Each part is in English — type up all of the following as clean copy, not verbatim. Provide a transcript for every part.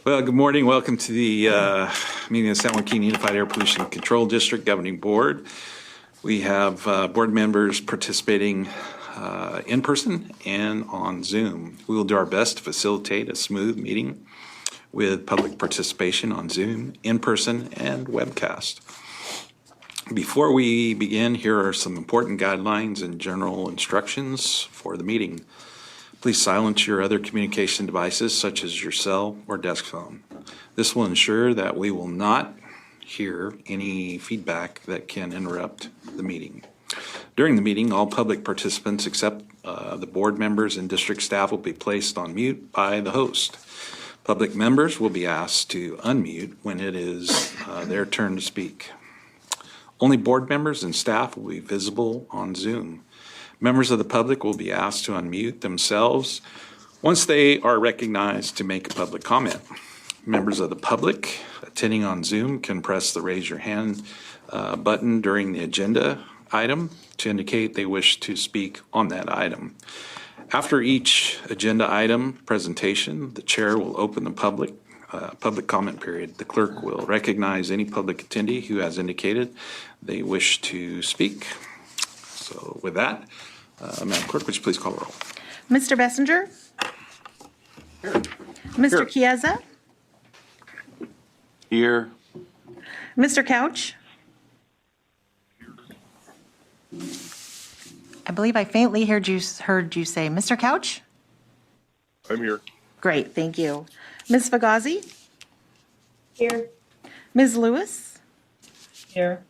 Well, good morning. Welcome to the meeting of the San Joaquin Unified Air Pollution Control District Governing Board. We have board members participating in person and on Zoom. We will do our best to facilitate a smooth meeting with public participation on Zoom, in person, and webcast. Before we begin, here are some important guidelines and general instructions for the meeting. Please silence your other communication devices such as your cell or desk phone. This will ensure that we will not hear any feedback that can interrupt the meeting. During the meeting, all public participants except the board members and district staff will be placed on mute by the host. Public members will be asked to unmute when it is their turn to speak. Only board members and staff will be visible on Zoom. Members of the public will be asked to unmute themselves once they are recognized to make a public comment. Members of the public attending on Zoom can press the raise your hand button during the agenda item to indicate they wish to speak on that item. After each agenda item presentation, the chair will open the public comment period. The clerk will recognize any public attendee who has indicated they wish to speak. So with that, Madam Clerk, would you please call the roll? Mr. Bessinger? Here. Mr. Chiesa? Here. Mr. Couch? I believe I faintly heard you say Mr. Couch? I'm here. Great, thank you. Ms. Fagazi? Here. Ms. Lewis? Here.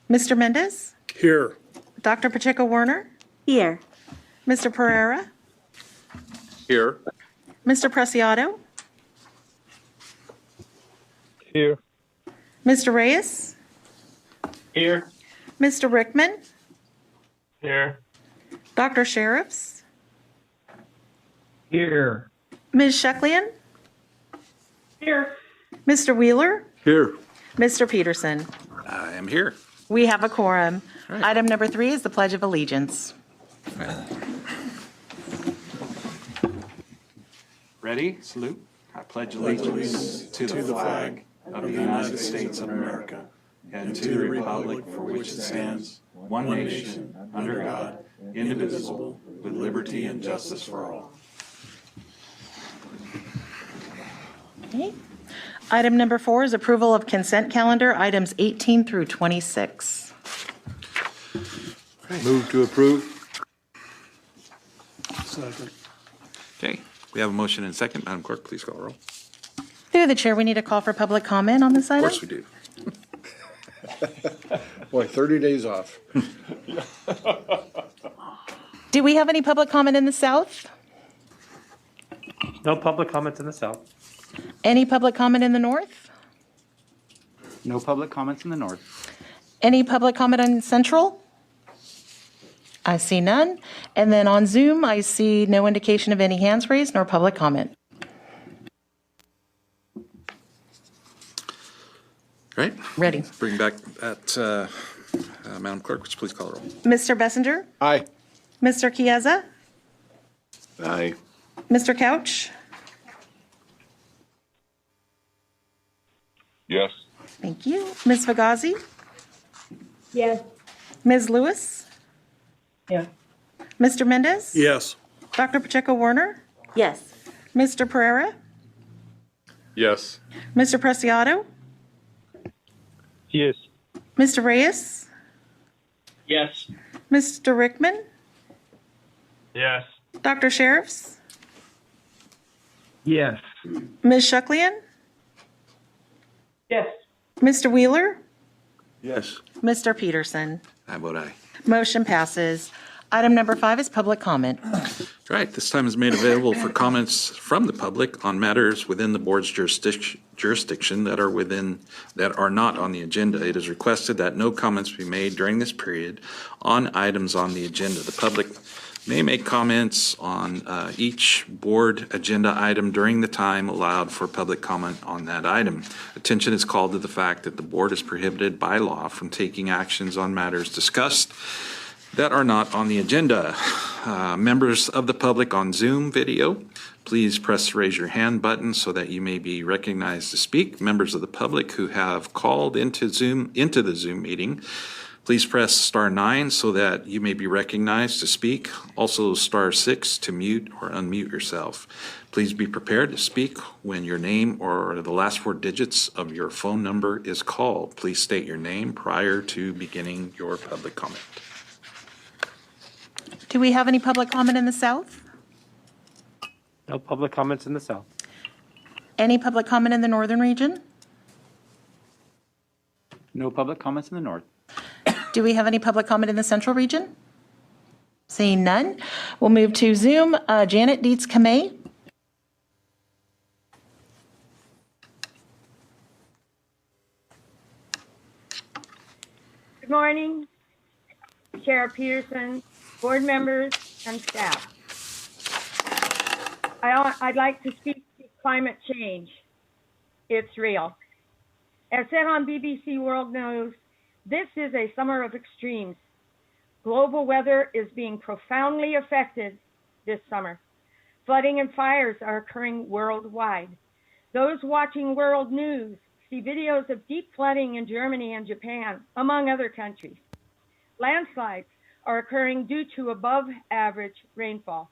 Mr. Mendez? Here. Dr. Pacheco-Werner? Here. Mr. Pereira? Here. Mr. Preciado? Here. Mr. Reyes? Here. Mr. Rickman? Here. Dr. Sheriffs? Here. Ms. Sheklian? Here. Mr. Wheeler? Here. Mr. Peterson? I am here. We have a quorum. Right. Item number 3 is the Pledge of Allegiance. Ready? Salute. I pledge allegiance to the flag of the United States of America and to the republic for which it stands, one nation, under God, indivisible, with liberty and justice for all. Okay. Item number 4 is approval of consent calendar, items 18 through 26. Move to approve. Second. Okay, we have a motion and a second. Madam Clerk, please call the roll. Through the chair, we need a call for public comment on this Of item. course we do. Boy, 30 days off. Do we have any public comment in the south? No public comments in the south. Any public comment in the north? No public comments in the north. Any public comment on central? I see none. And then on Zoom, I see no indication of any hands raised nor public comment. Right? Ready. Bring back that, Madam Clerk, would you please call the roll? Mr. Bessinger? Aye. Mr. Chiesa? Aye. Mr. Couch? Yes. Thank you. Ms. Fagazi? Yes. Ms. Lewis? Yeah. Mr. Mendez? Yes. Dr. Pacheco-Werner? Yes. Mr. Pereira? Yes. Mr. Preciado? Yes. Mr. Reyes? Yes. Mr. Rickman? Yes. Dr. Sheriffs? Yes. Ms. Sheklian? Yes. Mr. Wheeler? Yes. Mr. Peterson? I vote aye. Motion passes. Item number 5 is public comment. Right, this time is made available for comments from the public on matters within the board's jurisdiction that are not on the agenda. It is requested that no comments be made during this period on items on the agenda. The public may make comments on each board agenda item during the time allowed for public comment on that item. Attention is called to the fact that the board is prohibited by law from taking actions on matters discussed that are not on the agenda. Members of the public on Zoom video Please press the raise your hand button so that you may be recognized to speak. Members of the public who have called into the Zoom meeting, please press *9 so that you may be recognized to speak. Also *6 to mute or unmute yourself. Please be prepared to speak when your name or the last 4 digits of your phone number is called. Please state your name prior to beginning your public comment. Do we have any public comment in the south? No public comments in the south. Any public comment in the northern region? No public comments in the north. Do we have any public comment in the central region? Seeing none, we'll move to Zoom. Janet Dietz-Kamay. Good morning, Chair Peterson, board members, and staff. I'd like to speak to climate change. It's real. As said on BBC World News, this is a summer of extremes. Global weather is being profoundly affected this summer. Flooding and fires are occurring worldwide. Those watching world news see videos of deep flooding in Germany and Japan, among other countries. Landslides are occurring due to above average rainfall.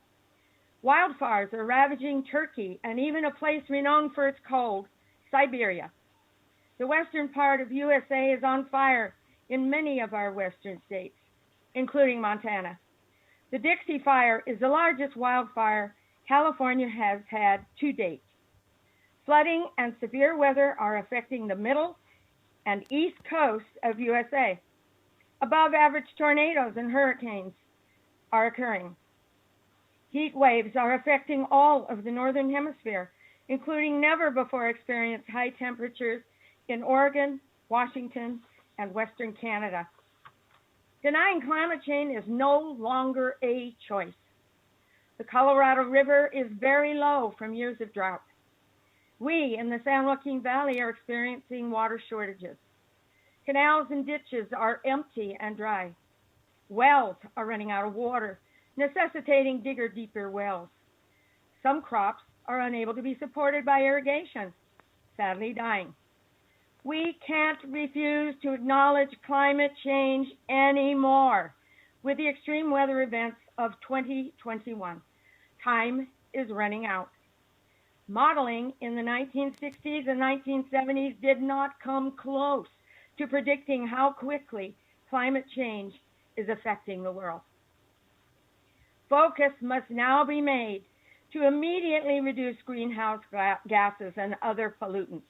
Wildfires are ravaging Turkey and even a place renowned for its cold, Siberia. The western part of USA is on fire in many of our western states, including Montana. The Dixie Fire is the largest wildfire California has had to date. Flooding and severe weather are affecting the middle and east coast of USA. Above average tornadoes and hurricanes are occurring. Heat waves are affecting all of the northern hemisphere, including never before experienced high temperatures in Oregon, Washington, and Western Canada. Denying climate change is no longer a choice. The Colorado River is very low from years of drought. We in the San Joaquin Valley are experiencing water shortages. Canals and ditches are empty and dry. Wells are running out of water, necessitating deeper wells. Some crops are unable to be supported by irrigation, sadly dying. We can't refuse to acknowledge climate change anymore with the extreme weather events of 2021. Time is running out. Modeling in the 1960s and 1970s did not come close to predicting how quickly climate change is affecting the world. Focus must now be made to immediately reduce greenhouse gases and other pollutants,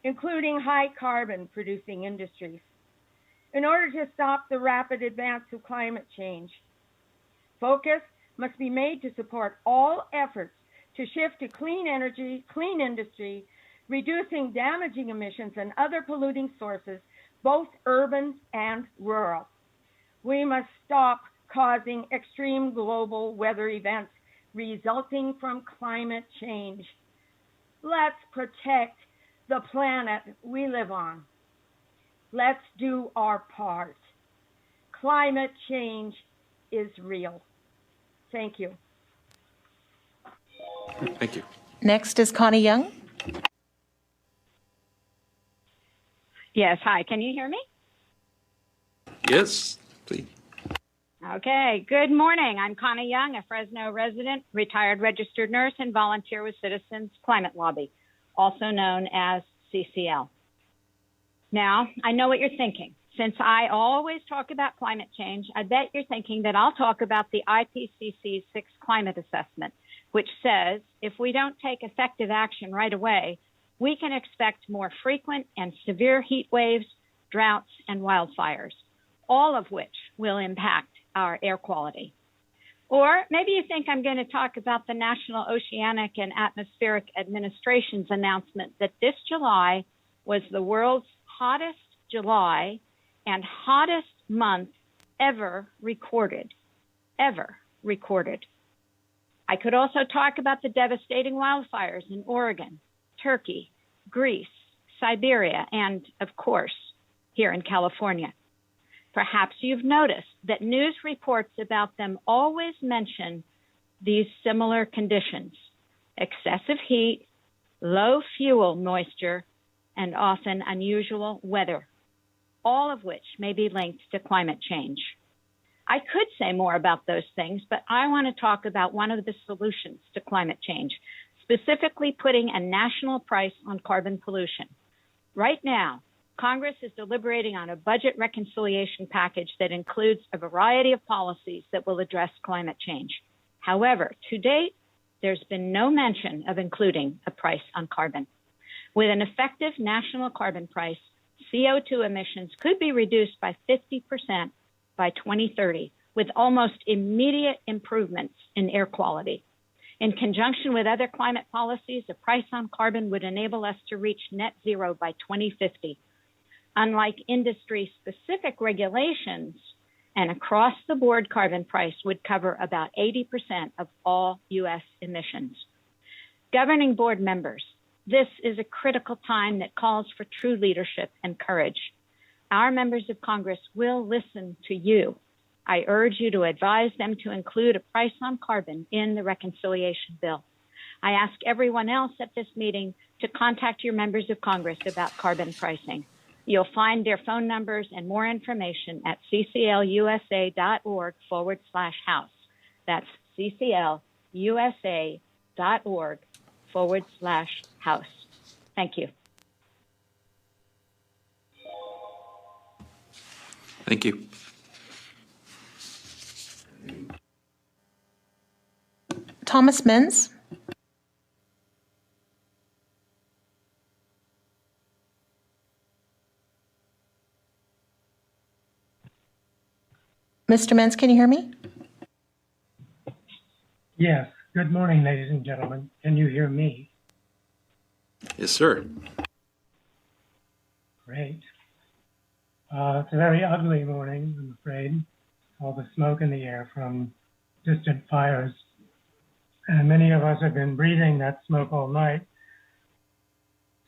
including high carbon producing industries, in order to stop the rapid advance of climate change. Focus must be made to support all efforts to shift to clean energy, clean industry, reducing damaging emissions and other polluting sources, both urban and rural. We must stop causing extreme global weather events resulting from climate change. Let's protect the planet we live on. Let's do our part. Climate change is real. Thank you. Thank you. Next is Connie Young. Yes, hi. Can you hear me? Yes, please. Okay. Good morning. I'm Connie Young, a Fresno resident, retired registered nurse, and volunteer with Citizens Climate Lobby, also known as CCL. Now, I know what you're thinking. Since I always talk about climate change, I bet you're thinking that I'll talk about the IPCC's 6th climate assessment, which says if we don't take effective action right away, we can expect more frequent and severe heat waves, droughts, and wildfires, all of which will impact our air quality. Or maybe you think I'm going to talk about the National Oceanic and Atmospheric Administration's announcement that this July was the world's hottest July and hottest month ever recorded. I could also talk about the devastating wildfires in Oregon, Turkey, Greece, Siberia, and, of course, here in California. Perhaps you've noticed that news reports about them always mention these similar conditions: excessive heat, low fuel moisture, and often unusual weather, all of which may be linked to climate change. I could say more about those things, but I want to talk about one of the solutions to climate change, specifically putting a national price on carbon pollution. Right now, Congress is deliberating on a budget reconciliation package that includes a variety of policies that will address climate change. However, to date, there's been no mention of including a price on carbon. With an effective national carbon price, CO2 emissions could be reduced by 50% by 2030, with almost immediate improvements in air quality. In conjunction with other climate policies, a price on carbon would enable us to reach net zero by 2050. Unlike industry-specific regulations, an across-the-board carbon price would cover about 80% of all U.S. emissions. Governing board members, this is a critical time that calls for true leadership and courage. Our members of Congress will listen to you. I urge you to advise them to include a price on carbon in the reconciliation bill. I ask everyone else at this meeting to contact your members of Congress about carbon pricing. You'll find their phone numbers and more information at cclusa.org/House. That's cclusa.org/House. Thank you. Thank you. Thomas Mins. Mr. Mins, can you hear me? Yes. Good morning, ladies and gentlemen. Can you hear me? Yes, sir. Great. It's a very ugly morning, I'm afraid. All the smoke in the air from distant fires. And many of us have been breathing that smoke all night,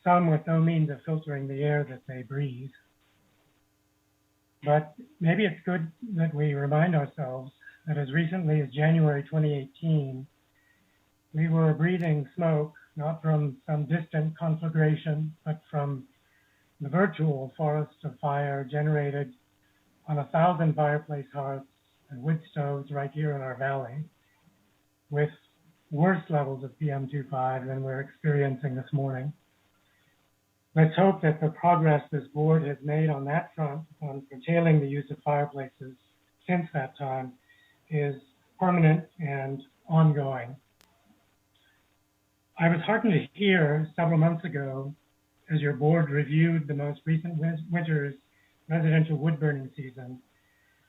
some with no means of filtering the air that they breathe. But maybe it's good that we remind ourselves that as recently as January 2018, we were breathing smoke, not from some distant conflagration, but from the virtual forests of fire generated on 1,000 fireplace hearths and wood stoves right here in our valley, with worse levels of PM2.5 than we're experiencing this morning. Let's hope that the progress this board has made on that front, on curtailing the use of fireplaces since that time, is permanent and ongoing. I was heartened to hear several months ago, as your board reviewed the most recent winter's residential wood burning season,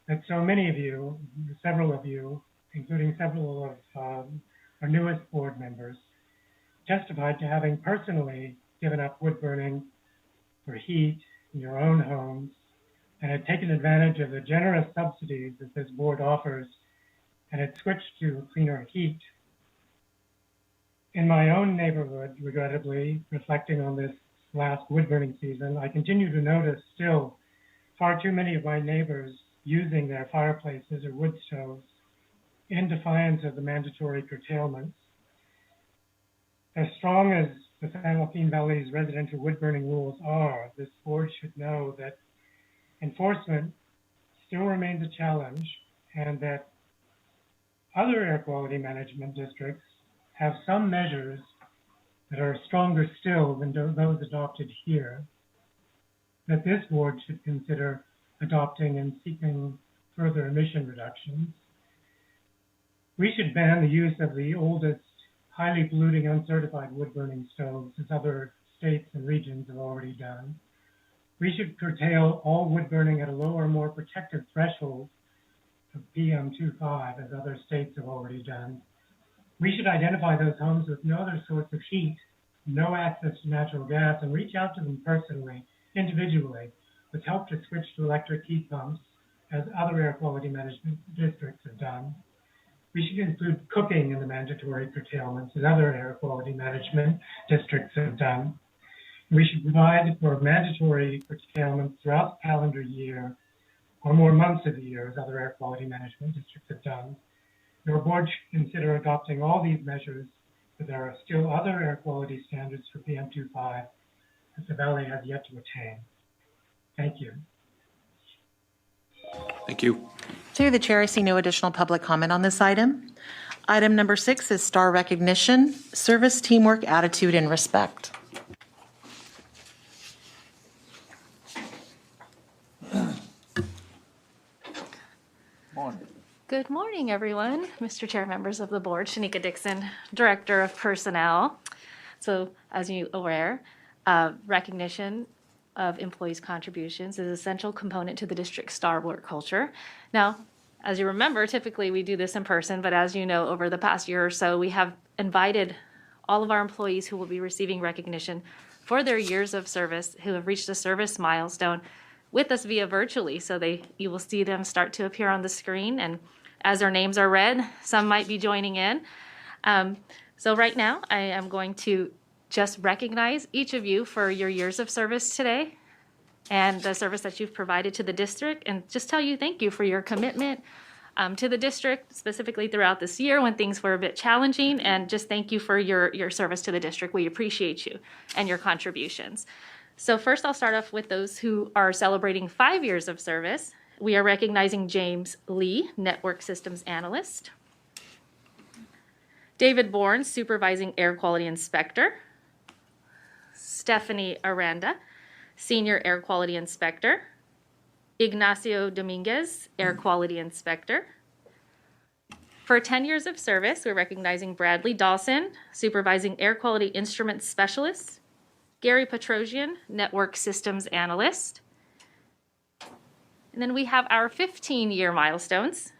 that so many of you, several of you, including several of our newest board members, testified to having personally given up wood burning for heat in your own homes and had taken advantage of the generous subsidies that this board offers and had switched to cleaner heat. In my own neighborhood, regrettably, reflecting on this last wood burning season, I continue to notice still far too many of my neighbors using their fireplaces or wood stoves in defiance of the mandatory curtailments. As strong as the San Joaquin Valley's residential wood burning rules are, this board should know that enforcement still remains a challenge and that other air quality management districts have some measures that are stronger still than those adopted here, that this board should consider adopting and seeking further emission reductions. We should ban the use of the oldest, highly polluting, uncertified wood-burning stoves, as other states and regions have already done. We should curtail all wood burning at a lower, more protective threshold of PM2.5, as other states have already done. We should identify those homes with no other source of heat, no access to natural gas, and reach out to them personally, individually, with help to switch to electric heat pumps, as other air quality management districts have done. We should include cooking in the mandatory curtailments, as other air quality management districts have done. We should provide for mandatory curtailments throughout the calendar year, or more months of the year, as other air quality management districts have done. Your board should consider adopting all these measures but there are still other air quality standards for PM2.5 that the Valley has yet to attain. Thank you. Thank you. Through the chair, I see no additional public comment on this item. Item number 6 is star recognition, service, teamwork, attitude, and respect. Good morning, everyone. Mr. Chair, members of the board, Shanika Dixon, Director of Personnel. So as you are aware, recognition of employees' contributions is an essential component to the district's star work culture. Now, as you remember, typically we do this in person, but as you know, over the past year or so, we have invited all of our employees who will be receiving recognition for their years of service, who have reached a service milestone with us via virtually. So you will see them start to appear on the screen, and as their names are read, some might be joining in. So right now, I am going to just recognize each of you for your years of service today and the service that you've provided to the district, and just tell you thank you for your commitment to the district, specifically throughout this year when things were a bit challenging, and just thank you for your service to the district. We appreciate you and your contributions. So first, I'll start off with those who are celebrating 5 years of service. We are recognizing James Lee, Network Systems Analyst. David Bourne, Supervising Air Quality Inspector. Stephanie Aranda, Senior Air Quality Inspector. Ignacio Dominguez, Air Quality Inspector. For 10 years of service, we're recognizing Bradley Dawson, Supervising Air Quality Instrument Specialist. Gary Petrosian, Network Systems Analyst. And then we have our 15-year milestones.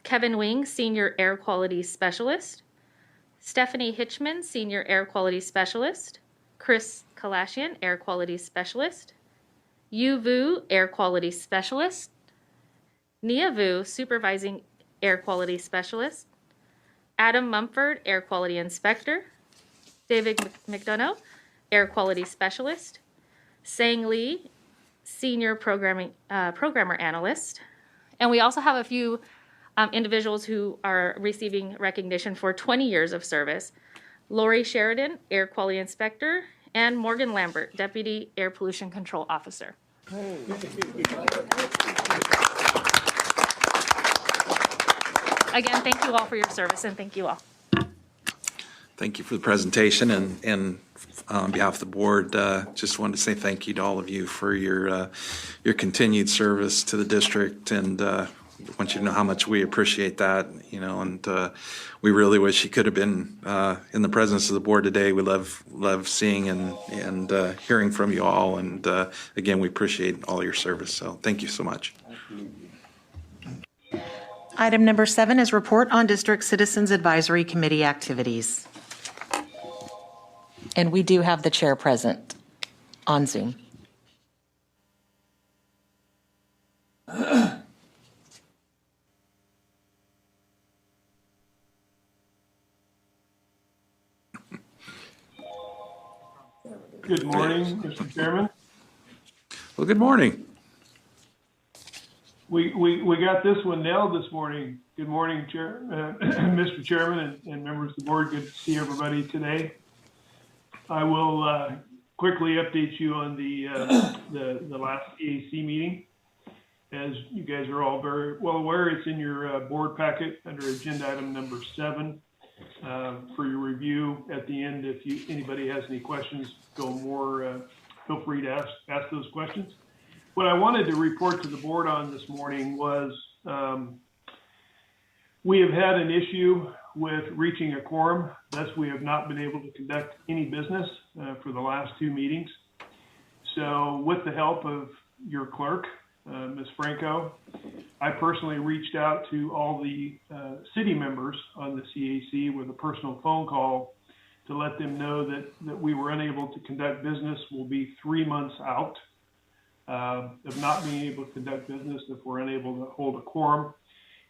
Kevin Wing, Senior Air Quality Specialist. Stephanie Hitchman, Senior Air Quality Specialist. Chris Kalashian, Air Quality Specialist. Yu Vu, Air Quality Specialist. Nia Vu, Supervising Air Quality Specialist. Adam Mumford, Air Quality Inspector. David McDonough, Air Quality Specialist. Sang Lee, Senior Programmer Analyst. And we also have a few individuals who are receiving recognition for 20 years of service. Lori Sheridan, Air Quality Inspector, and Morgan Lambert, Deputy Air Pollution Control Officer. Again, thank you all for your service, and thank you all. Thank you for the presentation, and on behalf of the board, just wanted to say thank you to all of you for your continued service to the district, and want you to know how much we appreciate that, and we really wish you could have been in the presence of the board today. We love seeing and hearing from you all, and again, we appreciate all your service, so thank you so much. Item number 7 is report on District Citizens Advisory Committee activities. And we do have the chair present on Zoom. Good morning, Mr. Chairman. Well, good morning. We got this one nailed this morning. Good morning, Mr. Chairman and members of the board. Good to see everybody today. I will quickly update you on the last CAC meeting. As you guys are all very well aware, it's in your board packet under agenda item number 7 for your review. At the end, if anybody has any questions, feel free to ask those questions. What I wanted to report to the board on this morning was we have had an issue with reaching a quorum. Thus, we have not been able to conduct any business for the last 2 meetings. So with the help of your clerk, Ms. Franco, I personally reached out to all the city members on the CAC with a personal phone call to let them know that we were unable to conduct business. We'll be 3 months out of not being able to conduct business if we're unable to hold a quorum.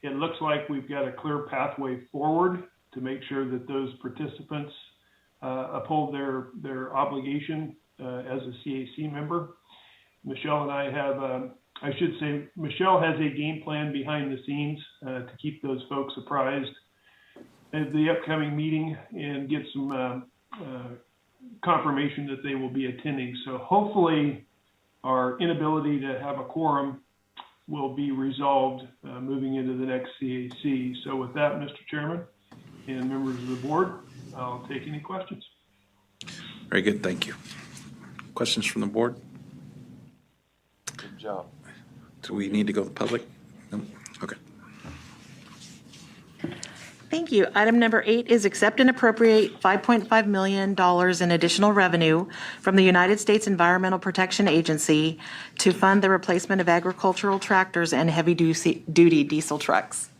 It looks like we've got a clear pathway forward to make sure that those participants uphold their obligation as a CAC member. Michelle and I have, Michelle has a game plan behind the scenes to keep those folks apprised at the upcoming meeting and get some confirmation that they will be attending. So hopefully our inability to have a quorum will be resolved moving into the next CAC. So with that, Mr. Chairman and members of the board, I'll take any questions. Very good, thank you. Questions from the board? Good job. Do we need to go to the public? No? Okay. Thank you. Item number 8 is accept and appropriate $5.5 million in additional revenue from the United States Environmental Protection Agency to fund the replacement of agricultural tractors and heavy-duty diesel trucks.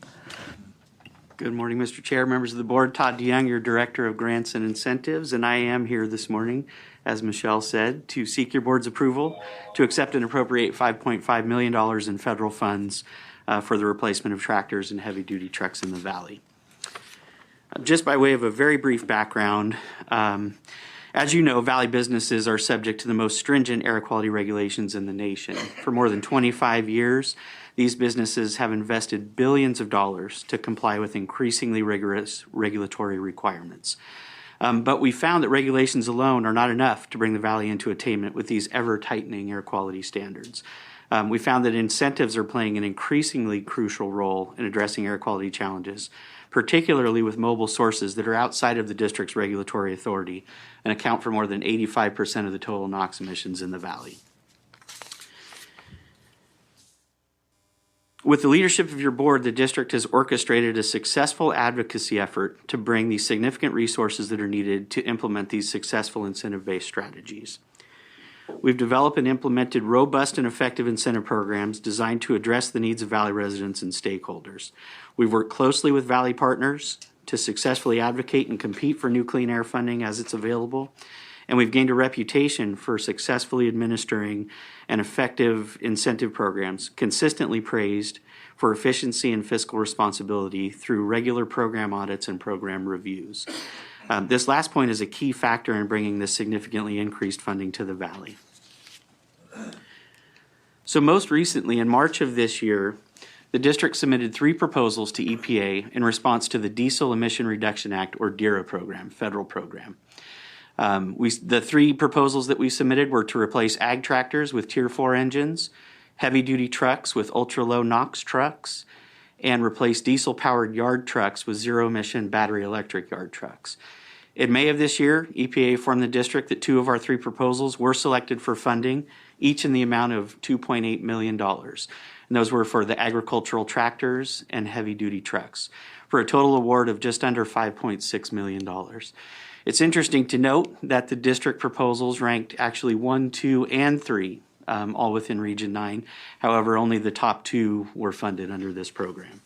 Good morning, Mr. Chair, members of the board. Todd DeYoung, your Director of Grants and Incentives, and I am here this morning, as Michelle said, to seek your board's approval to accept and appropriate $5.5 million in federal funds for the replacement of tractors and heavy-duty trucks in the valley. Just by way of a very brief background, as you know, valley businesses are subject to the most stringent air quality regulations in the nation. For more than 25 years, these businesses have invested billions of dollars to comply with increasingly rigorous regulatory requirements. But we found that regulations alone are not enough to bring the valley into attainment with these ever-tightening air quality standards. We found that incentives are playing an increasingly crucial role in addressing air quality challenges, particularly with mobile sources that are outside of the district's regulatory authority and account for more than 85% of the total NOx emissions in the valley. With the leadership of your board, the district has orchestrated a successful advocacy effort to bring the significant resources that are needed to implement these successful incentive-based strategies. We've developed and implemented robust and effective incentive programs designed to address the needs of Valley residents and stakeholders. We've worked closely with Valley partners to successfully advocate and compete for new clean air funding as it's available, and we've gained a reputation for successfully administering and effective incentive programs, consistently praised for efficiency and fiscal responsibility through regular program audits and program reviews. This last point is a key factor in bringing this significantly increased funding to the valley. So most recently, in March of this year, the district submitted 3 proposals to EPA in response to the Diesel Emission Reduction Act, or DERA program, federal program. The 3 proposals that we submitted were to replace ag tractors with Tier 4 engines, heavy-duty trucks with ultra-low NOx trucks, and replace diesel-powered yard trucks with zero-emission battery electric yard trucks. In May of this year, EPA informed the district that 2 of our 3 proposals were selected for funding, each in the amount of $2.8 million. And those were for the agricultural tractors and heavy-duty trucks, for a total award of just under $5.6 million. It's interesting to note that the district proposals ranked actually 1, 2, and 3, all within Region 9. However, only the top 2 were funded under this program.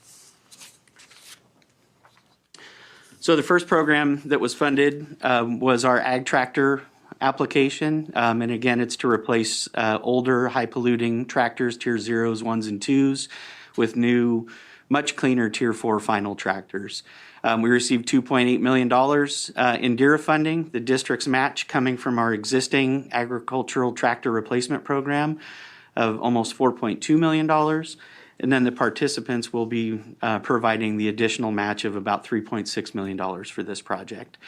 So the first program that was funded was our ag tractor application. And again, it's to replace older, high-polluting tractors, Tier 0s, 1s, and 2s, with new, much cleaner Tier 4 final tractors. We received $2.8 million in DERA funding, the district's match coming from our existing agricultural tractor replacement program of almost $4.2 million. And then the participants will be providing the additional match of about $3.6 million for this project.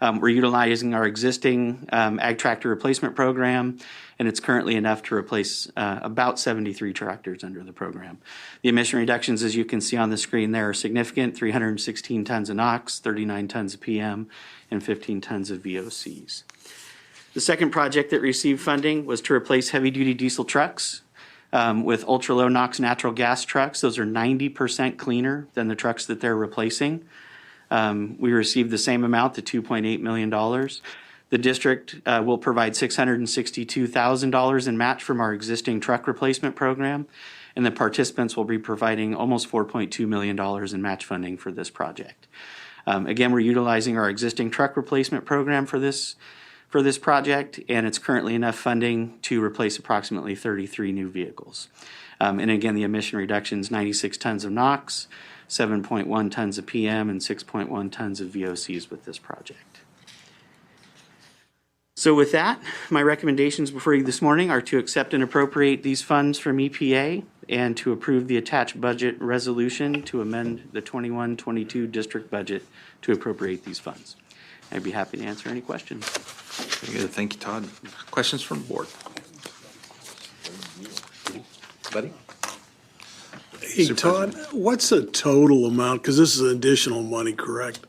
We're utilizing our existing ag tractor replacement program, and it's currently enough to replace about 73 tractors under the program. The emission reductions, as you can see on the screen there, are significant: 316 tons of NOx, 39 tons of PM, and 15 tons of VOCs. The second project that received funding was to replace heavy-duty diesel trucks with ultra-low NOx natural gas trucks. Those are 90% cleaner than the trucks that they're replacing. We received the same amount, the $2.8 million. The district will provide $662,000 in match from our existing truck replacement program, and the participants will be providing almost $4.2 million in match funding for this project. Again, we're utilizing our existing truck replacement program for this project, and it's currently enough funding to replace approximately 33 new vehicles. And again, the emission reductions: 96 tons of NOx, 7.1 tons of PM, and 6.1 tons of VOCs with this project. So with that, my recommendations before you this morning are to accept and appropriate these funds from EPA and to approve the attached budget resolution to amend the 21-22 district budget to appropriate these funds. I'd be happy to answer any questions. Very good. Thank you, Todd. Questions from the board? Buddy? Hey, Todd, what's the total amount, because this is additional money, correct?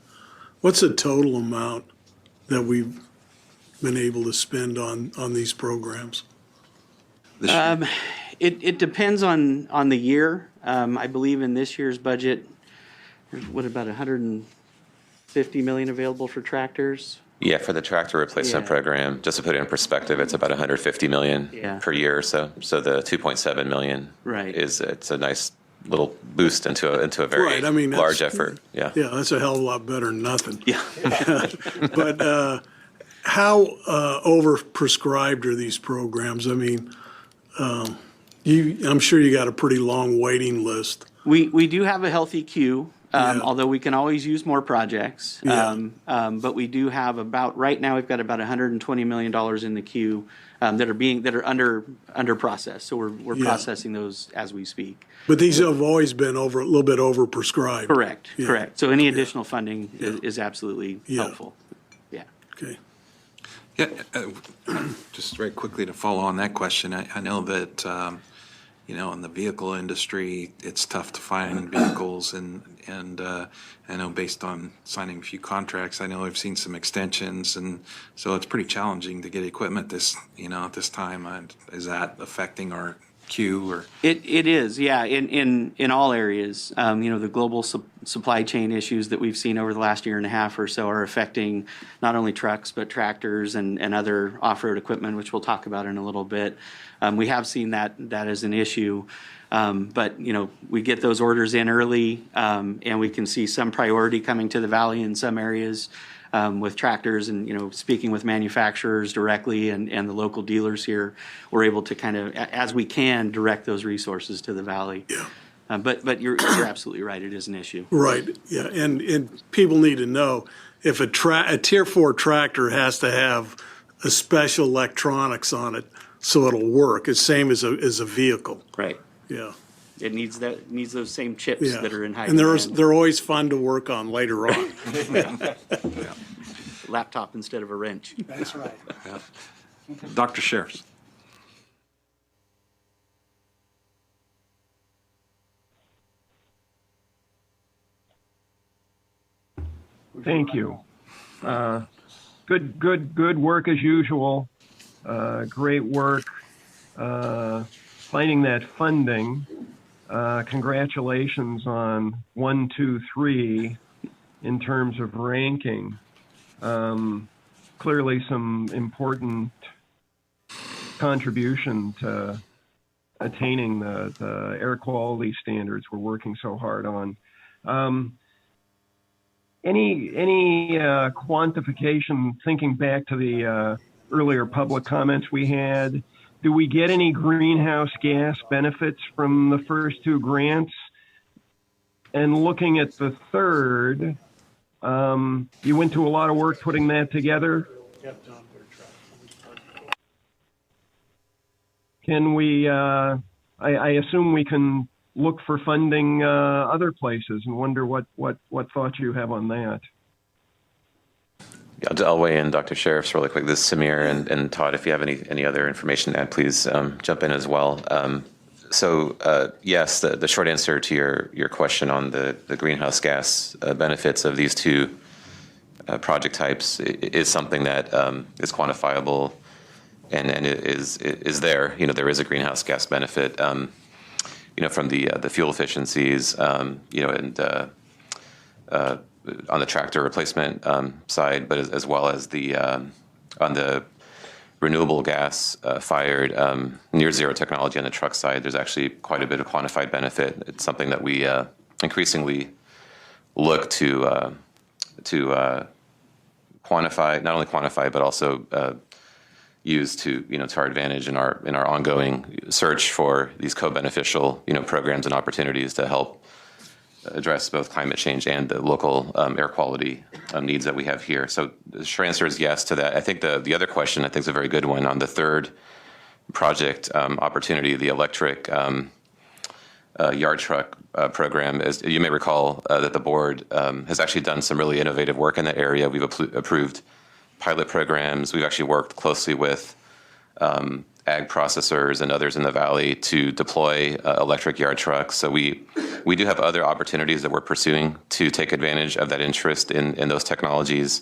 What's the total amount that we've been able to spend on these programs? This year? It depends on the year. I believe in this year's budget, there's what, about 150 million available for tractors? Yeah, for the tractor replacement Yeah. program, just to put it in perspective, it's about 150 million Yeah. per year or so. So the 2.7 million Right. it's a nice little boost into a very Right, I mean, that's- large effort. Yeah. Yeah, that's a hell of a lot better than nothing. Yeah. But how overprescribed are these programs? I mean, I'm sure you got a pretty long waiting list. We do have a healthy queue, Yeah. although we can always use more projects. Yeah. But we do have right now we've got about $120 million in the queue that are under process. So we're Yeah. processing those as we speak. But these have always been a little bit overprescribed. Correct. Yeah. Correct. So any additional funding is absolutely Yeah. helpful. Yeah. Okay. Yeah, just very quickly to follow on that question, I know that, in the vehicle industry, it's tough to find vehicles and I know based on signing a few contracts, I know I've seen some extensions, and so it's pretty challenging to get equipment at this time. Is that affecting our queue or? It is, yeah, in all areas. The global supply chain issues that we've seen over the last year and a half or so are affecting not only trucks, but tractors and other off-road equipment, which we'll talk about in a little bit. We have seen that as an issue. But, we get those orders in early, and we can see some priority coming to the valley in some areas with tractors and, speaking with manufacturers directly and the local dealers here, we're able to kind of, as we can, direct those resources to the valley. Yeah. But you're absolutely right. It is an issue. Right, yeah, and people need to know, if a Tier 4 tractor has to have a special electronics on it so it'll work, it's same as a vehicle, Right. yeah. It needs those same chips Yeah, that are in high and demand. they're always fun to work on later on. Laptop instead of a wrench. That's right. Dr. Sheriffs. Thank you. Good work as usual. Great work finding that funding. Congratulations on 1, 2, 3 in terms of ranking. Clearly some important contribution to attaining the air quality standards we're working so hard on. Any quantification, thinking back to the earlier public comments we had, do we get any greenhouse gas benefits from the first 2 grants? And looking at the third, you went to a lot of work putting that together. Can we, I assume we can look for funding other places and wonder what thoughts you have on that. Yeah, I'll weigh in, Dr. Sheriffs, really quick. This is Samir, and Todd, if you have any other information to add, please jump in as well. Yes, the short answer to your question on the greenhouse gas benefits of these 2 project types is something that is quantifiable and is there. There is a greenhouse gas benefit. From the fuel efficiencies, and on the tractor replacement side, but as well as on the renewable gas fired near zero technology on the truck side, there's actually quite a bit of quantified benefit. It's something that we increasingly look to quantify, not only quantify, but also use to our advantage in our ongoing search for these co-beneficial programs and opportunities to help address both climate change and the local air quality needs that we have here. So the short answer is yes to that. I think the other question I think is a very good one on the third project opportunity, the electric yard truck program. As you may recall, that the board has actually done some really innovative work in that area. We've approved pilot programs. We've actually worked closely with ag processors and others in the valley to deploy electric yard trucks. So we do have other opportunities that we're pursuing to take advantage of that interest in those technologies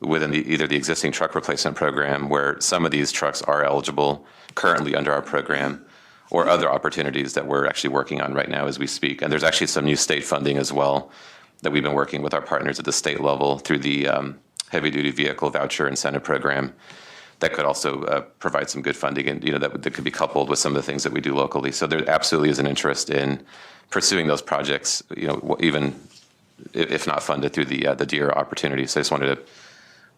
within either the existing truck replacement program, where some of these trucks are eligible currently under our program, or other opportunities that we're actually working on right now as we speak. And there's actually some new state funding as well that we've been working with our partners at the state level through the heavy duty vehicle voucher incentive program that could also provide some good funding, and that could be coupled with some of the things that we do locally. So there absolutely is an interest in pursuing those projects, even if not funded through the DEER opportunity. So I just wanted to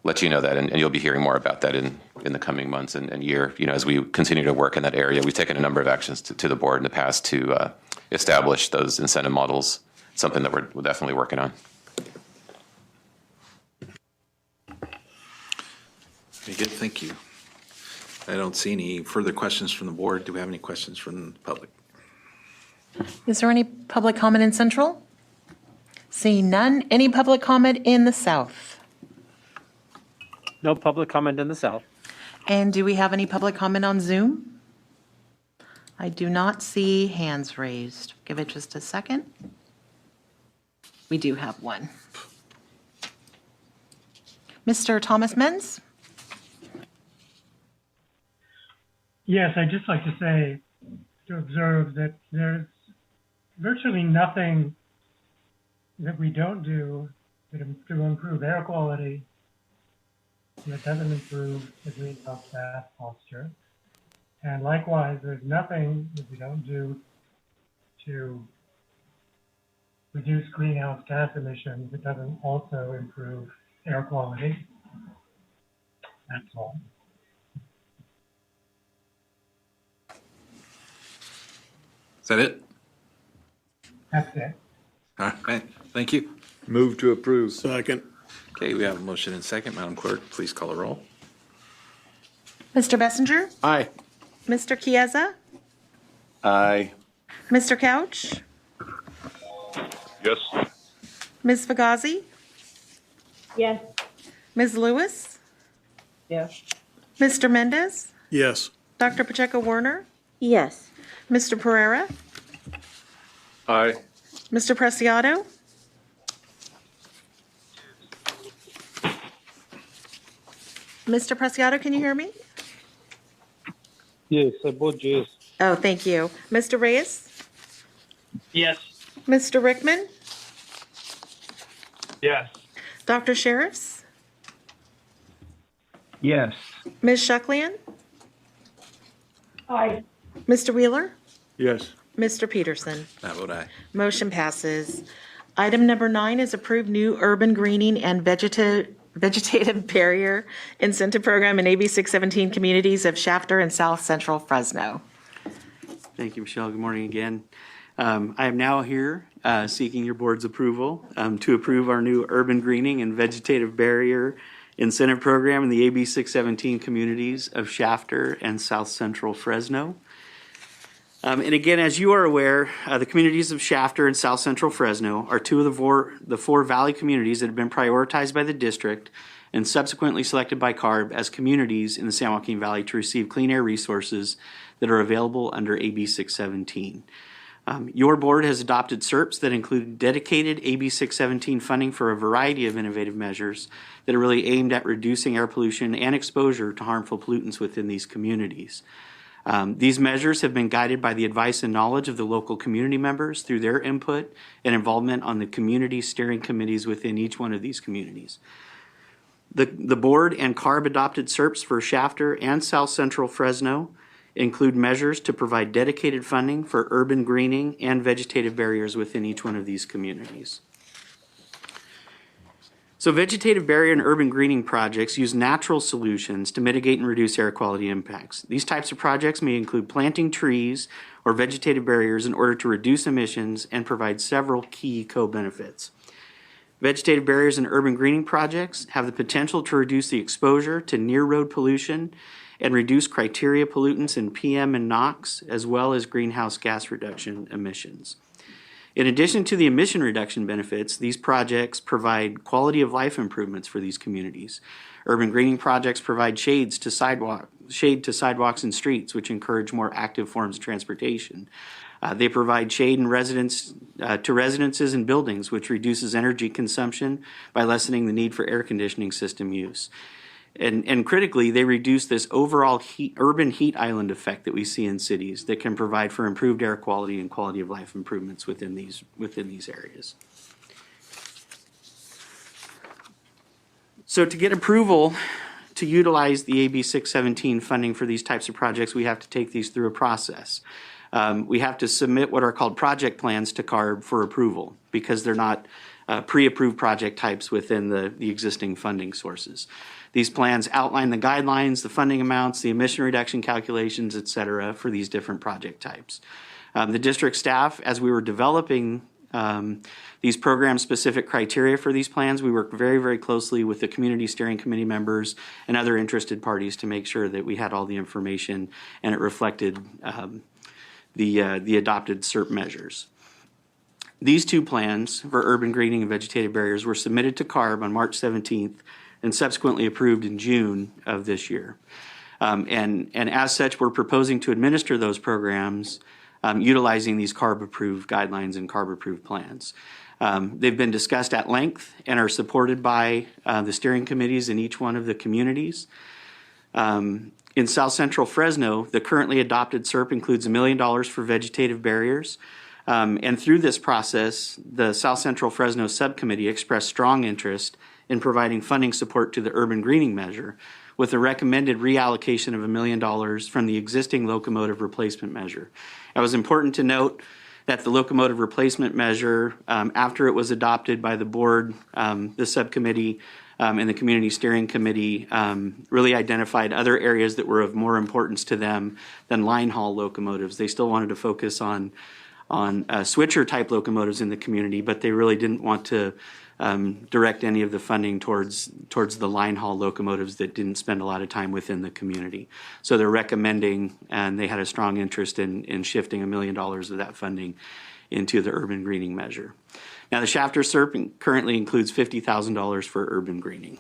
let you know that, and you'll be hearing more about that in the coming months and year. As we continue to work in that area, we've taken a number of actions to the board in the past to establish those incentive models, something that we're definitely working on. Very good, thank you. I don't see any further questions from the board. Do we have any questions from the public? Is there any public comment in Central? Seeing none. Any public comment in the South? No public comment in the South. And do we have any public comment on Zoom? I do not see hands raised. Give it just a second. We do have one. Mr. Thomas Menz? Yes, I'd just like to say, to observe that there's virtually nothing that we don't do to improve air quality that doesn't improve the greenhouse gas posture. And likewise, there's nothing that we don't do to reduce greenhouse gas emissions that doesn't also improve air quality. That's all. Is that it? That's it. All right, thank you. Move to approve. Second. Okay, we have a motion and second. Madam Clerk, please call a roll. Mr. Bessinger? Aye. Mr. Chiesa? Aye. Mr. Couch? Yes. Ms. Fugazi? Yes. Ms. Lewis? Yes. Mr. Mendez? Yes. Dr. Pacheco-Werner? Yes. Mr. Pereira? Aye. Mr. Preciado? Mr. Preciado, can you hear me? Yes, I vote yes. Oh, thank you. Mr. Reyes? Yes. Mr. Rickman? Yes. Dr. Sheriffs? Yes. Ms. Shucklian? Aye. Mr. Wheeler? Yes. Mr. Peterson? I vote aye. Motion passes. Item number 9 is approved new urban greening and vegetative barrier incentive program in AB 617 communities of Shafter and South Central Fresno. Thank you, Michelle. Good morning again. I am now here seeking your board's approval to approve our new urban greening and vegetative barrier incentive program in the AB 617 communities of Shafter and South Central Fresno. And again, as you are aware, the communities of Shafter and South Central Fresno are two of the four valley communities that have been prioritized by the district and subsequently selected by CARB as communities in the San Joaquin Valley to receive clean air resources that are available under AB 617. Your board has adopted SERPs that include dedicated AB 617 funding for a variety of innovative measures that are really aimed at reducing air pollution and exposure to harmful pollutants within these communities. These measures have been guided by the advice and knowledge of the local community members through their input and involvement on the community steering committees within each one of these communities. The board and CARB adopted SERPs for Shafter and South Central Fresno include measures to provide dedicated funding for urban greening and vegetative barriers within each one of these communities. So vegetative barrier and urban greening projects use natural solutions to mitigate and reduce air quality impacts. These types of projects may include planting trees or vegetative barriers in order to reduce emissions and provide several key co-benefits. Vegetative barriers and urban greening projects have the potential to reduce the exposure to near road pollution and reduce criteria pollutants in PM and NOx, as well as greenhouse gas reduction emissions. In addition to the emission reduction benefits, these projects provide quality of life improvements for these communities. Urban greening projects provide shade to sidewalks and streets, which encourage more active forms of transportation. They provide shade to residences and buildings, which reduces energy consumption by lessening the need for air conditioning system use. And critically, they reduce this overall urban heat island effect that we see in cities that can provide for improved air quality and quality of life improvements within these areas. So to get approval to utilize the AB 617 funding for these types of projects, we have to take these through a process. We have to submit what are called project plans to CARB for approval because they're not pre-approved project types within the existing funding sources. These plans outline the guidelines, the funding amounts, the emission reduction calculations, et cetera, for these different project types. The district staff, as we were developing these program-specific criteria for these plans, we worked very, very closely with the community steering committee members and other interested parties to make sure that we had all the information and it reflected the adopted SERP measures. These two plans for urban greening and vegetative barriers were submitted to CARB on March 17th and subsequently approved in June of this year. And as such, we're proposing to administer those programs utilizing these CARB-approved guidelines and CARB-approved plans. They've been discussed at length and are supported by the steering committees in each one of the communities. In South Central Fresno, the currently adopted SERP includes $1 million for vegetative barriers. And through this process, the South Central Fresno Subcommittee expressed strong interest in providing funding support to the urban greening measure with a recommended reallocation of $1 million from the existing locomotive replacement measure. It was important to note that the locomotive replacement measure, after it was adopted by the board, the subcommittee, and the community steering committee really identified other areas that were of more importance to them than line haul locomotives. They still wanted to focus on switcher type locomotives in the community, but they really didn't want to direct any of the funding towards the line haul locomotives that didn't spend a lot of time within the community. So they're recommending, and they had a strong interest in shifting $1 million of that funding into the urban greening measure. Now the Shafter SERP currently includes $50,000 for urban greening.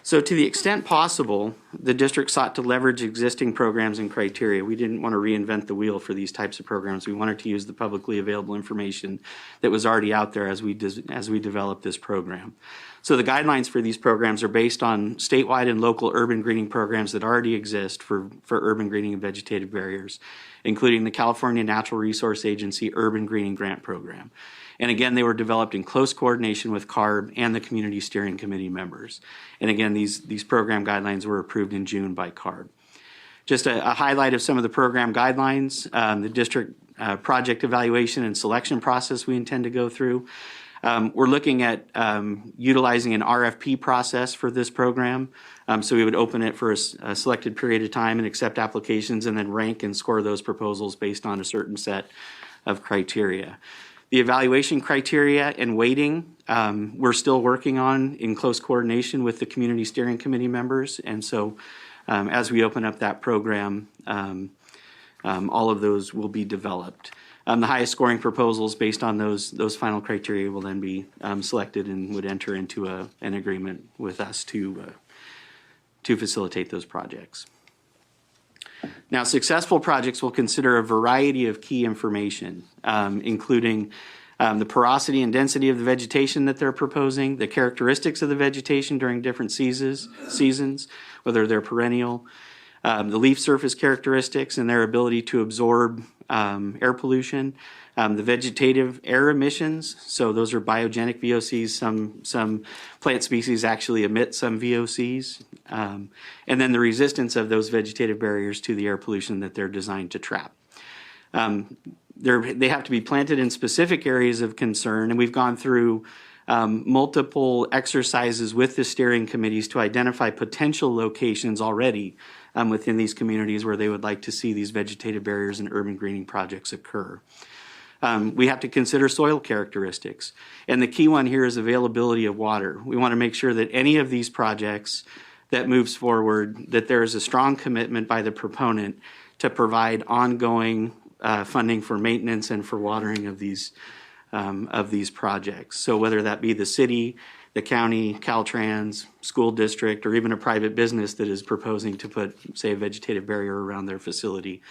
So to the extent possible, the district sought to leverage existing programs and criteria. We didn't want to reinvent the wheel for these types of programs. We wanted to use the publicly available information that was already out there as we developed this program. So the guidelines for these programs are based on statewide and local urban greening programs that already exist for urban greening and vegetative barriers, including the California Natural Resource Agency Urban Greening Grant Program. And again, they were developed in close coordination with CARB and the Community Steering Committee members. And again, these program guidelines were approved in June by CARB. Just a highlight of some of the program guidelines, the district project evaluation and selection process we intend to go through. We're looking at utilizing an RFP process for this program. So we would open it for a selected period of time and accept applications and then rank and score those proposals based on a certain set of criteria. The evaluation criteria and weighting, we're still working on in close coordination with the Community Steering Committee members. And so as we open up that program, all of those will be developed. The highest scoring proposals based on those final criteria will then be selected and would enter into an agreement with us to facilitate those projects. Now, successful projects will consider a variety of key information, including the porosity and density of the vegetation that they're proposing, the characteristics of the vegetation during different seasons, whether they're perennial, the leaf surface characteristics and their ability to absorb air pollution, the vegetative air emissions, so those are biogenic VOCs, some plant species actually emit some VOCs, and then the resistance of those vegetative barriers to the air pollution that they're designed to trap. They have to be planted in specific areas of concern, and we've gone through multiple exercises with the steering committees to identify potential locations already within these communities where they would like to see these vegetative barriers and urban greening projects occur. We have to consider soil characteristics. And the key one here is availability of water. We want to make sure that any of these projects that moves forward, that there is a strong commitment by the proponent to provide ongoing funding for maintenance and for watering of these projects. So whether that be the city, the county, Caltrans, school district, or even a private business that is proposing to put, say, a vegetative barrier around their facility,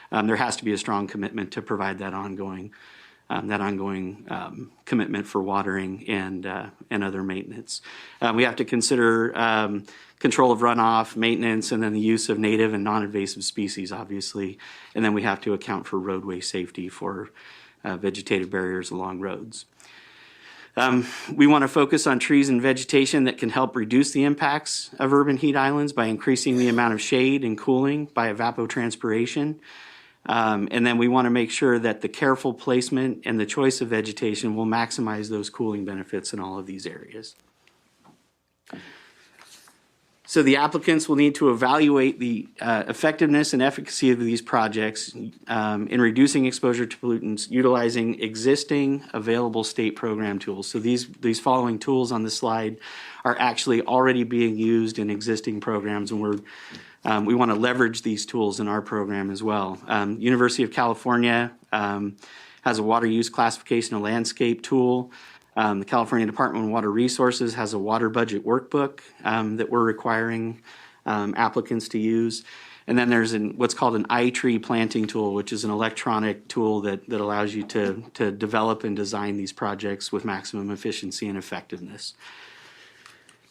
there has to be a strong commitment to provide that ongoing commitment for watering and other maintenance. We have to consider control of runoff, maintenance, and then the use of native and non-invasive species, obviously. And then we have to account for roadway safety for vegetative barriers along roads. We want to focus on trees and vegetation that can help reduce the impacts of urban heat islands by increasing the amount of shade and cooling by evapotranspiration. And then we want to make sure that the careful placement and the choice of vegetation will maximize those cooling benefits in all of these areas. So the applicants will need to evaluate the effectiveness and efficacy of these projects in reducing exposure to pollutants utilizing existing available state program tools. So these following tools on the slide are actually already being used in existing programs, and we want to leverage these tools in our program as well. University of California has a water use classification and landscape tool. The California Department of Water Resources has a water budget workbook that we're requiring applicants to use. And then there's what's called an iTree planting tool, which is an electronic tool that allows you to develop and design these projects with maximum efficiency and effectiveness.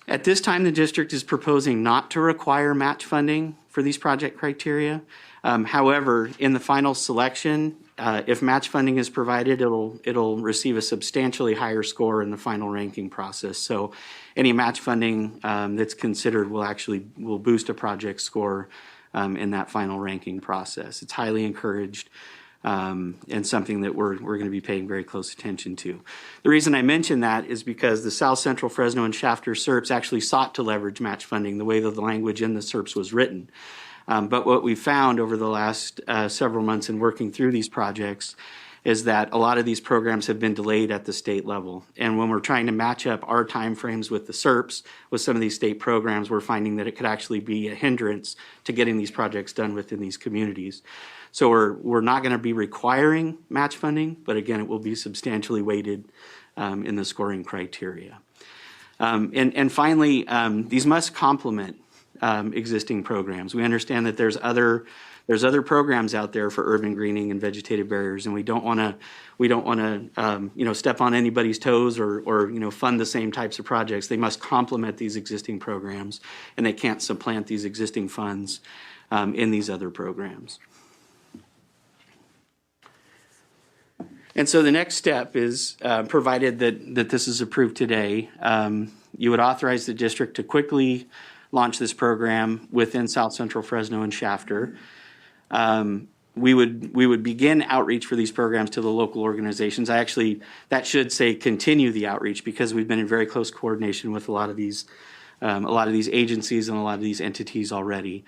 At this time, the district is proposing not to require match funding for these project criteria. However, in the final selection, if match funding is provided, it'll receive a substantially higher score in the final ranking process. So any match funding that's considered will boost a project score in that final ranking process. It's highly encouraged and something that we're going to be paying very close attention to. The reason I mention that is because the South Central Fresno and Shafter SERPs actually sought to leverage match funding the way that the language in the SERPs was written. But what we found over the last several months in working through these projects is that a lot of these programs have been delayed at the state level. And when we're trying to match up our timeframes with the SERPs, with some of these state programs, we're finding that it could actually be a hindrance to getting these projects done within these communities. So we're not going to be requiring match funding, but again, it will be substantially weighted in the scoring criteria. And finally, these must complement existing programs. We understand that there's other programs out there for urban greening and vegetative barriers, and we don't want to step on anybody's toes or fund the same types of projects. They must complement these existing programs, and they can't supplant these existing funds in these other programs. And so the next step is, provided that this is approved today, you would authorize the district to quickly launch this program within South Central Fresno and Shafter. We would begin outreach for these programs to the local organizations. That should say continue the outreach, because we've been in very close coordination with a lot of these agencies and a lot of these entities already.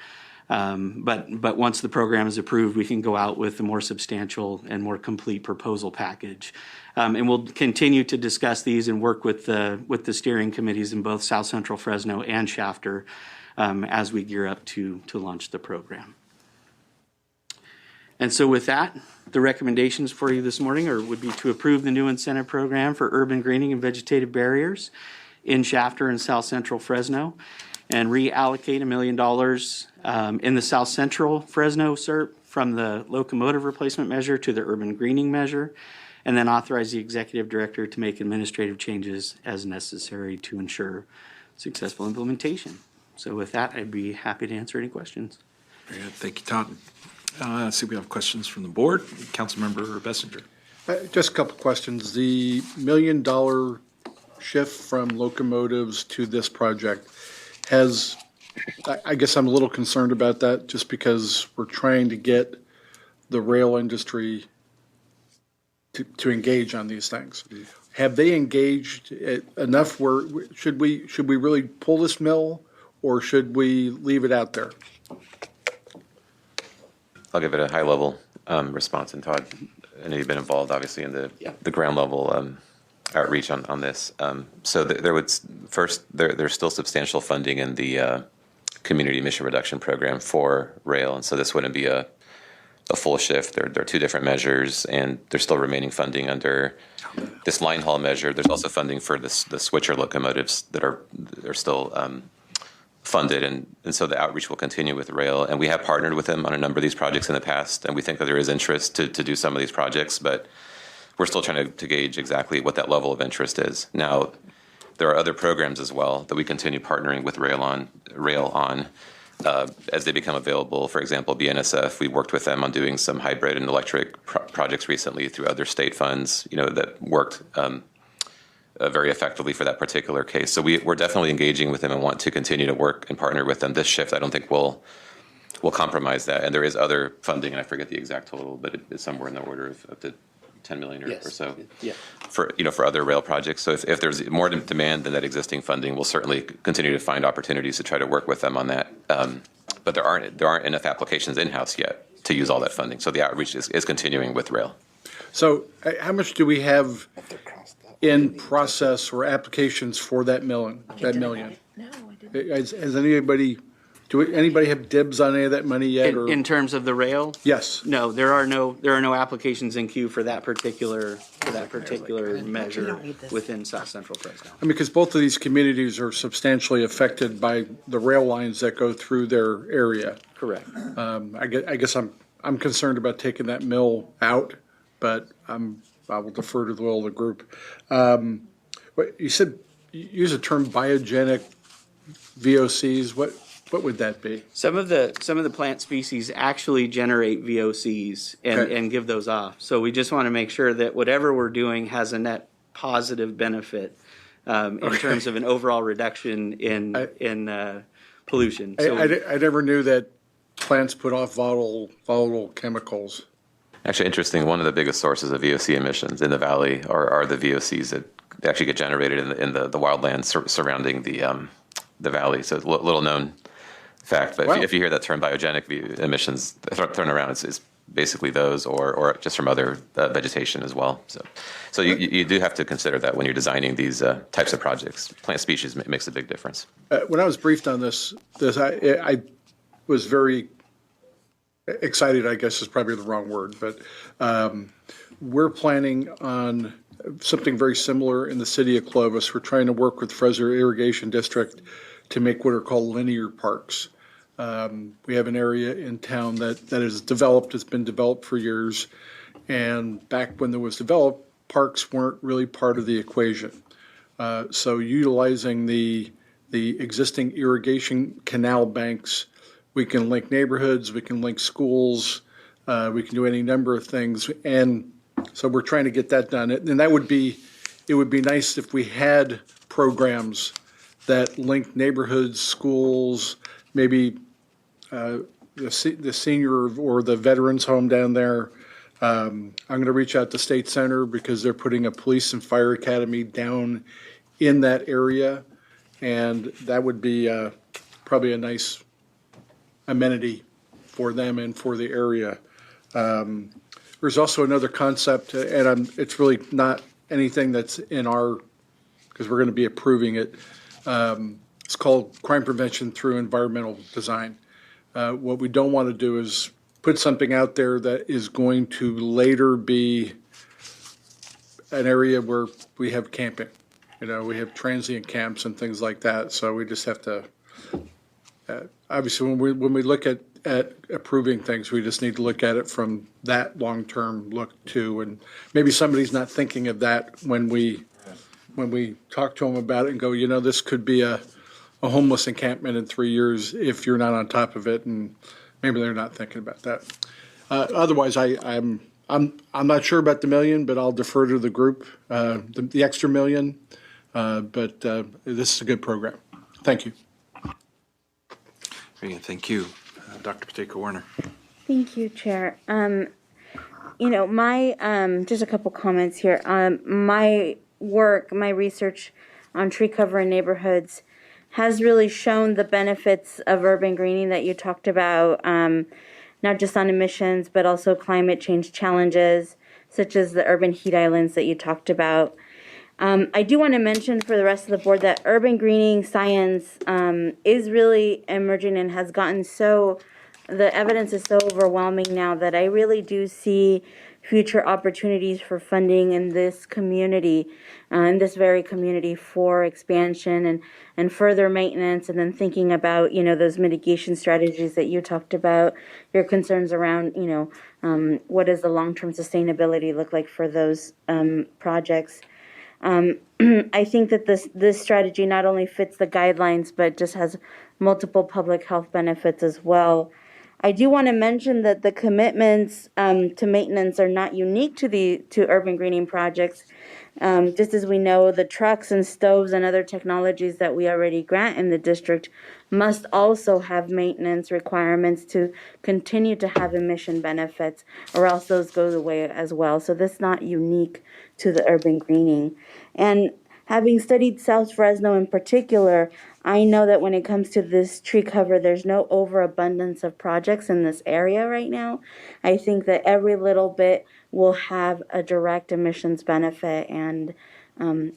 But once the program is approved, we can go out with a more substantial and more complete proposal package. And we'll continue to discuss these and work with the steering committees in both South Central Fresno and Shafter as we gear up to launch the program. And so with that, the recommendations for you this morning would be to approve the new incentive program for urban greening and vegetative barriers in Shafter and South Central Fresno, and reallocate $1 million in the South Central Fresno SERP from the locomotive replacement measure to the urban greening measure, and then authorize the executive director to make administrative changes as necessary to ensure successful implementation. So with that, I'd be happy to answer any questions. Very good. Thank you, Todd. I see we have questions from the board. Councilmember Bessinger. Just a couple questions. The $1 million shift from locomotives to this project I guess I'm a little concerned about that, just because we're trying to get the rail industry to engage on these things. Have they engaged enough where should we really pull this mill, or should we leave it out there? I'll give it a high level response, and Todd I know you've been involved, obviously, in the ground level outreach on this. So there would first there's still substantial funding in the community emission reduction program for rail, and so this wouldn't be a full shift. There are two different measures, and there's still remaining funding under this line haul measure. There's also funding for the switcher locomotives that are still funded, and so the outreach will continue with rail. And we have partnered with them on a number of these projects in the past, and we think that there is interest to do some of these projects, but we're still trying to gauge exactly what that level of interest is. Now, there are other programs as well that we continue partnering with rail on as they become available. For example, BNSF, we worked with them on doing some hybrid and electric projects recently through other state funds, that worked very effectively for that particular case. So we're definitely engaging with them and want to continue to work and partner with them. This shift, I don't think will compromise that. And there is other funding, and I forget the exact total, but it's somewhere in the order of up to 10 million or so for other rail projects. So if there's more demand than that existing funding, we'll certainly continue to find opportunities to try to work with them on that. But there aren't enough applications in-house yet to use all that funding. So the outreach is continuing with rail. So how much do we have in process or applications for that million? No, I didn't. Has anybody have dibs on any of that money yet? In terms of the rail? Yes. No, there are no applications in queue for that particular measure within South Central Fresno. I mean, because both of these communities are substantially affected by the rail lines that go through their area. Correct. I guess I'm concerned about taking that mill out, but I will defer to the will of the group. You said you use the term biogenic VOCs. What would that be? Some of the plant species actually generate VOCs and give those off. So we just want to make sure that whatever we're doing has a net positive benefit in terms of an overall reduction in pollution. So I never knew that plants put off volatile chemicals. Actually, interesting. One of the biggest sources of VOC emissions in the valley are the VOCs that actually get generated in the wildlands surrounding the valley. So it's a little known fact, but Wow. if you hear that term biogenic emissions thrown around, it's basically those or just from other vegetation as well. So you do have to consider that when you're designing these types of projects. Plant species makes a big difference. When I was briefed on this I was very excited, I guess is probably the wrong word, but we're planning on something very similar in the city of Clovis. We're trying to work with Fresno Irrigation District to make what are called linear parks. We have an area in town that is developed, it's been developed for years, and back when it was developed, parks weren't really part of the equation. So utilizing the existing irrigation canal banks, we can link neighborhoods, we can link schools, we can do any number of things, and so we're trying to get that done. And it would be nice if we had programs that link neighborhoods, schools, maybe the senior or the veterans home down there. I'm going to reach out to State Center because they're putting a police and fire academy down in that area, and that would be probably a nice amenity for them and for the area. There's also another concept, and it's really not anything that's in our, because we're going to be approving it. It's called crime prevention through environmental design. What we don't want to do is put something out there that is going to later be an area where we have camping. We have transient camps and things like that. So we just have to, obviously, when we look at approving things, we just need to look at it from that long-term look too. And maybe somebody's not thinking of that when we talk to them about it and go, this could be a homeless encampment in 3 years if you're not on top of it, and maybe they're not thinking about that. Otherwise, I'm not sure about the million, but I'll defer to the group, the extra million. But this is a good program. Thank you. Very good. Thank you. Dr. Pacheco-Warner. Thank you, Chair. My just a couple comments here. My research on tree cover in neighborhoods has really shown the benefits of urban greening that you talked about, not just on emissions, but also climate change challenges, such as the urban heat islands that you talked about. I do want to mention for the rest of the board that urban greening science is really emerging and has gotten the evidence is so overwhelming now that I really do see future opportunities for funding in this community, in this very community, for expansion and further maintenance, and then thinking about, those mitigation strategies that you talked about, your concerns around, what does the long-term sustainability look like for those projects. I think that this strategy not only fits the guidelines, but just has multiple public health benefits as well. I do want to mention that the commitments to maintenance are not unique to urban greening projects. Just as we know, the trucks and stoves and other technologies that we already grant in the district must also have maintenance requirements to continue to have emission benefits, or else those go away as well. So this is not unique to the urban greening. And having studied South Fresno in particular, I know that when it comes to this tree cover, there's no overabundance of projects in this area right now. I think that every little bit will have a direct emissions benefit, and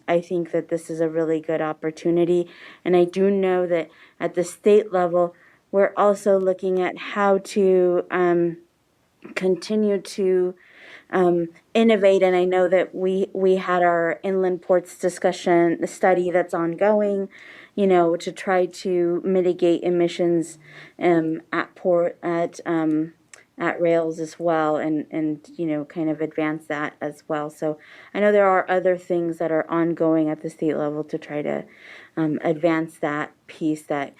I think that this is a really good opportunity. And I do know that at the state level, we're also looking at how to continue to innovate. And I know that we had our inland ports discussion, the study that's ongoing, to try to mitigate emissions at rails as well, and kind of advance that as well. So I know there are other things that are ongoing at the state level to try to advance that piece that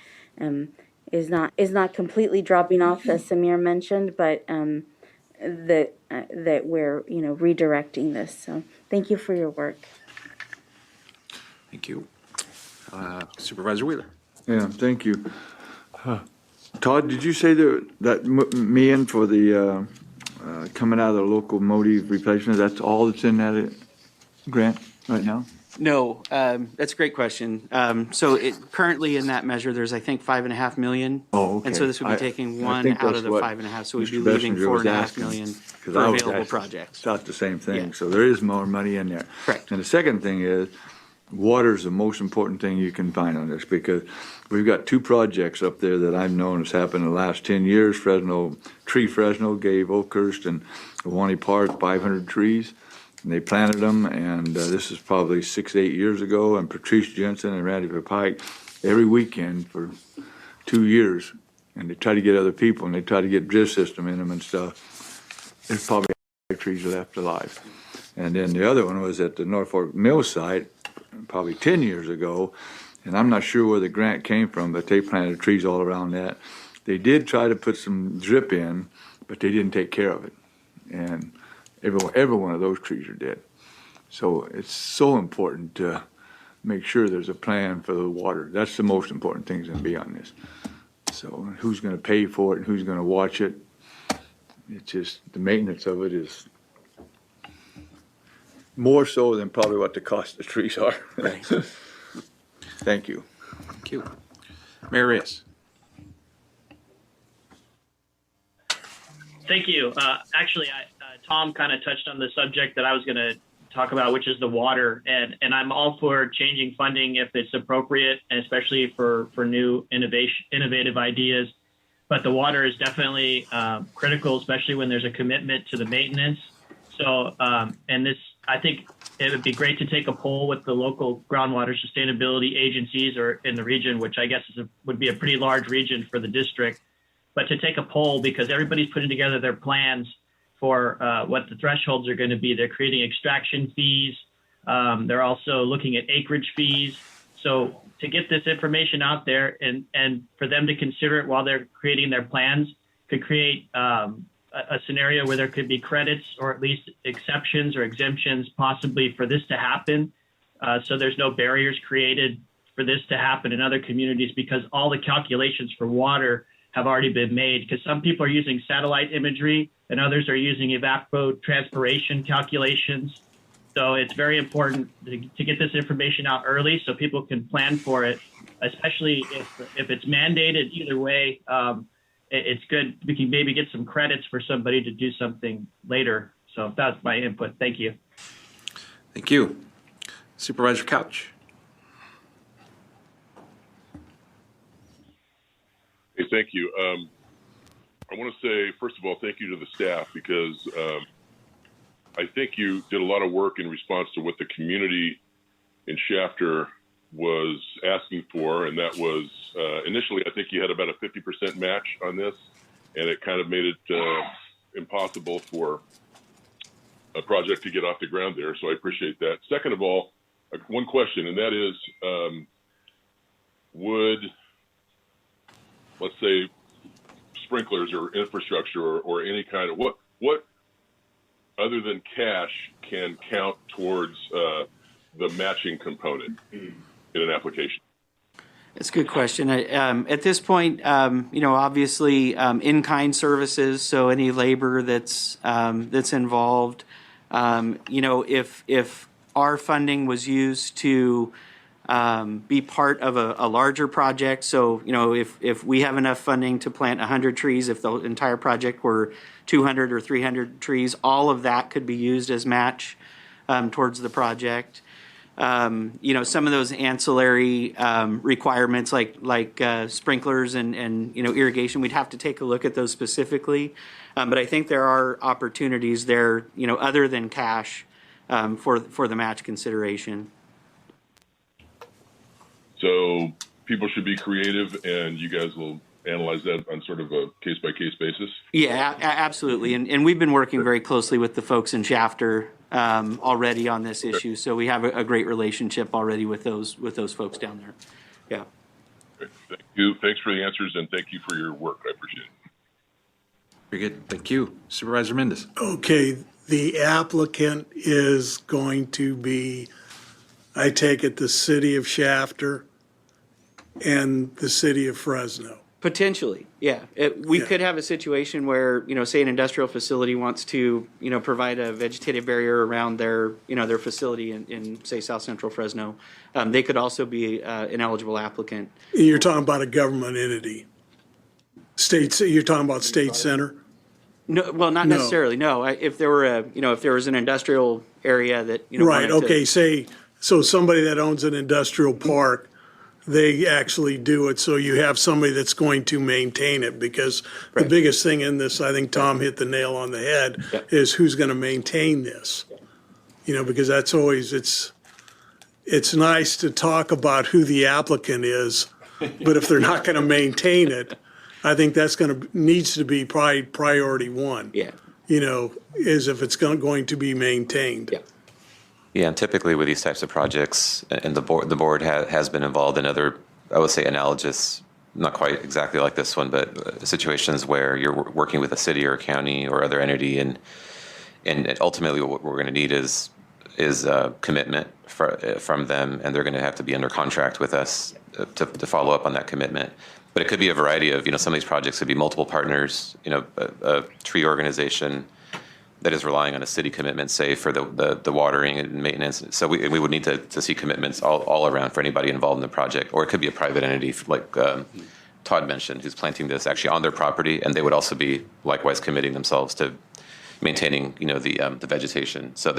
is not completely dropping off, as Samir mentioned, but that we're redirecting this. So thank you for your work. Thank you. Supervisor Wheeler. Yeah, thank you. Todd, did you say that million for the coming out of the locomotive replacement, that's all that's in that grant right now? No, that's a great question. So currently in that measure, there's, I think, 5.5 million. Oh, okay. And so this would be taking one out of the 5.5, so we'd be Mr. leaving Bessinger was 4.5 asking, million 'cause for I was available asking, projects. Thought the same thing, Yeah. so there is more money in there. Correct. And the second thing is, water is the most important thing you can find on this, because we've got two projects up there that I've known has happened in the last 10 years. Fresno gave Oakhurst and Awani Park 500 trees, and they planted them, and this is probably 6 to 8 years ago, and Patrice Jensen and Randy Pike every weekend for 2 years, and they try to get other people, and they try to get drip system in them and stuff. There's probably 5 trees left alive. And then the other one was at the Norfolk Mill site, probably 10 years ago, and I'm not sure where the grant came from, but they planted trees all around that. They did try to put some drip in, but they didn't take care of it. And every one of those trees are dead. So it's so important to make sure there's a plan for the water. That's the most important thing to be on this. So who's going to pay for it and who's going to watch it? It's just the maintenance of it is more so than probably what the cost of the trees are. Right. Thank you. Thank you. Mayor Reyes. Thank you. Actually, Tom kind of touched on the subject that I was going to talk about, which is the water. And I'm all for changing funding if it's appropriate, and especially for new innovative ideas. But the water is definitely critical, especially when there's a commitment to the maintenance. So, and this, I think it would be great to take a poll with the local groundwater sustainability agencies or in the region, which I guess would be a pretty large region for the district, but to take a poll because everybody's putting together their plans for what the thresholds are going to be. They're creating extraction fees. They're also looking at acreage fees. So to get this information out there and for them to consider it while they're creating their plans could create a scenario where there could be credits or at least exceptions or exemptions possibly for this to happen. So there's no barriers created for this to happen in other communities because all the calculations for water have already been made, because some people are using satellite imagery and others are using evapotranspiration calculations. So it's very important to get this information out early so people can plan for it, especially if it's mandated either way. It's good. We can maybe get some credits for somebody to do something later. So that's my input. Thank you. Thank you. Supervisor Couch. Hey, thank you. I want to say, first of all, thank you to the staff because I think you did a lot of work in response to what the community in Shafter was asking for, and that was initially, I think you had about a 50% match on this, and it kind of made it impossible for a project to get off the ground there, so I appreciate that. Second of all, one question, and that is, would, let's say, sprinklers or infrastructure or any kind of, what other than cash can count towards the matching component in an application? That's a good question. At this point, obviously, in-kind services, so any labor that's involved, if our funding was used to be part of a larger project, so, if we have enough funding to plant 100 trees, if the entire project were 200 or 300 trees, all of that could be used as match towards the project. Some of those ancillary requirements like sprinklers and irrigation, we'd have to take a look at those specifically. But I think there are opportunities there, other than cash for the match consideration. So people should be creative, and you guys will analyze that on sort of a case-by-case basis? Yeah, absolutely. And we've been working very closely with the folks in Shafter already on this issue. So we have a great relationship already with those folks down there. Yeah. Okay. Thank you. Thanks for the answers, and thank you for your work. I appreciate it. Very good. Thank you. Supervisor Mendez. Okay, the applicant is going to be, I take it, the city of Shafter and the city of Fresno. Potentially, yeah. We could have a situation where, say an industrial facility wants to, provide a vegetative barrier around their facility in say, South Central Fresno. They could also be an eligible applicant. You're talking about a government entity. You're talking about State Center? No, well, not necessarily. No, if there were if there was an industrial area that right. Okay. So somebody that owns an industrial park, they actually do it. So you have somebody that's going to maintain it, because the biggest thing in this, I think Tom hit the nail on the head, is who's going to maintain this. Because that's always it's nice to talk about who the applicant is, but if they're not going to maintain it, I think that's needs to be probably priority one. Yeah. Is if it's going to be maintained. Yeah. Yeah, and typically with these types of projects, and the board has been involved in other, I would say, analogous, not quite exactly like this one, but situations where you're working with a city or a county or other entity, and ultimately what we're going to need is a commitment from them, and they're going to have to be under contract with us to follow up on that commitment. But it could be a variety of, some of these projects could be multiple partners, a tree organization that is relying on a city commitment, say, for the watering and maintenance. So we would need to see commitments all around for anybody involved in the project. Or it could be a private entity, like Todd mentioned, who's planting this actually on their property, and they would also be likewise committing themselves to maintaining, the vegetation. So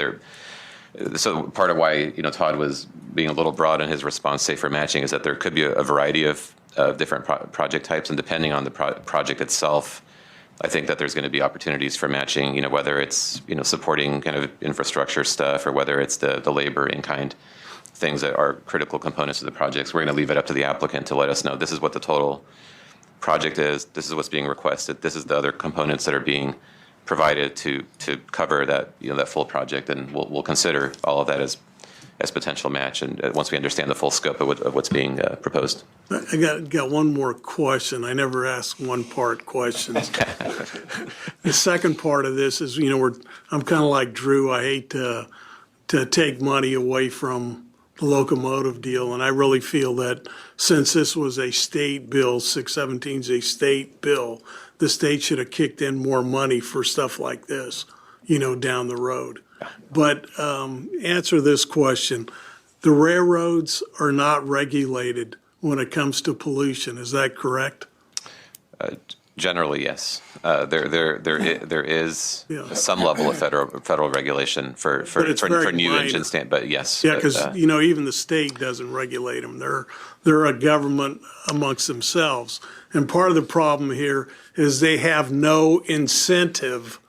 part of why, Todd was being a little broad in his response, say, for matching, is that there could be a variety of different project types, and depending on the project itself, I think that there's going to be opportunities for matching, whether it's, supporting kind of infrastructure stuff, or whether it's the labor in kind things that are critical components of the projects. We're going to leave it up to the applicant to let us know this is what the total project is, this is what's being requested, this is the other components that are being provided to cover that, that full project, and we'll consider all of that as potential match, and once we understand the full scope of what's being proposed. I got one more question. I never ask one-part questions. The second part of this is, I'm kind of like Drew. I hate to take money away from the locomotive deal, and I really feel that since this was a state bill, 617 is a state bill, the state should have kicked in more money for stuff like this, down the road. But answer this question. The railroads are not regulated when it comes to pollution. Is that correct? Generally, yes. There is Yeah. some level of federal regulation for But it's very new minor. engine stand, but yes. Yeah, but, because, even the state doesn't regulate them. They're a government amongst themselves. And part of the problem here is they have no incentive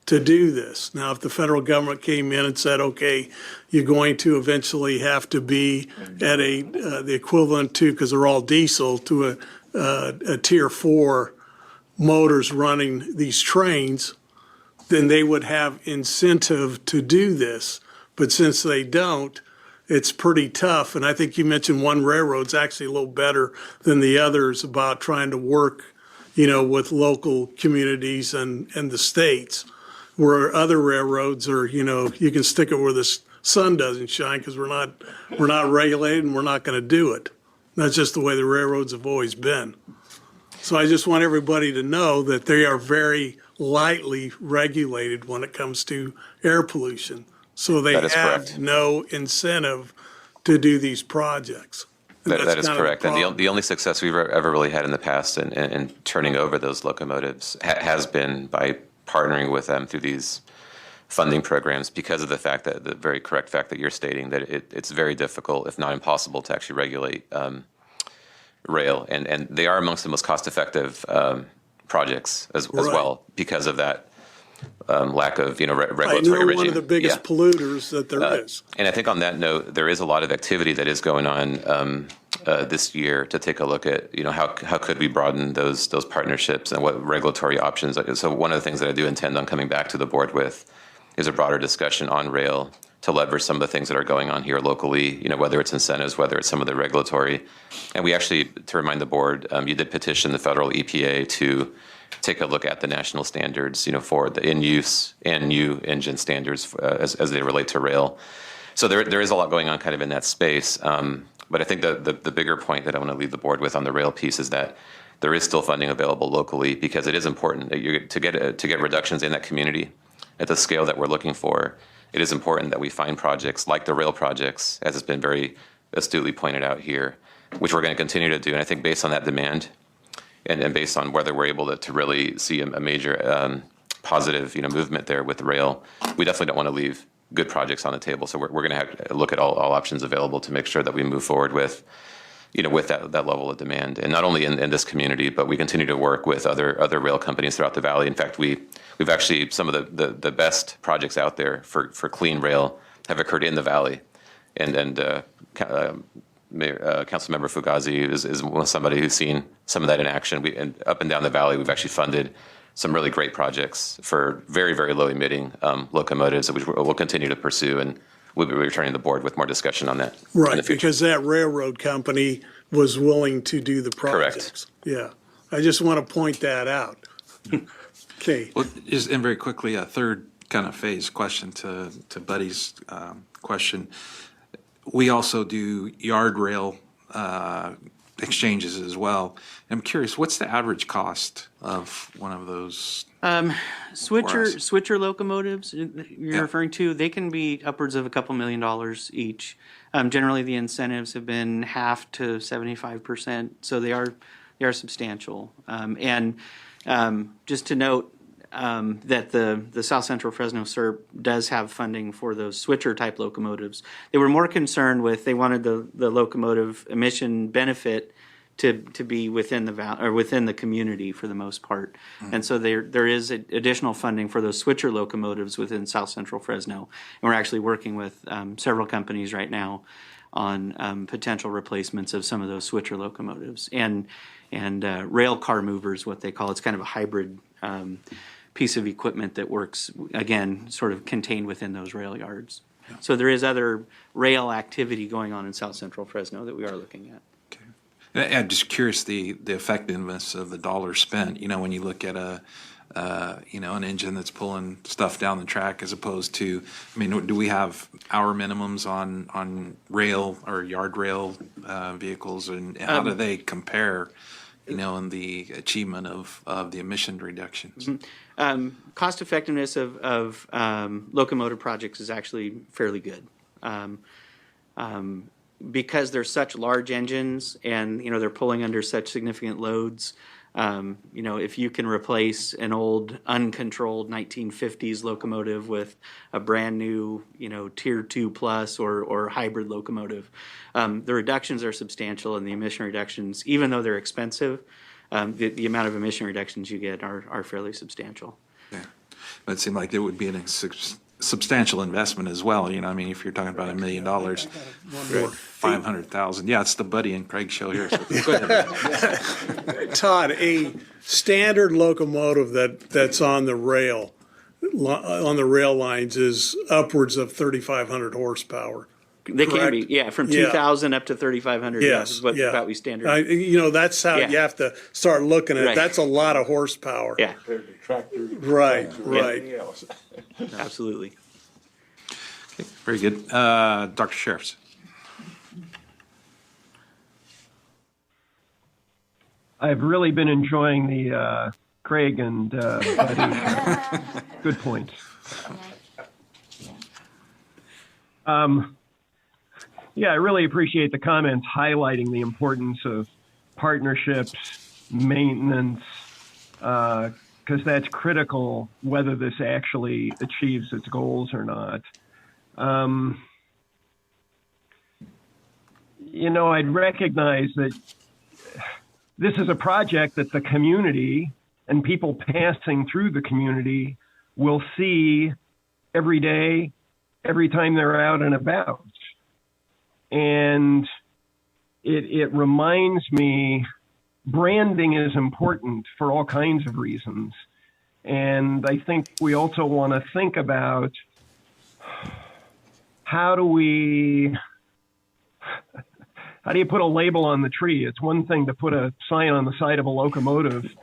to do this. Now, if the federal government came in and said, okay, you're going to eventually have to be at the equivalent to, because they're all diesel, to a tier 4 motors running these trains, then they would have incentive to do this. But since they don't, it's pretty tough. And I think you mentioned one railroad's actually a little better than the others about trying to work, with local communities and the states, where other railroads are, you can stick it where the sun doesn't shine because we're not regulated and we're not going to do it. That's just the way the railroads have always been. So I just want everybody to know that they are very lightly regulated when it comes to air pollution. So they That is have correct. no incentive to do these projects. And That that's is kind of correct. And problem. the only success we've ever really had in the past in turning over those locomotives has been by partnering with them through these funding programs, because of the very correct fact that you're stating, that it's very difficult, if not impossible, to actually regulate rail. And they are amongst the most cost-effective projects as well, because of that lack of regulatory They're regime. one of the biggest polluters that there is. And I think on that note, there is a lot of activity that is going on this year to take a look at, how could we broaden those partnerships and what regulatory options. So one of the things that I do intend on coming back to the board with is a broader discussion on rail to leverage some of the things that are going on here locally, whether it's incentives, whether it's some of the regulatory. And we actually, to remind the board, you did petition the federal EPA to take a look at the national standards, for the in-use and new engine standards as they relate to rail. So there is a lot going on kind of in that space. But I think the bigger point that I want to leave the board with on the rail piece is that there is still funding available locally, because it is important that to get reductions in that community at the scale that we're looking for. It is important that we find projects like the rail projects, as has been very astutely pointed out here, which we're going to continue to do. And I think based on that demand, and based on whether we're able to really see a major positive movement there with rail, we definitely don't want to leave good projects on the table. So we're going to have to look at all options available to make sure that we move forward with that level of demand, and not only in this community, but we continue to work with other rail companies throughout the valley. In fact, we've actually, some of the best projects out there for clean rail have occurred in the valley, and Councilmember Fugazi is somebody who's seen some of that in action. And up and down the valley, we've actually funded some really great projects for very, very low emitting locomotives, which we'll continue to pursue, and we'll be returning to the board with more discussion on that in the Right, future. because that railroad company was willing to do the projects. Yeah, I just want to point that out. Okay. Well, and very quickly, a third kind of phase question to Buddy's question. We also do yard rail exchanges as well. I'm curious, what's the average cost of one of those? Switcher locomotives you're referring to, they can be upwards of a couple $1 million each. Generally, the incentives have been half to 75%, so they are substantial. And just to note that the South Central Fresno SERP does have funding for those switcher type locomotives. They were more concerned with, they wanted the locomotive emission benefit to be within the community for the most part. And so there is additional funding for those switcher locomotives within South Central Fresno. And we're actually working with several companies right now on potential replacements of some of those switcher locomotives. And rail car movers, what they call, it's kind of a hybrid piece of equipment that works, again, sort of contained within those rail yards. So there is other rail activity going on in South Central Fresno that we are looking at. I'm just curious the effectiveness of the dollar spent. When you look at an engine that's pulling stuff down the track, as opposed to, do we have hour minimums on rail or yard rail vehicles, and how do they compare? In the achievement of the emission reductions. Cost effectiveness of locomotive projects is actually fairly good. because they're such large engines and, they're pulling under such significant loads, if you can replace an old uncontrolled 1950s locomotive with a brand new, Tier 2 plus or hybrid locomotive, the reductions are substantial, and the emission reductions, even though they're expensive, the amount of emission reductions you get are fairly substantial. Yeah. But it seemed like there would be a substantial investment as well. If you're talking about $1 million or 500,000. Yeah, it's the Buddy and Craig show here. So go ahead. Todd, a standard locomotive that's on the rail lines is upwards of 3,500 horsepower. They can be, from 2,000 up to 3,500. Yes, is what about we standard. That's how you have to start looking at it. Right. That's a lot of horsepower. Yeah. Right. Absolutely. Okay, very good. Dr. Sheriffs. I've really been enjoying the Craig and Buddy. Good points. I really appreciate the comments highlighting the importance of partnerships, maintenance, because that's critical whether this actually achieves its goals or not. I'd recognize that this is a project that the community and people passing through the community will see every day, every time they're out and about. And it reminds me, branding is important for all kinds of reasons. And I think we also want to think about how do you put a label on the tree? It's one thing to put a sign on the side of a locomotive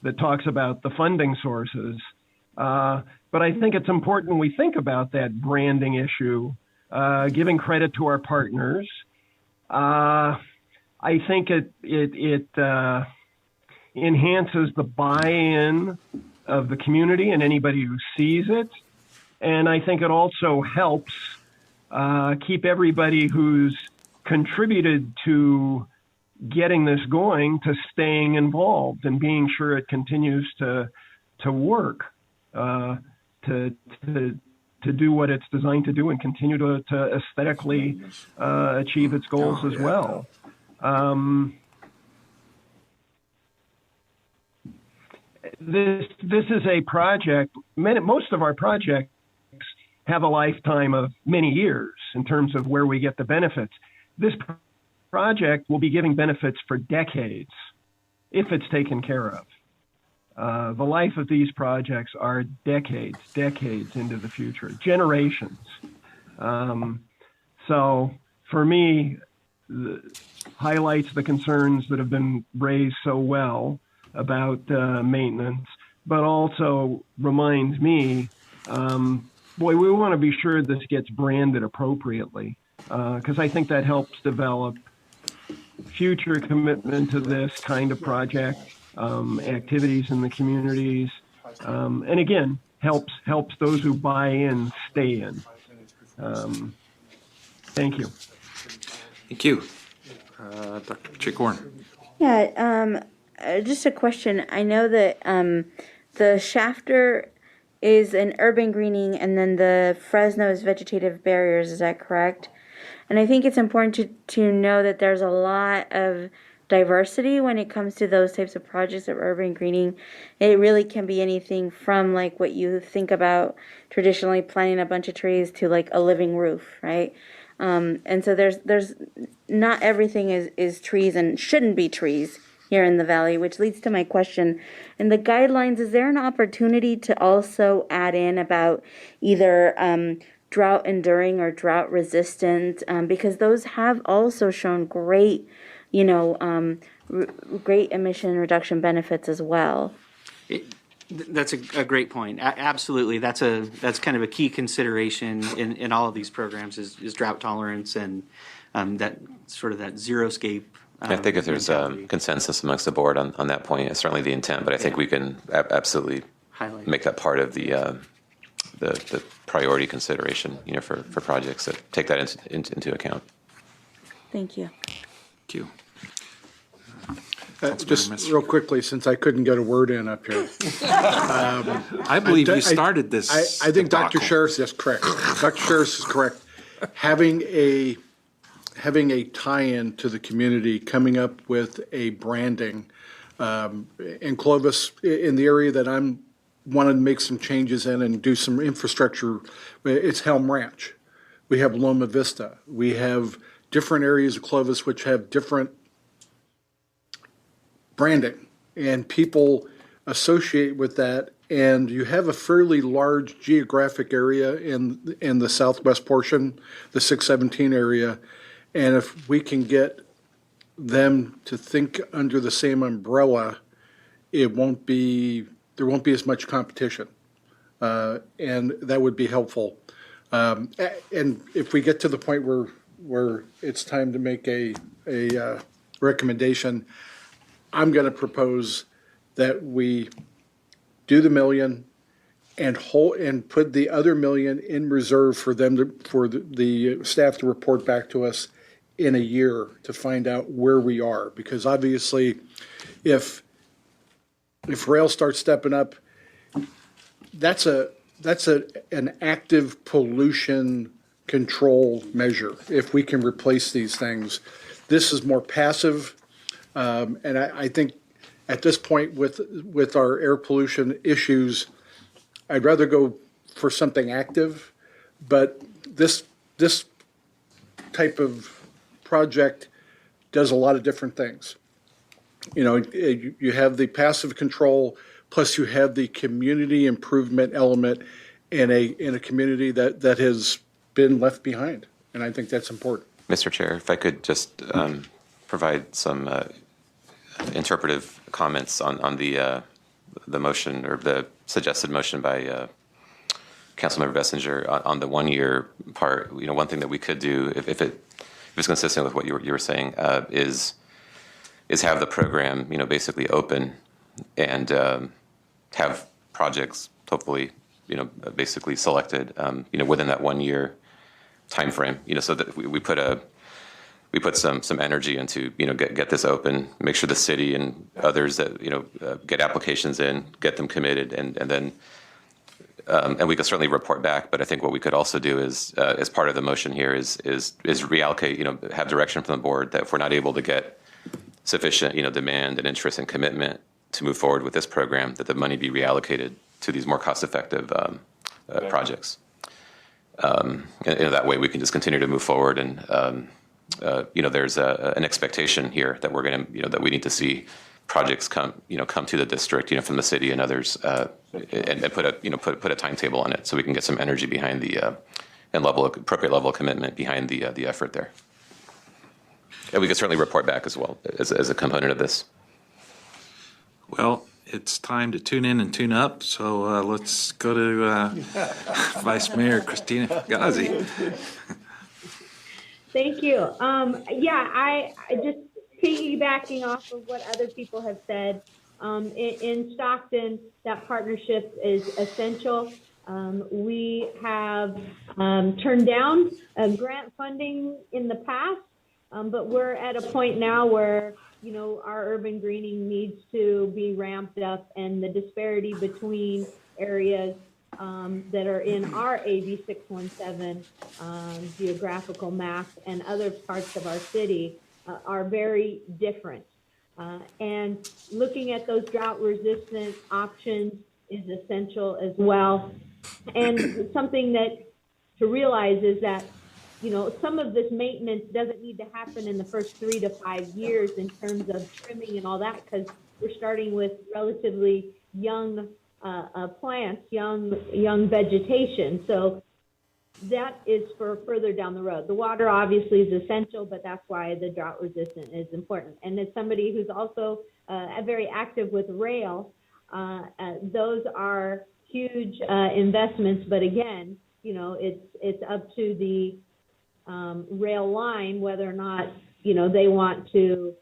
that talks about the funding sources. But I think it's important we think about that branding issue, giving credit to our partners. I think it enhances the buy-in of the community and anybody who sees it. And I think it also helps keep everybody who's contributed to getting this going to staying involved and being sure it continues to work, to do what it's designed to do and continue to aesthetically achieve its goals as well. This is a project, most of our projects have a lifetime of many years in terms of where we get the benefits. This project will be giving benefits for decades if it's taken care of. The life of these projects are decades into the future, generations. So for me, highlights the concerns that have been raised so well about maintenance, but also reminds me, we want to be sure this gets branded appropriately, because I think that helps develop future commitment to this kind of project, activities in the communities, and again, helps those who buy in stay in. Thank you. Thank you. Dr. Chicorn. Yeah, just a question. I know that the shafter is an urban greening and then the Fresno is vegetative barriers. Is that correct? And I think it's important to know that there's a lot of diversity when it comes to those types of projects of urban greening. It really can be anything from like what you think about traditionally planting a bunch of trees to like a living roof, right? And so there's not everything is trees and shouldn't be trees here in the valley, which leads to my question. In the guidelines, is there an opportunity to also add in about either drought enduring or drought resistant? Because those have also shown great, great emission reduction benefits as well. That's a great point. Absolutely, that's kind of a key consideration in all of these programs is drought tolerance and that sort of that xeriscape. I think if there's consensus amongst the board on that point, it's certainly the intent, but I think we can absolutely make that part of the priority consideration, for projects that take that into account. Thank you. Thank you. Just real quickly, since I couldn't get a word in up here. I believe you started this. I think Dr. debacle. Sharris is correct. Dr. Sharris is correct. Having a tie-in to the community, coming up with a branding, in Clovis, in the area that I'm wanting to make some changes in and do some infrastructure, it's Helm Ranch. We have Loma Vista. We have different areas of Clovis which have different branding, and people associate with that. And you have a fairly large geographic area in the southwest portion, the 617 area. And if we can get them to think under the same umbrella, there won't be as much competition. And that would be helpful. And if we get to the point where it's time to make a recommendation, I'm going to propose that we do the $1 million and put the other $1 million in reserve for the staff to report back to us in a year to find out where we are. Because obviously, if rail starts stepping up, that's an active pollution control measure. If we can replace these things, this is more passive. And I think at this point with our air pollution issues, I'd rather go for something active, but this type of project does a lot of different things. You know, you have the passive control, plus you have the community improvement element in a community that has been left behind, and I think that's important. Mr. Chair, if I could just provide some interpretive comments on the motion or the suggested motion by Councilmember Bessinger on the 1 year part. You know, one thing that we could do if it's consistent with what you were saying is have the program, you know, basically open and have projects hopefully, you know, basically selected, you know, within that 1 year time frame, you know, so that we put some energy into, you know, get this open, make sure the city and others that, you know, get applications in, get them committed, and then and we can certainly report back. But I think what we could also do is, as part of the motion here, is reallocate, you know, have direction from the board that if we're not able to get sufficient, you know, demand and interest and commitment to move forward with this program, that the money be reallocated to these more cost-effective projects. And that way we can just continue to move forward. And you know, there's an expectation here that we're going to, you know, that we need to see projects come to the district, you know, from the city and others, and put a timetable on it so we can get some energy behind the and appropriate level of commitment behind the effort there. And we can certainly report back as well as a component of this. Well, it's time to tune in and tune up. So let's go to Vice Mayor Christina Ghazi. Thank you. Yeah, I just piggybacking off of what other people have said. In Stockton, that partnership is essential. We have turned down grant funding in the past, but we're at a point now where, you know, our urban greening needs to be ramped up, and the disparity between areas that are in our AB 617 geographical map and other parts of our city are very different. And looking at those drought resistant options is essential as well. And something that to realize is that, you know, some of this maintenance doesn't need to happen in the first 3 to 5 years in terms of trimming and all that, because we're starting with relatively young plants, young vegetation. So that is for further down the road. The water obviously is essential, but that's why the drought resistant is important. And as somebody who's also very active with rail, those are huge investments. But again, you know, it's up to the rail line whether or not, you know, they want to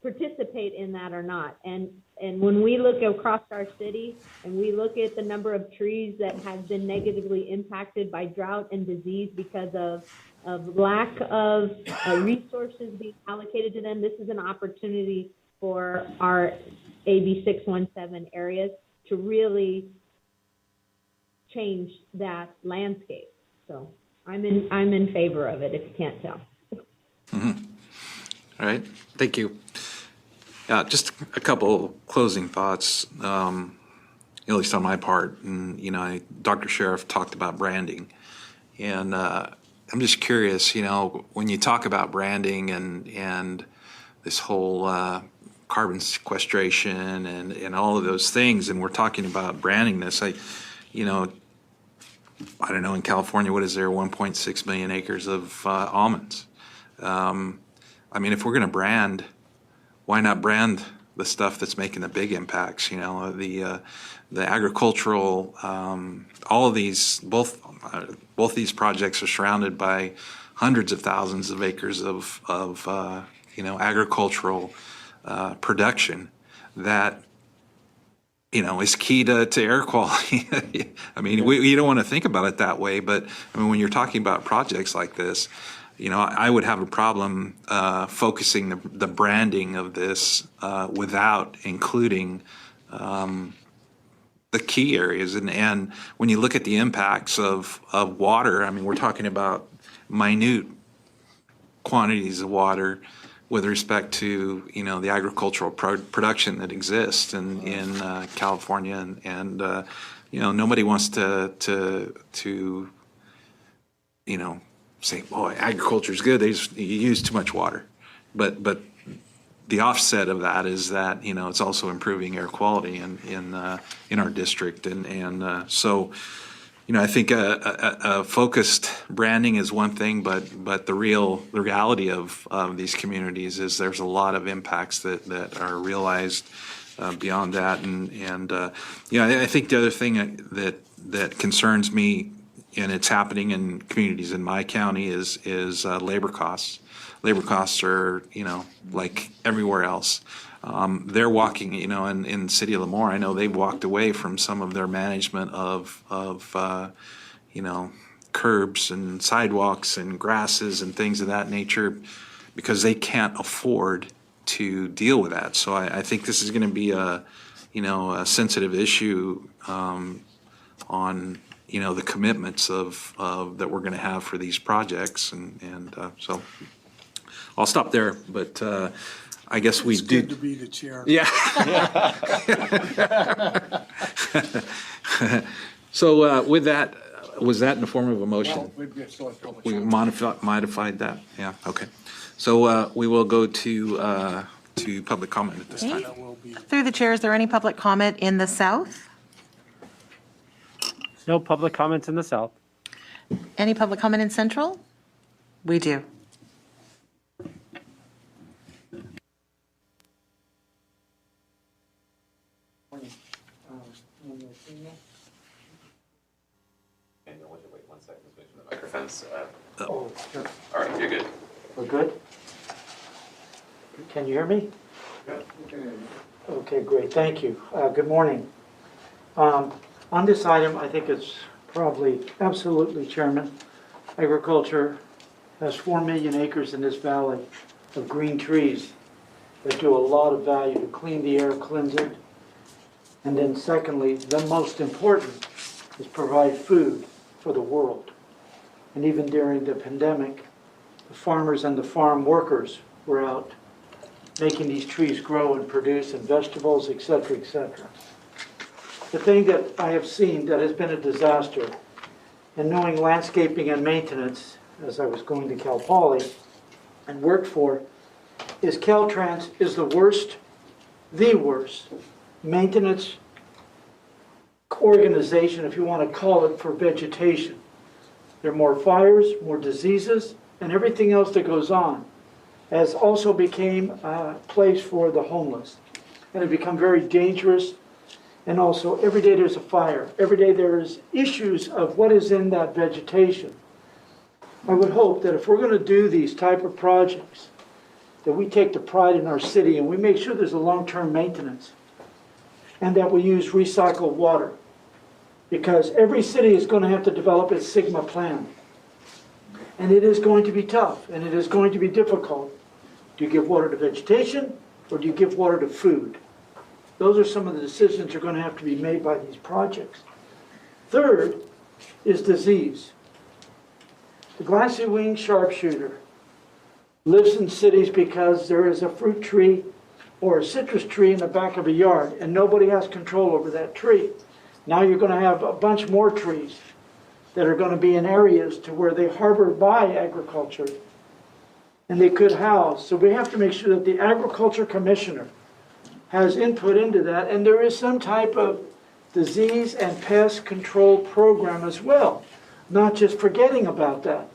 participate in that or not. And when we look across our city and we look at the number of trees that have been negatively impacted by drought and disease because of lack of resources being allocated to them. This is an opportunity for our AB 617 areas to really change that landscape. So I'm in favor of it, if you can't tell. All right, thank you. Just a couple closing thoughts, at least on my part. And, Dr. Sheriff talked about branding. And I'm just curious, when you talk about branding and this whole carbon sequestration and all of those things, and we're talking about branding this, I don't know, in California, what is there, 1.6 million acres of almonds? If we're going to brand, why not brand the stuff that's making the big impacts? The agricultural, all of these, both these projects are surrounded by hundreds of thousands of acres of agricultural production that is key to air quality. You don't want to think about it that way, but when you're talking about projects like this, I would have a problem focusing the branding of this without including the key areas. And when you look at the impacts of water, we're talking about minute quantities of water with respect to the agricultural production that exists in California, and nobody wants to say, boy, agriculture is good. You use too much water, but the offset of that is that it's also improving air quality in our district, and so. I think a focused branding is one thing, but the reality of these communities is there's a lot of impacts that are realized beyond that, and I think the other thing that concerns me, and it's happening in communities in my county, is labor costs. Labor costs are like everywhere else. They're walking, in the city of Lemoore, I know they've walked away from some of their management of curbs and sidewalks and grasses and things of that nature because they can't afford to deal with that. So I think this is going to be a sensitive issue on the commitments of that we're going to have for these projects, and so I'll stop there, but I guess we do. Good to be the chair. Yeah. So with that, was that in the form of a motion? We modified that? Yeah, okay. So we will go to public comment at this time. Through the chair, is there any public comment in the South? No public comments in the South. Any public comment in Central? We do. Microphones. Oh, sure. All right, you're good. We're good? Can you hear me? Okay, great, thank you. Good morning. On this item, I think it's probably absolutely, Chairman, agriculture has 4 million acres in this valley of green trees that do a lot of value to clean the air, cleanse it. And then secondly, the most important is provide food for the world. And even during the pandemic, the farmers and the farm workers were out making these trees grow and produce and vegetables, et cetera, et cetera. The thing that I have seen that has been a disaster, and knowing landscaping and maintenance, as I was going to Cal Poly and worked for, is Caltrans is the worst maintenance organization, if you want to call it, for vegetation. There are more fires, more diseases, and everything else that goes on, as also became a place for the homeless. And it become very dangerous. And also, every day there's a fire. Every day there's issues of what is in that vegetation. I would hope that if we're going to do these type of projects, that we take the pride in our city and we make sure there's a long-term maintenance, and that we use recycled water. Because every city is going to have to develop its Sigma plan. And it is going to be tough, and it is going to be difficult. Do you give water to vegetation, or do you give water to food? Those are some of the decisions that are going to have to be made by these projects. Third is disease. The glassy-winged sharpshooter lives in cities because there is a fruit tree or a citrus tree in the back of a yard, and nobody has control over that tree. Now you're going to have a bunch more trees that are going to be in areas to where they harbor by agriculture, and they could house. So we have to make sure that the agriculture commissioner has input into that, and there is some type of disease and pest control program as well, not just forgetting about that.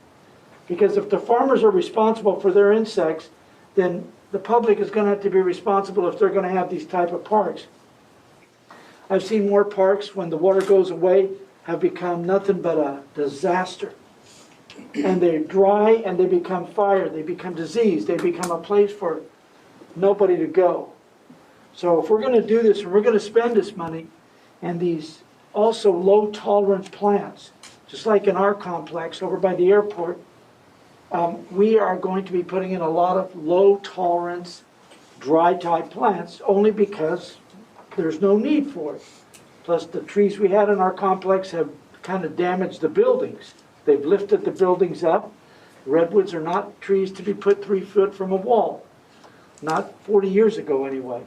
Because if the farmers are responsible for their insects, then the public is going to have to be responsible if they're going to have these type of parks. I've seen more parks, when the water goes away, have become nothing but a disaster. And they're dry, and they become fire, they become disease, they become a place for nobody to go. So if we're going to do this, and we're going to spend this money, and these also low tolerance plants, just like in our complex over by the airport, we are going to be putting in a lot of low tolerance, dry type plants, only because there's no need for it. Plus the trees we had in our complex have kind of damaged the buildings. They've lifted the buildings up. Redwoods are not trees to be put 3 foot from a wall. Not 40 years ago anyway.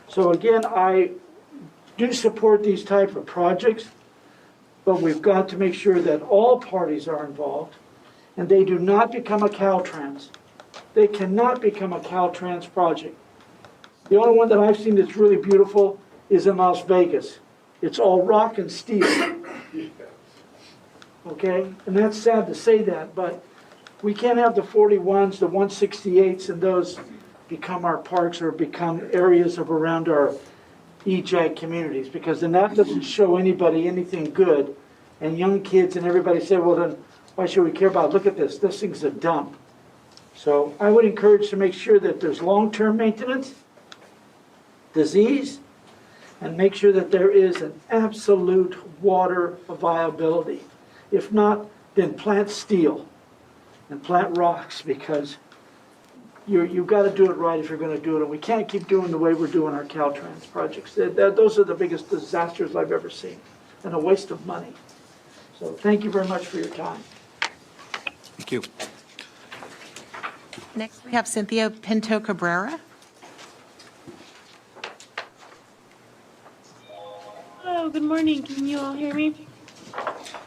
So again, I do support these type of projects, but we've got to make sure that all parties are involved and they do not become a Caltrans. They cannot become a Caltrans project. The only one that I've seen that's really beautiful is in Las Vegas. It's all rock and steel. Okay? And that's sad to say that, but we can't have the 41s, the 168s, and those become our parks or become areas of around our EJAG communities, because then that doesn't show anybody anything good. And young kids and everybody say, well then, why should we care about it? Look at this. This thing's a dump. So I would encourage to make sure that there's long-term maintenance, disease, and make sure that there is an absolute water viability. If not, then plant steel and plant rocks, because you've got to do it right if you're going to do it. And we can't keep doing the way we're doing our Caltrans projects. Those are the biggest disasters I've ever seen, and a waste of money. So thank you very much for your time. Thank you. Next, we have Cynthia Pinto Cabrera. Hello, good morning. Can you all hear me?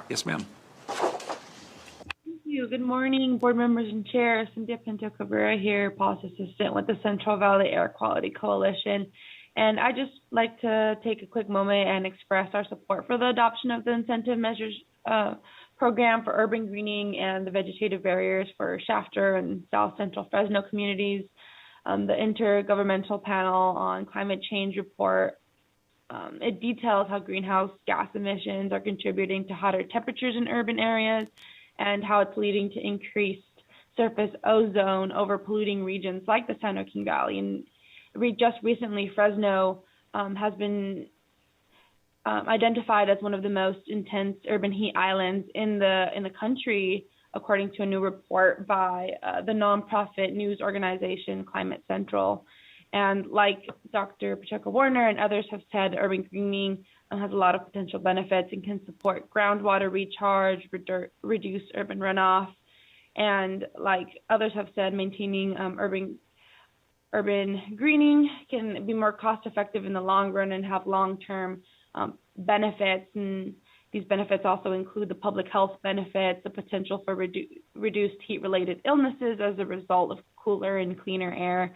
Yes, ma'am. Thank you. Good morning, board members and chair. Cynthia Pinto Cabrera here, policy assistant with the Central Valley Air Quality Coalition. And I just like to take a quick moment and express our support for the adoption of the incentive measures program for urban greening and the vegetative barriers for Shafter and South Central Fresno communities. The Intergovernmental Panel on Climate Change report, it details how greenhouse gas emissions are contributing to hotter temperatures in urban areas and how it's leading to increased surface ozone over polluting regions like the San Joaquin Valley. And just recently, Fresno has been identified as one of the most intense urban heat islands in the country, according to a new report by the nonprofit news organization Climate Central. And like Dr. Pacheco Warner and others have said, urban greening has a lot of potential benefits and can support groundwater recharge, reduce urban runoff, and like others have said, maintaining urban greening can be more cost effective in the long run and have long-term benefits. And these benefits also include the public health benefits, the potential for reduced heat-related illnesses as a result of cooler and cleaner air.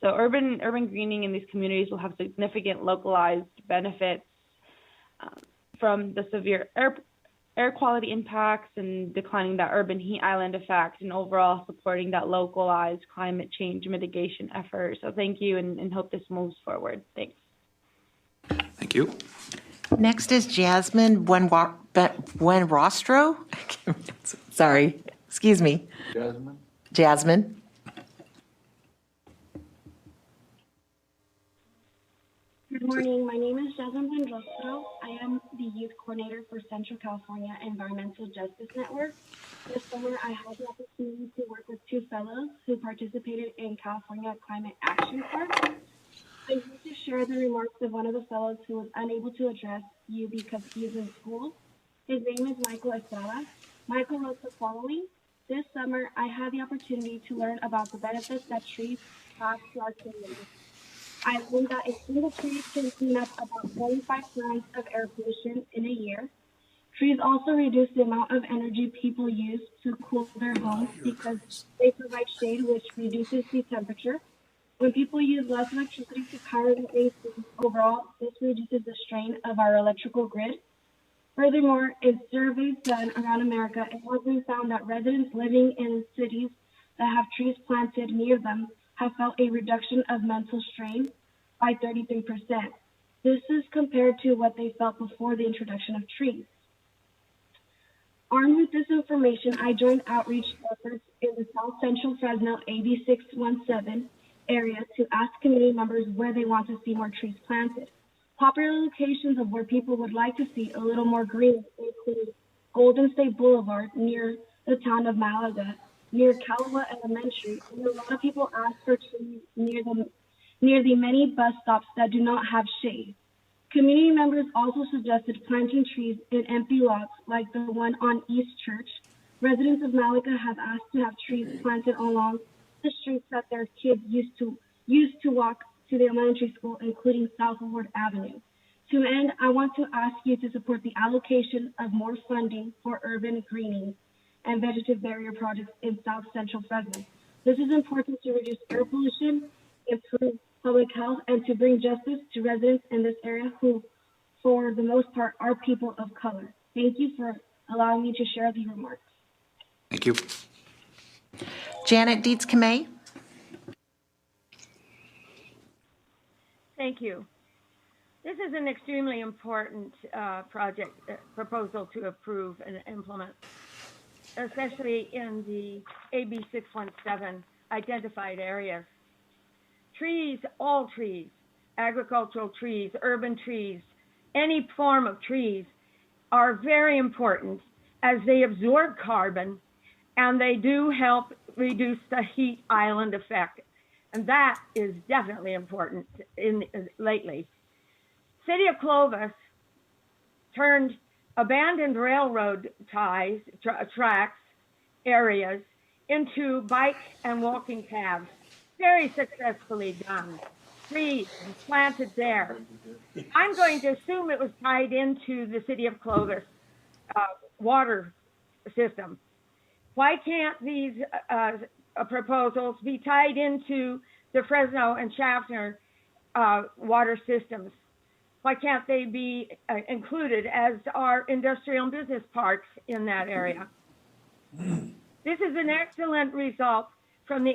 So urban greening in these communities will have significant localized benefits from the severe air quality impacts and declining that urban heat island effect, and overall supporting that localized climate change mitigation effort. So thank you, and hope this moves forward. Thanks. Thank you. Next is Jasmine Buenrostro. Sorry, excuse me. Jasmine. Good morning. My name is Jasmine Buenrostro. I am the youth coordinator for Central California Environmental Justice Network. This summer, I had the opportunity to work with two fellows who participated in California Climate Action Corps. I'm here to share the remarks of one of the fellows who was unable to address you because he is in school. His name is Michael Estrada. Michael wrote the following. This summer, I had the opportunity to learn about the benefits that trees have to our community. I learned that a single tree can clean up about 45 tons of air pollution in a year. Trees also reduce the amount of energy people use to cool their homes because they provide shade, which reduces the temperature. When people use less electricity to power their ACs, overall, this reduces the strain of our electrical grid. Furthermore, in surveys done around America, it has been found that residents living in cities that have trees planted near them have felt a reduction of mental strain by 33%. This is compared to what they felt before the introduction of trees. Armed with this information, I joined outreach efforts in the South Central Fresno AB 617 area to ask community members where they want to see more trees planted. Popular locations of where people would like to see a little more green include Golden State Boulevard near the town of Malaga, near Calawa Elementary, and a lot of people ask for trees near the many bus stops that do not have shade. Community members also suggested planting trees in empty lots like the one on East Church. Residents of Malaga have asked to have trees planted along the streets that their kids used to walk to the elementary school, including Southward Avenue. To end, I want to ask you to support the allocation of more funding for urban greening and vegetative barrier projects in South Central Fresno. This is important to reduce air pollution, improve public health, and to bring justice to residents in this area who, for the most part, are people of color. Thank you for allowing me to share these remarks. Thank you. Janet Dietz-Kamay. Thank you. This is an extremely important project proposal to approve and implement, especially in the AB 617 identified areas. Trees, all trees, agricultural trees, urban trees, any form of trees are very important as they absorb carbon and they do help reduce the heat island effect. And that is definitely important lately. City of Clovis turned abandoned railroad tracks areas into bike and walking paths. Very successfully done. Trees planted there. I'm going to assume it was tied into the City of Clovis water system. Why can't these proposals be tied into the Fresno and Schaffner water systems? Why can't they be included as our industrial and business parks in that area? This is an excellent result from the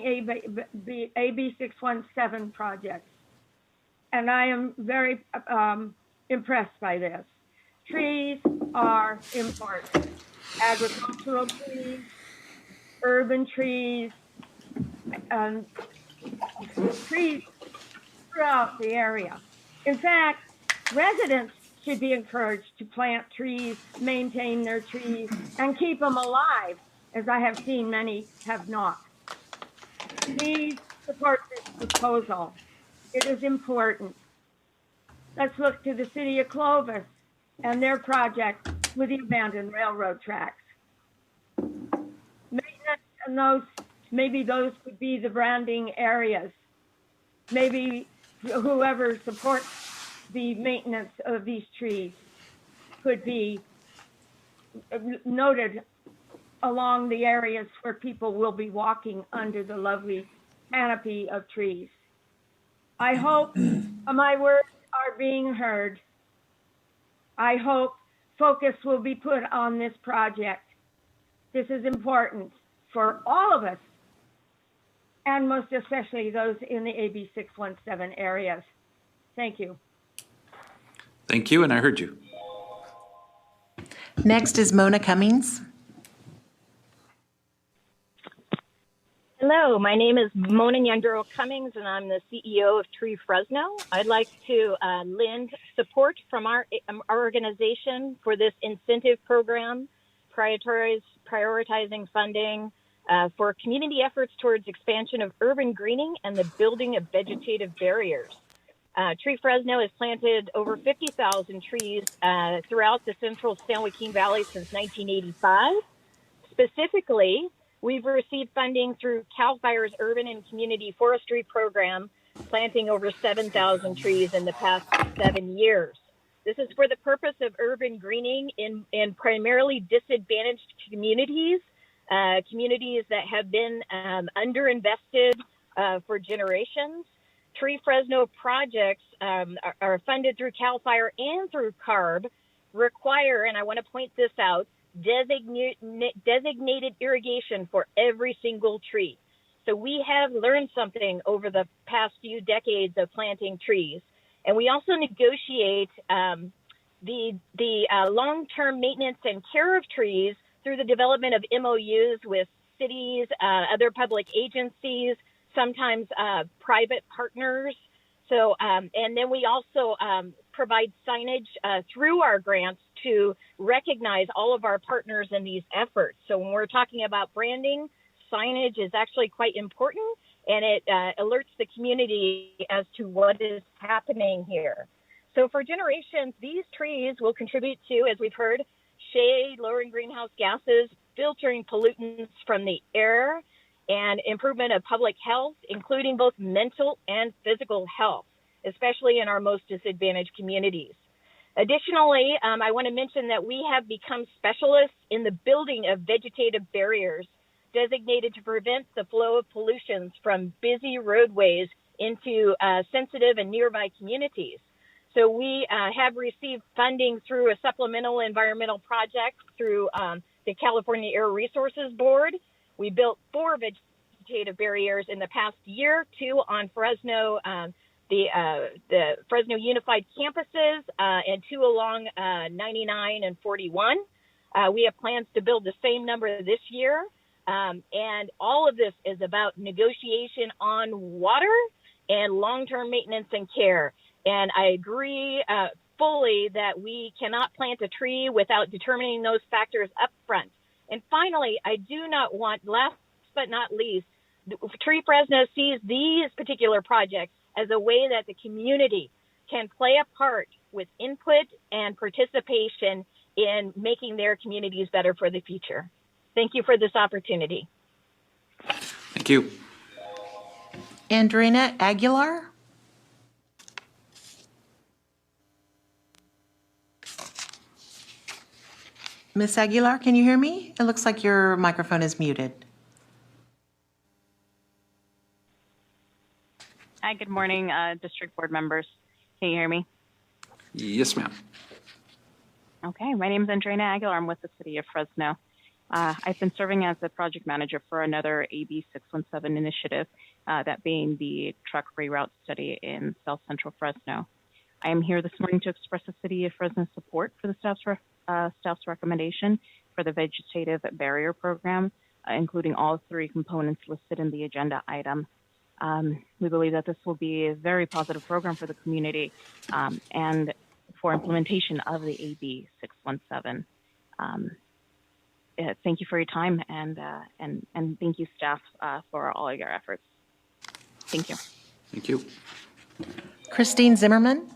AB 617 project, and I am very impressed by this. Trees are important. Agricultural trees, urban trees, trees throughout the area. In fact, residents should be encouraged to plant trees, maintain their trees, and keep them alive, as I have seen many have not. Please support this proposal. It is important. Let's look to the City of Clovis and their project with the abandoned railroad tracks. Maintenance and those, maybe those could be the branding areas. Maybe whoever supports the maintenance of these trees could be noted along the areas where people will be walking under the lovely canopy of trees. I hope my words are being heard. I hope focus will be put on this project. This is important for all of us, and most especially those in the AB 617 areas. Thank you. Thank you, and I heard you. Next is Mona Cummings. Hello, my name is Mona Nyanduro Cummings, and I'm the CEO of Tree Fresno. I'd like to lend support from our organization for this incentive program prioritizing funding for community efforts towards expansion of urban greening and the building of vegetative barriers. Tree Fresno has planted over 50,000 trees throughout the central San Joaquin Valley since 1985. Specifically, we've received funding through CAL FIRE's Urban and Community Forestry Program, planting over 7,000 trees in the past 7 years. This is for the purpose of urban greening in primarily disadvantaged communities, communities that have been underinvested for generations. Tree Fresno projects are funded through CAL FIRE and through CARB, require, and I want to point this out, designated irrigation for every single tree. So we have learned something over the past few decades of planting trees. And we also negotiate the long-term maintenance and care of trees through the development of MOUs with cities, other public agencies, sometimes private partners. So, and then we also provide signage through our grants to recognize all of our partners in these efforts. So when we're talking about branding, signage is actually quite important, and it alerts the community as to what is happening here. So for generations, these trees will contribute to, as we've heard, shade, lowering greenhouse gases, filtering pollutants from the air, and improvement of public health, including both mental and physical health, especially in our most disadvantaged communities. Additionally, I want to mention that we have become specialists in the building of vegetative barriers designated to prevent the flow of pollutions from busy roadways into sensitive and nearby communities. So we have received funding through a supplemental environmental project through the California Air Resources Board. We built 4 vegetative barriers in the past year, 2 on Fresno, the Fresno Unified campuses, and 2 along 99 and 41. We have plans to build the same number this year. And all of this is about negotiation on water and long-term maintenance and care. And I agree fully that we cannot plant a tree without determining those factors up front. And finally, I do not want, last but not least, Tree Fresno sees these particular projects as a way that the community can play a part with input and participation in making their communities better for the future. Thank you for this opportunity. Thank you. Andrina Aguilar? Ms. Aguilar, can you hear me? It looks like your microphone is muted. Hi, good morning, district board members. Can you hear me? Yes, ma'am. Okay, my name is Andrina Aguilar. I'm with the city of Fresno. I've been serving as the project manager for another AB 617 initiative, that being the truck reroute study in South Central Fresno. I am here this morning to express the city of Fresno's support for the staff's recommendation for the vegetative barrier program, including all 3 components listed in the agenda item. We believe that this will be a very positive program for the community and for implementation of the AB 617. Thank you for your time and thank you, staff, for all of your efforts. Thank you. Thank you. Christine Zimmerman?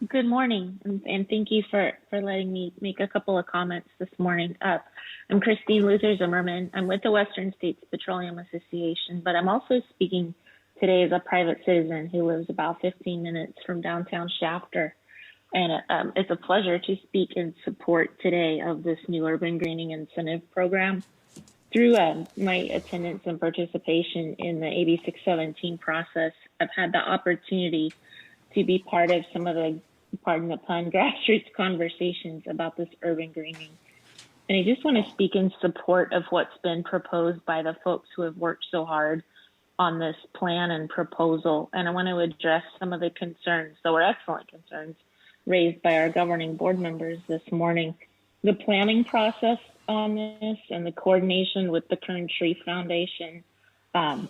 Good morning, and thank you for letting me make a couple of comments this morning. I'm Christine Luther Zimmerman. I'm with the Western States Petroleum Association, but I'm also speaking today as a private citizen who lives about 15 minutes from downtown Shafter. And it's a pleasure to speak in support today of this new urban greening incentive program. Through my attendance and participation in the AB 617 process, I've had the opportunity to be part of some of the, pardon the pun, grassroots conversations about this urban greening. And I just want to speak in support of what's been proposed by the folks who have worked so hard on this plan and proposal. And I want to address some of the concerns, that were excellent concerns, raised by our governing board members this morning. The planning process on this and the coordination with the Kern Tree Foundation,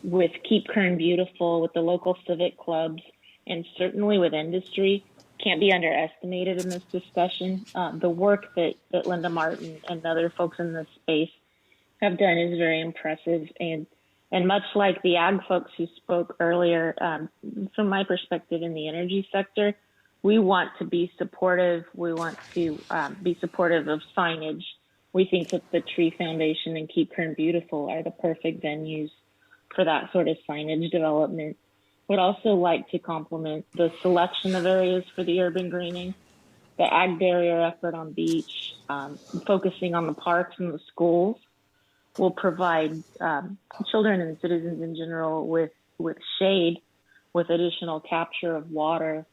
with Keep Kern Beautiful, with the local civic clubs, and certainly with industry, can't be underestimated in this discussion. The work that Linda Martin and other folks in this space have done is very impressive. And much like the ag folks who spoke earlier, from my perspective in the energy sector, we want to be supportive. We want to be supportive of signage. We think that the Tree Foundation and Keep Kern Beautiful are the perfect venues for that sort of signage development. Would also like to compliment the selection of areas for the urban greening, the ag barrier effort on beach, focusing on the parks and the schools will provide children and citizens in general with shade, with additional capture of water.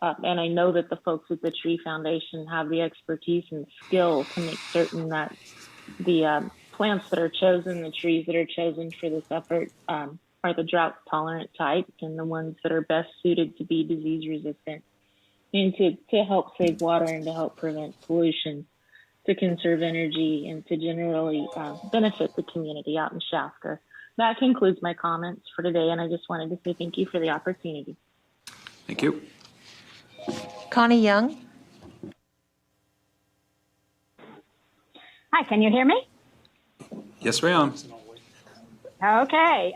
And I know that the folks at the Tree Foundation have the expertise and skill to make certain that the plants that are chosen, the trees that are chosen for this effort are the drought tolerant type and the ones that are best suited to be disease resistant and to help save water and to help prevent pollution, to conserve energy and to generally benefit the community out in Shafter. That concludes my comments for today, and I just wanted to say thank you for the opportunity. Thank you. Connie Young. Hi, can you hear me? Yes, ma'am. Okay.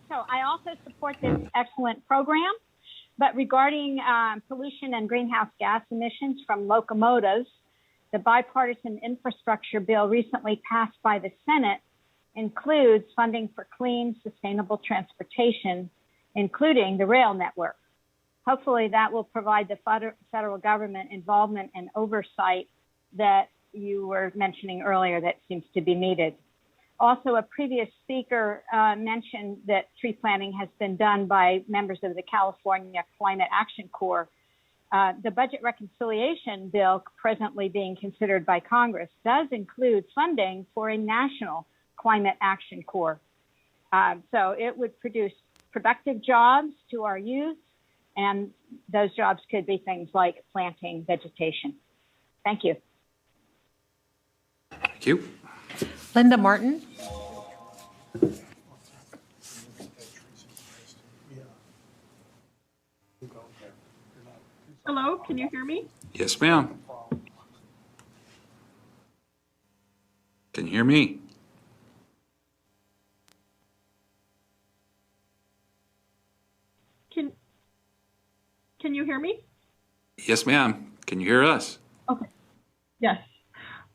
So I also support this excellent program, but regarding pollution and greenhouse gas emissions from locomotives, the bipartisan infrastructure bill recently passed by the Senate includes funding for clean, sustainable transportation, including the rail network. Hopefully that will provide the federal government involvement and oversight that you were mentioning earlier that seems to be needed. Also, a previous speaker mentioned that tree planting has been done by members of the California Climate Action Corps. The budget reconciliation bill presently being considered by Congress does include funding for a national climate action corps. So it would produce productive jobs to our youth, and those jobs could be things like planting vegetation. Thank you. Thank you. Linda Martin. Hello, can you hear me? Yes, ma'am. Can you hear me? Can you hear me? Yes, ma'am. Can you hear us? Okay. Yes.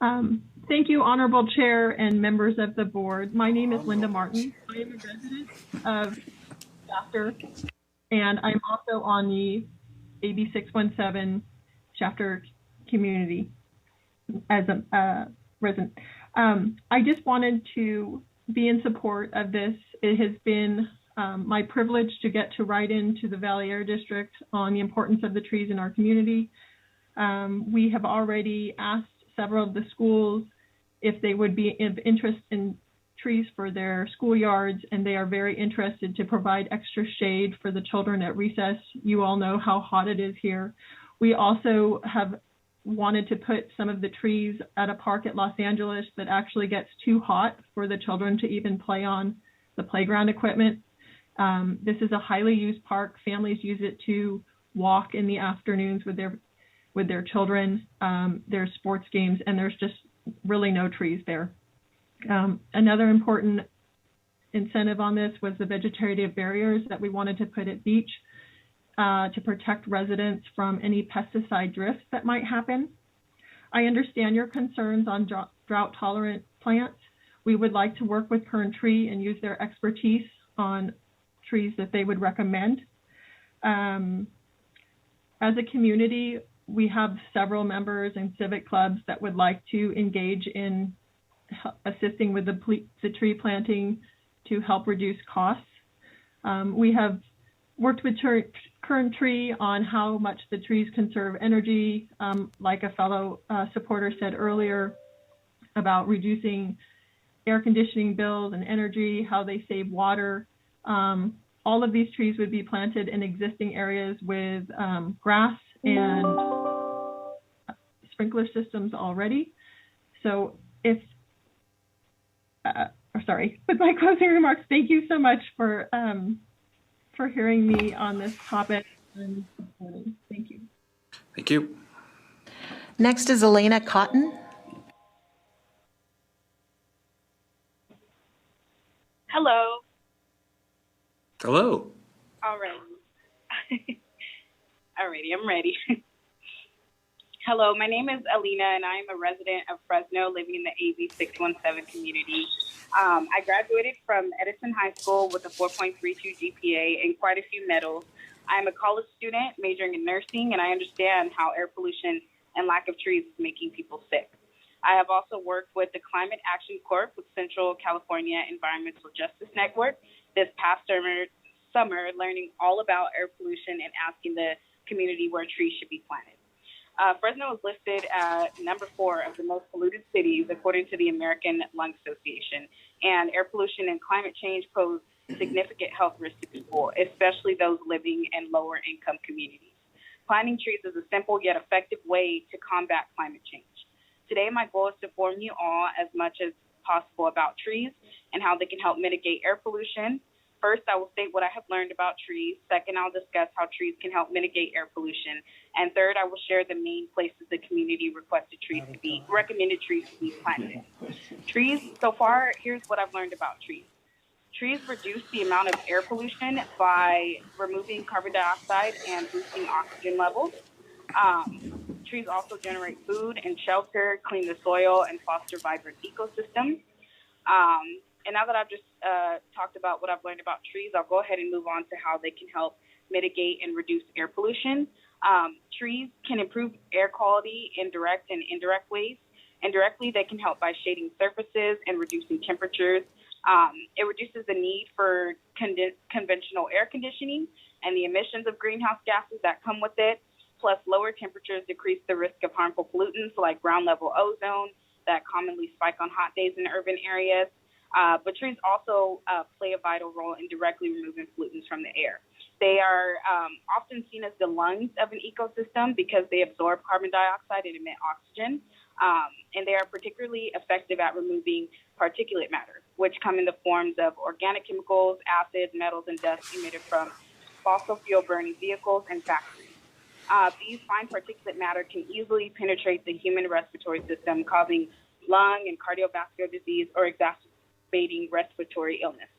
Thank you, Honorable Chair and members of the board. My name is Linda Martin. I am a resident of Shafter, and I'm also on the AB 617 Shafter community as a resident. I just wanted to be in support of this. It has been my privilege to get to write into the Valley Air District on the importance of the trees in our community. We have already asked several of the schools if they would be of interest in trees for their schoolyards, and they are very interested to provide extra shade for the children at recess. You all know how hot it is here. We also have wanted to put some of the trees at a park at Los Angeles that actually gets too hot for the children to even play on the playground equipment. This is a highly used park. Families use it to walk in the afternoons with their children. There's sports games, and there's just really no trees there. Another important incentive on this was the vegetative barriers that we wanted to put at beach to protect residents from any pesticide drifts that might happen. I understand your concerns on drought tolerant plants. We would like to work with Kern Tree and use their expertise on trees that they would recommend. As a community, we have several members and civic clubs that would like to engage in assisting with the tree planting to help reduce costs. We have worked with Kern Tree on how much the trees conserve energy, like a fellow supporter said earlier about reducing air conditioning bills and energy, how they save water. All of these trees would be planted in existing areas with grass and sprinkler systems already. So with my closing remarks, thank you so much for hearing me on this topic. Thank you. Thank you. Next is Elena Cotton. Hello. Hello. All right. Alrighty, I'm ready. Hello, my name is Alina, and I am a resident of Fresno living in the AB 617 community. I graduated from Edison High School with a 4.32 GPA and quite a few medals. I'm a college student majoring in nursing, and I understand how air pollution and lack of trees is making people sick. I have also worked with the Climate Action Corp with Central California Environmental Justice Network this past summer, learning all about air pollution and asking the community where trees should be planted. Fresno is listed at number 4 of the most polluted cities according to the American Lung Association, and air pollution and climate change pose significant health risks to people, especially those living in lower income communities. Planting trees is a simple yet effective way to combat climate change. Today, my goal is to inform you all as much as possible about trees and how they can help mitigate air pollution. First, I will state what I have learned about trees. Second, I'll discuss how trees can help mitigate air pollution. And third, I will share the main places the community recommended trees to be planted. Trees, so far, here's what I've learned about trees. Trees reduce the amount of air pollution by removing carbon dioxide and boosting oxygen levels. Trees also generate food and shelter, clean the soil, and foster vibrant ecosystems. And now that I've just talked about what I've learned about trees, I'll go ahead and move on to how they can help mitigate and reduce air pollution. Trees can improve air quality in direct and indirect ways. Indirectly, they can help by shading surfaces and reducing temperatures. It reduces the need for conventional air conditioning and the emissions of greenhouse gases that come with it. Plus, lower temperatures decrease the risk of harmful pollutants like ground level ozone that commonly spike on hot days in urban areas. But trees also play a vital role in directly removing pollutants from the air. They are often seen as the lungs of an ecosystem because they absorb carbon dioxide and emit oxygen. And they are particularly effective at removing particulate matter, which come in the forms of organic chemicals, acids, metals, and dust emitted from fossil fuel burning vehicles and factories. These fine particulate matter can easily penetrate the human respiratory system, causing lung and cardiovascular disease or exacerbating respiratory illness.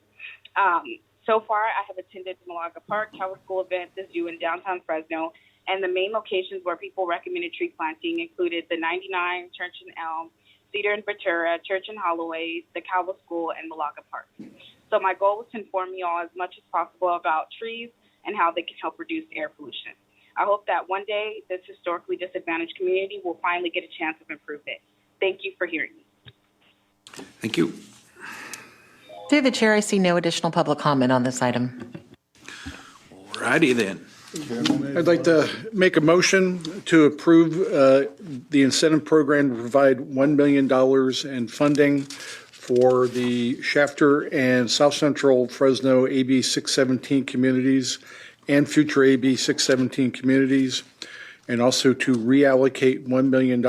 So far, I have attended Malaga Park, Calvin School event, the zoo in downtown Fresno, and the main locations where people recommended tree planting included the 99, Church and Elm, Cedar and Ventura, Church and Holloway, the Calvin School, and Malaga Park. So my goal was to inform you all as much as possible about trees and how they can help reduce air pollution. I hope that one day this historically disadvantaged community will finally get a chance of improvement. Thank you for hearing me. Thank you. Through the chair, I see no additional public comment on this item. Righty then. I'd like to make a motion to approve the incentive program to provide $1 million in funding for the Shafter and South Central Fresno AB 617 communities and future AB 617 communities, and also to reallocate $1 million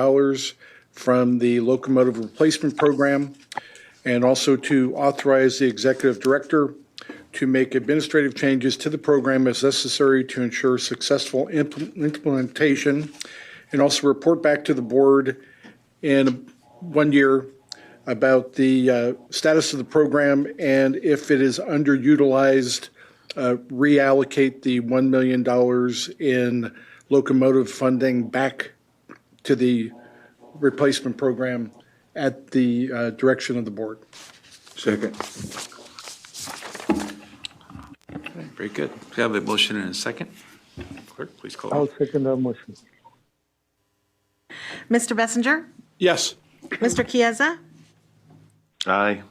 from the locomotive replacement program, and also to authorize the executive director to make administrative changes to the program as necessary to ensure successful implementation, and also report back to the board in 1 year about the status of the program, and if it is underutilized, reallocate the $1 million in locomotive funding back to the replacement program at the direction of the board. Second. Very good. We have a motion and a second. Clerk, please call. I'll second that motion. Mr. Bessinger? Yes. Mr. Chiesa? Aye.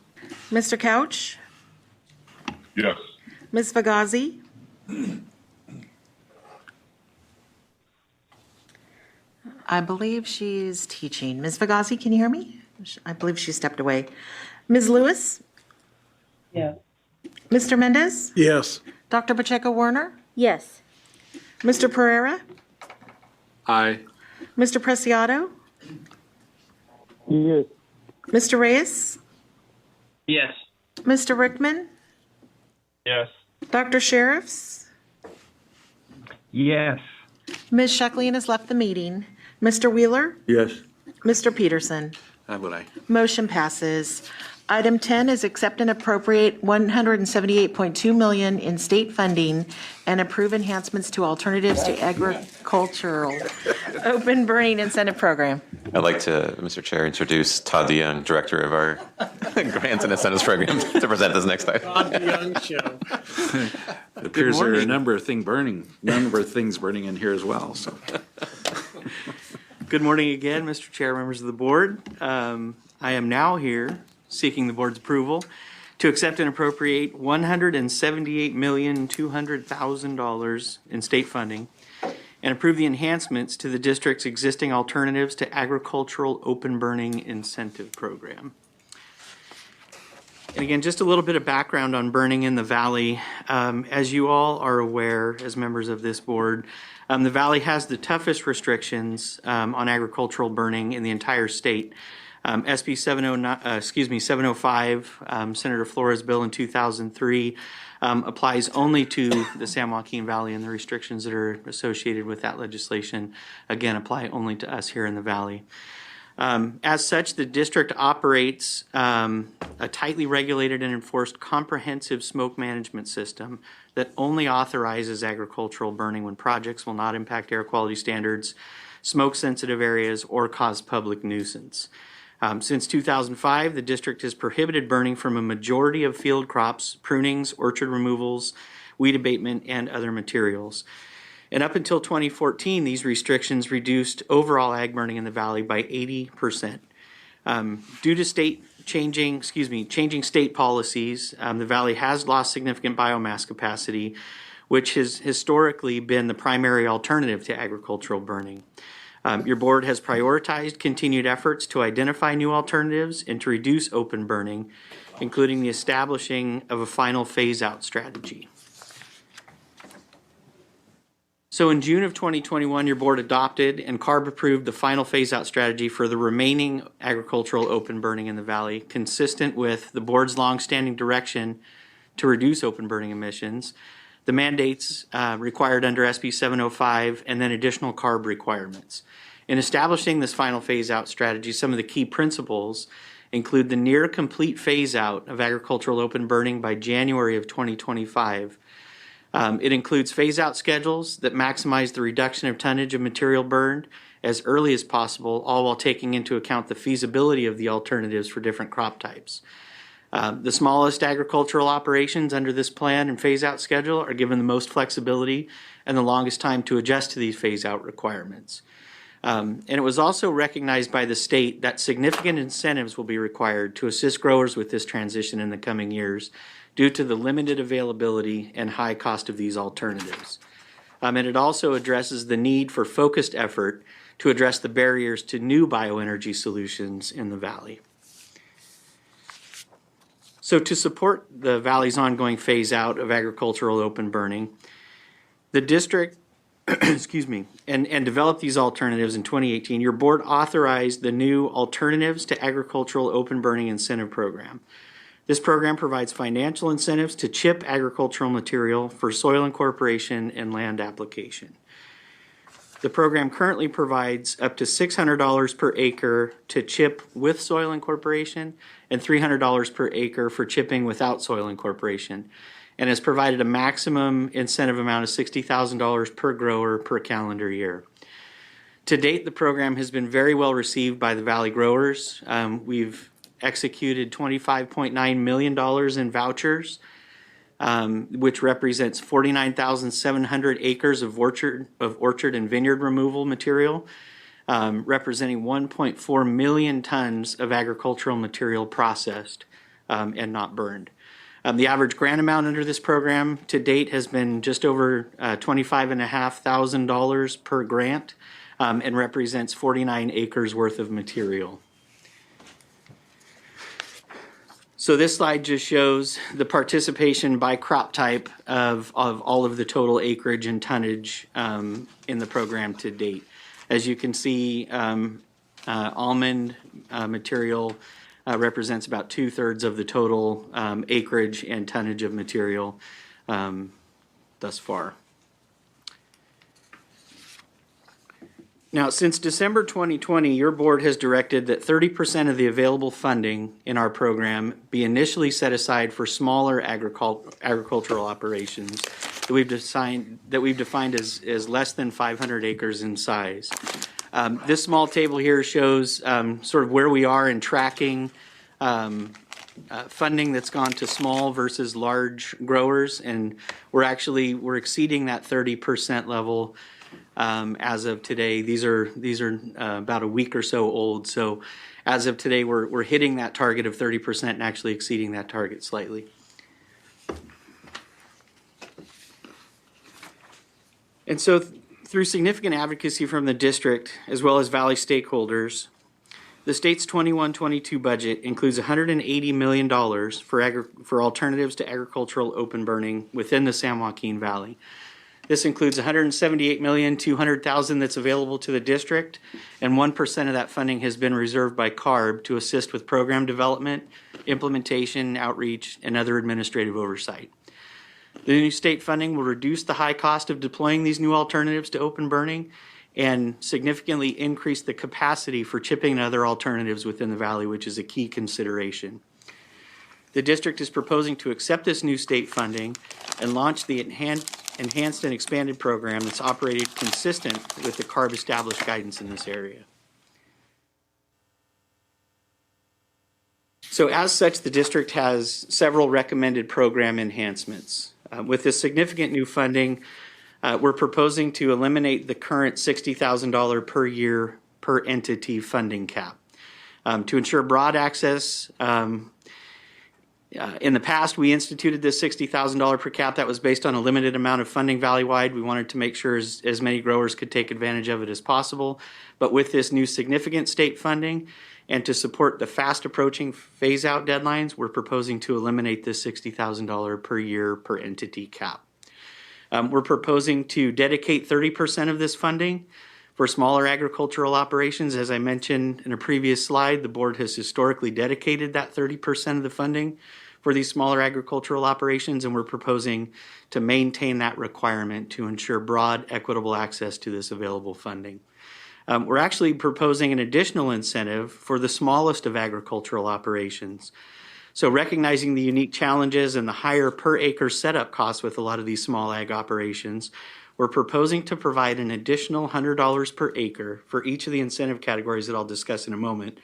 Mr. Couch? Yes. Ms. Fagazi? I believe she's teaching. Ms. Fagazi, can you hear me? I believe she stepped away. Ms. Lewis? Yes. Mr. Mendez? Yes. Dr. Pacheco Werner? Yes. Mr. Pereira? Aye. Mr. Preciado? Yes. Mr. Reyes? Yes. Mr. Rickman? Yes. Dr. Sheriffs? Yes. Ms. Shucklian has left the meeting. Mr. Wheeler? Yes. Mr. Peterson? Aye, vote aye. Motion passes. Item 10 is accept and appropriate $178.2 million in state funding and approve enhancements to alternatives to agricultural open burning incentive program. I'd like to, Mr. Chair, introduce Todd DeYoung, Director of our Grants and Incentives Program, to present this next item. Todd DeYoung Show. It appears there are a number of things burning in here as well, so. Good morning again, Mr. Chair, members of the board. I am now here seeking the board's approval to accept and appropriate $178,200,000 in state funding and approve the enhancements to the district's existing alternatives to agricultural open burning incentive program. And again, just a little bit of background on burning in the valley. As you all are aware, as members of this board, the valley has the toughest restrictions on agricultural burning in the entire state. SB 705, Senator Flores' bill in 2003, applies only to the San Joaquin Valley, and the restrictions that are associated with that legislation, again, apply only to us here in the valley. As such, the district operates a tightly regulated and enforced comprehensive smoke management system that only authorizes agricultural burning when projects will not impact air quality standards, smoke-sensitive areas, or cause public nuisance. Since 2005, the district has prohibited burning from a majority of field crops, prunings, orchard removals, weed abatement, and other materials. And up until 2014, these restrictions reduced overall ag burning in the valley by 80%. Due to changing state policies, the valley has lost significant biomass capacity, which has historically been the primary alternative to agricultural burning. Your board has prioritized continued efforts to identify new alternatives and to reduce open burning, including the establishing of a final phase-out strategy. So in June of 2021, your board adopted and CARB approved the final phase-out strategy for the remaining agricultural open burning in the valley, consistent with the board's longstanding direction to reduce open burning emissions, the mandates required under SB 705, and then additional CARB requirements. In establishing this final phase-out strategy, some of the key principles include the near complete phase-out of agricultural open burning by January of 2025. It includes phase-out schedules that maximize the reduction of tonnage of material burned as early as possible, all while taking into account the feasibility of the alternatives for different crop types. The smallest agricultural operations under this plan and phase-out schedule are given the most flexibility and the longest time to adjust to these phase-out requirements. And it was also recognized by the state that significant incentives will be required to assist growers with this transition in the coming years due to the limited availability and high cost of these alternatives. And it also addresses the need for focused effort to address the barriers to new bioenergy solutions in the valley. So to support the valley's ongoing phase out of agricultural open burning, the district and develop these alternatives in 2018, your board authorized the new Alternatives to Agricultural Open Burning Incentive Program. This program provides financial incentives to chip agricultural material for soil incorporation and land application. The program currently provides up to $600 per acre to chip with soil incorporation and $300 per acre for chipping without soil incorporation, and has provided a maximum incentive amount of $60,000 per grower per calendar year. To date, the program has been very well received by the Valley growers. We've executed $25.9 million in vouchers, which represents 49,700 acres of orchard and vineyard removal material, representing 1.4 million tons of agricultural material processed and not burned. The average grant amount under this program to date has been just over $25,500 per grant and represents 49 acres worth of material. So this slide just shows the participation by crop type of all of the total acreage and tonnage in the program to date. As you can see, almond material represents about 2/3 of the total acreage and tonnage of material thus far. Now, since December 2020, your board has directed that 30% of the available funding in our program be initially set aside for smaller agricultural operations that we've defined as less than 500 acres in size. This small table here shows sort of where we are in tracking funding that's gone to small versus large growers, and we're exceeding that 30% level. As of today, these are about a week or so old. So as of today, we're hitting that target of 30% and actually exceeding that target slightly. And so through significant advocacy from the district as well as Valley stakeholders, the state's 21-22 budget includes $180 million for alternatives to agricultural open burning within the San Joaquin Valley. This includes $178,200,000 that's available to the district, and 1% of that funding has been reserved by CARB to assist with program development, implementation, outreach, and other administrative oversight. The new state funding will reduce the high cost of deploying these new alternatives to open burning and significantly increase the capacity for chipping and other alternatives within the valley, which is a key consideration. The district is proposing to accept this new state funding and launch the enhanced and expanded program that's operated consistent with the CARB established guidance in this area. So as such, the district has several recommended program enhancements. With this significant new funding, we're proposing to eliminate the current $60,000 per year per entity funding cap. To ensure broad access, in the past, we instituted this $60,000 per cap that was based on a limited amount of funding valley-wide. We wanted to make sure as many growers could take advantage of it as possible. But with this new significant state funding and to support the fast approaching phase-out deadlines, we're proposing to eliminate this $60,000 per year per entity cap. We're proposing to dedicate 30% of this funding for smaller agricultural operations. As I mentioned in a previous slide, the board has historically dedicated that 30% of the funding for these smaller agricultural operations, and we're proposing to maintain that requirement to ensure broad, equitable access to this available funding. We're actually proposing an additional incentive for the smallest of agricultural operations. So recognizing the unique challenges and the higher per acre setup costs with a lot of these small ag operations, we're proposing to provide an additional $100 per acre for each of the incentive categories that I'll discuss in a moment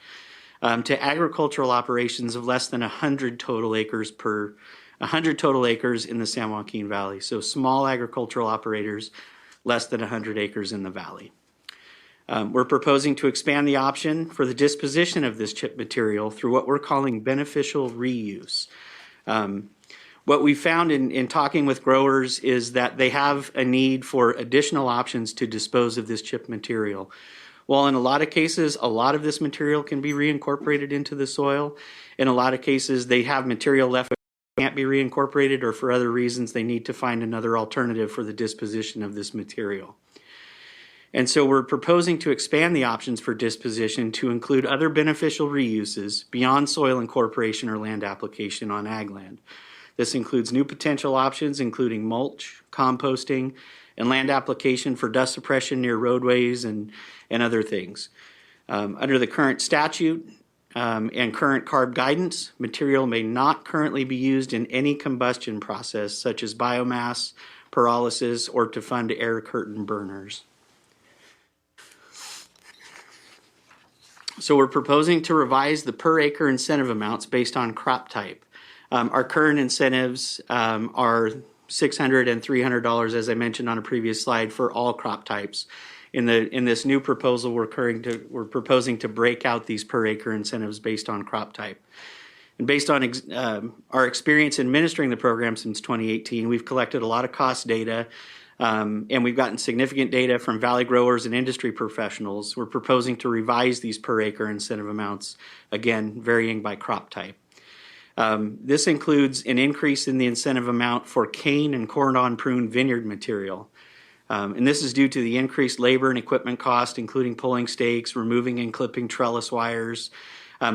to agricultural operations of less than 100 total acres in the San Joaquin Valley. So small agricultural operators, less than 100 acres in the valley. We're proposing to expand the option for the disposition of this chip material through what we're calling beneficial reuse. What we found in talking with growers is that they have a need for additional options to dispose of this chip material. While in a lot of cases, a lot of this material can be reincorporated into the soil, in a lot of cases they have material left that can't be reincorporated, or for other reasons they need to find another alternative for the disposition of this material. And so we're proposing to expand the options for disposition to include other beneficial reuses beyond soil incorporation or land application on ag land. This includes new potential options, including mulch, composting, and land application for dust suppression near roadways and other things. Under the current statute and current CARB guidance, material may not currently be used in any combustion process, such as biomass, pyrolysis, or to fund air curtain burners. So we're proposing to revise the per acre incentive amounts based on crop type. Our current incentives are $600 and $300, as I mentioned on a previous slide, for all crop types. In this new proposal, we're proposing to break out these per acre incentives based on crop type. And based on our experience administering the program since 2018, we've collected a lot of cost data, and we've gotten significant data from valley growers and industry professionals. We're proposing to revise these per acre incentive amounts, again, varying by crop type. This includes an increase in the incentive amount for cane and corn-on-prune vineyard material. And this is due to the increased labor and equipment cost, including pulling stakes, removing and clipping trellis wires,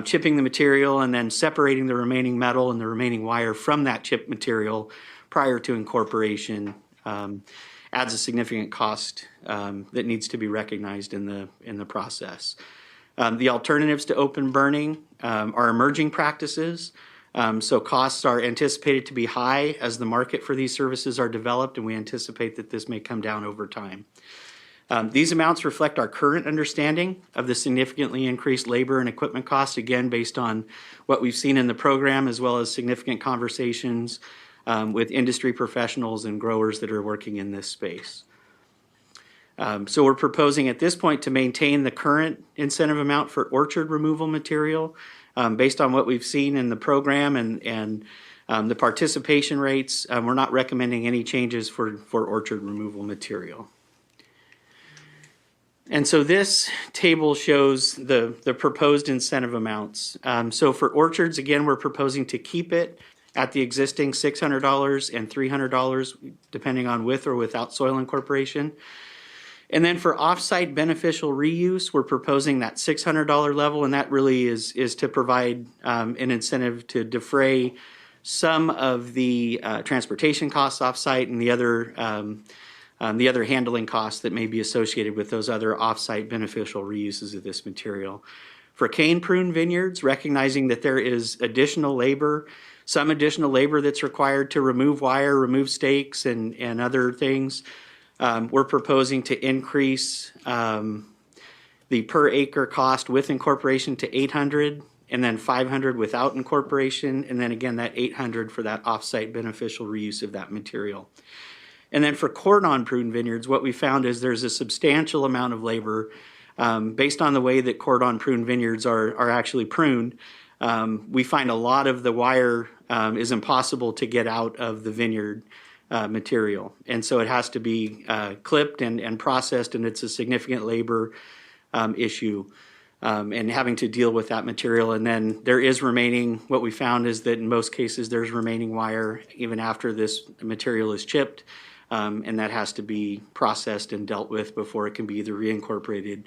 chipping the material, and then separating the remaining metal and the remaining wire from that chipped material prior to incorporation. adds a significant cost that needs to be recognized in the process. The alternatives to open burning are emerging practices. So costs are anticipated to be high as the market for these services are developed, and we anticipate that this may come down over time. These amounts reflect our current understanding of the significantly increased labor and equipment costs, again, based on what we've seen in the program, as well as significant conversations with industry professionals and growers that are working in this space. So we're proposing at this point to maintain the current incentive amount for orchard removal material based on what we've seen in the program and the participation rates. We're not recommending any changes for orchard removal material. And so this table shows the proposed incentive amounts. So for orchards, again, we're proposing to keep it at the existing $600 and $300, depending on with or without soil incorporation. And then for off-site beneficial reuse, we're proposing that $600 level, and that really is to provide an incentive to defray some of the transportation costs off-site and the other handling costs that may be associated with those other off-site beneficial reuses of this material. For cane prune vineyards, recognizing that there is some additional labor that's required to remove wire, remove stakes, and other things, we're proposing to increase the per acre cost with incorporation to $800, and then $500 without incorporation, and then again that $800 for that off-site beneficial reuse of that material. And then for cordon prune vineyards, what we found is there's a substantial amount of labor based on the way that cordon prune vineyards are actually pruned. We find a lot of the wire is impossible to get out of the vineyard material. And so it has to be clipped and processed, and it's a significant labor issue and having to deal with that material. And then there is remaining, what we found is that in most cases there's remaining wire even after this material is chipped. And that has to be processed and dealt with before it can be either reincorporated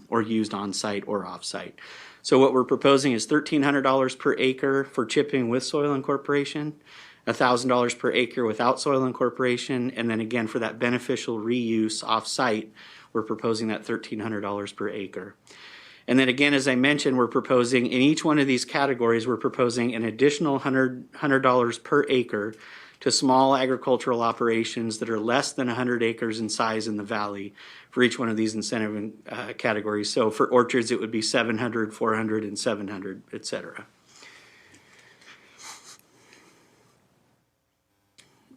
or used on site or off site. So what we're proposing is $1,300 per acre for chipping with soil incorporation, $1,000 per acre without soil incorporation, and then again for that beneficial reuse off site, we're proposing that $1,300 per acre. And then again, as I mentioned, we're proposing in each one of these categories, we're proposing an additional $100 per acre to small agricultural operations that are less than 100 acres in size in the valley for each one of these incentive categories. So for orchards, it would be 700, 400, and 700, et cetera.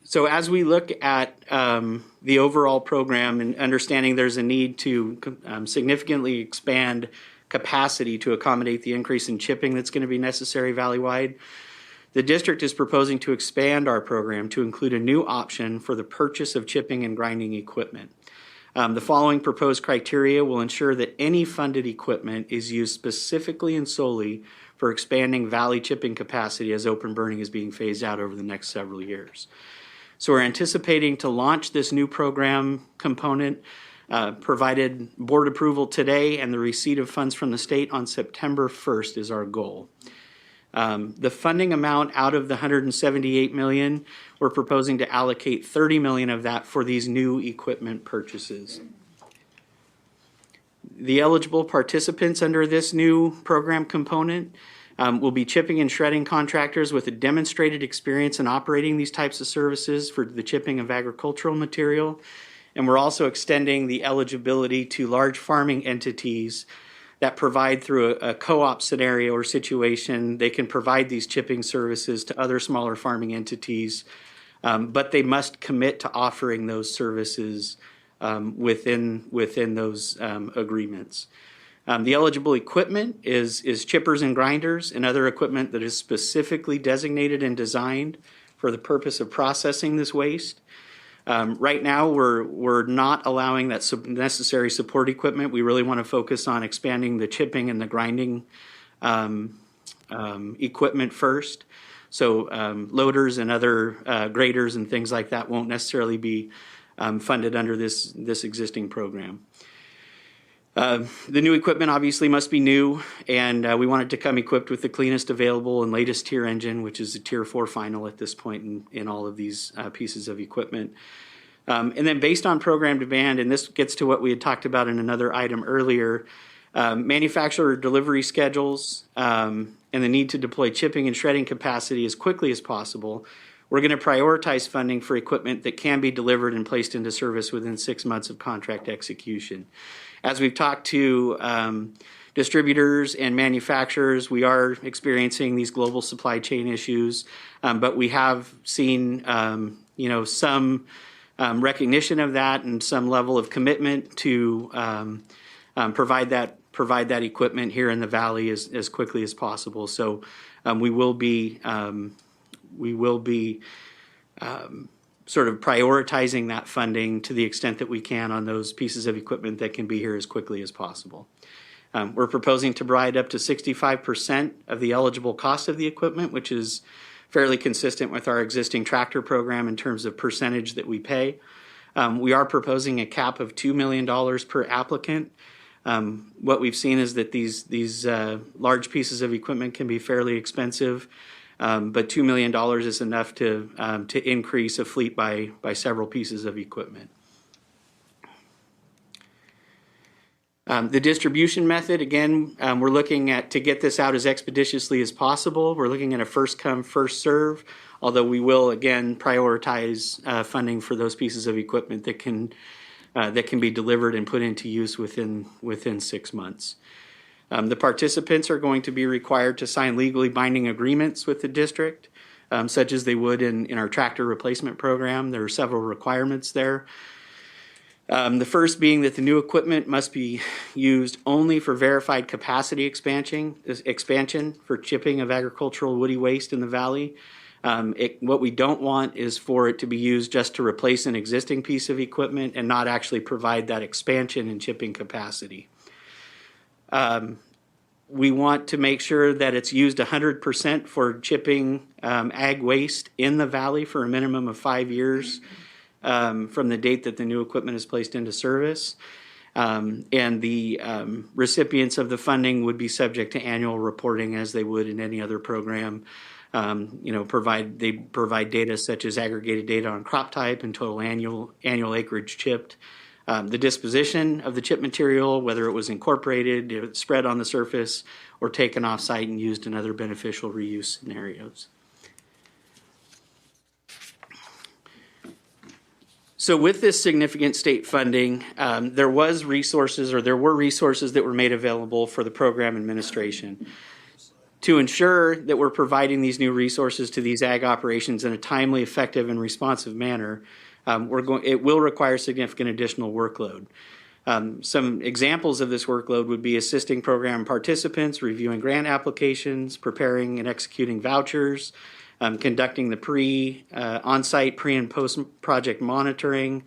So as we look at the overall program and understanding there's a need to significantly expand capacity to accommodate the increase in chipping that's going to be necessary valley-wide, the district is proposing to expand our program to include a new option for the purchase of chipping and grinding equipment. The following proposed criteria will ensure that any funded equipment is used specifically and solely for expanding valley chipping capacity as open burning is being phased out over the next several years. So we're anticipating to launch this new program component, provided board approval today and the receipt of funds from the state on September 1st is our goal. The funding amount out of the $178 million, we're proposing to allocate $30 million of that for these new equipment purchases. The eligible participants under this new program component will be chipping and shredding contractors with a demonstrated experience in operating these types of services for the chipping of agricultural material. And we're also extending the eligibility to large farming entities that provide through a co-op scenario or situation, they can provide these chipping services to other smaller farming entities, but they must commit to offering those services within those agreements. The eligible equipment is chippers and grinders and other equipment that is specifically designated and designed for the purpose of processing this waste. Right now, we're not allowing that necessary support equipment. We really want to focus on expanding the chipping and the grinding equipment first. So loaders and other graders and things like that won't necessarily be funded under this existing program. The new equipment obviously must be new, and we want it to come equipped with the cleanest available and latest tier engine, which is a tier 4 final at this point in all of these pieces of equipment. And then based on program demand, and this gets to what we had talked about in another item earlier, manufacturer delivery schedules and the need to deploy chipping and shredding capacity as quickly as possible, we're going to prioritize funding for equipment that can be delivered and placed into service within 6 months of contract execution. As we've talked to distributors and manufacturers, we are experiencing these global supply chain issues, but we have seen some recognition of that and some level of commitment to provide that equipment here in the Valley as quickly as possible. So we will be sort of prioritizing that funding to the extent that we can on those pieces of equipment that can be here as quickly as possible. We're proposing to provide up to 65% of the eligible cost of the equipment, which is fairly consistent with our existing tractor program in terms of percentage that we pay. We are proposing a cap of $2 million per applicant. What we've seen is that these large pieces of equipment can be fairly expensive, but $2 million is enough to increase a fleet by several pieces of equipment. The distribution method, again, we're looking at to get this out as expeditiously as possible. We're looking at a first come, first serve, although we will, again, prioritize funding for those pieces of equipment that can be delivered and put into use within 6 months. The participants are going to be required to sign legally binding agreements with the district, such as they would in our tractor replacement program. There are several requirements there. The first being that the new equipment must be used only for verified capacity expansion for chipping of agricultural woody waste in the Valley. What we don't want is for it to be used just to replace an existing piece of equipment and not actually provide that expansion in chipping capacity. We want to make sure that it's used 100% for chipping ag waste in the Valley for a minimum of 5 years from the date that the new equipment is placed into service. And the recipients of the funding would be subject to annual reporting as they would in any other program. They provide data such as aggregated data on crop type and total annual acreage chipped. The disposition of the chip material, whether it was incorporated, spread on the surface, or taken off-site and used in other beneficial reuse scenarios. So with this significant state funding, there were resources that were made available for the program administration. To ensure that we're providing these new resources to these ag operations in a timely, effective, and responsive manner, it will require significant additional workload. Some examples of this workload would be assisting program participants, reviewing grant applications, preparing and executing vouchers, conducting the on-site pre and post-project monitoring,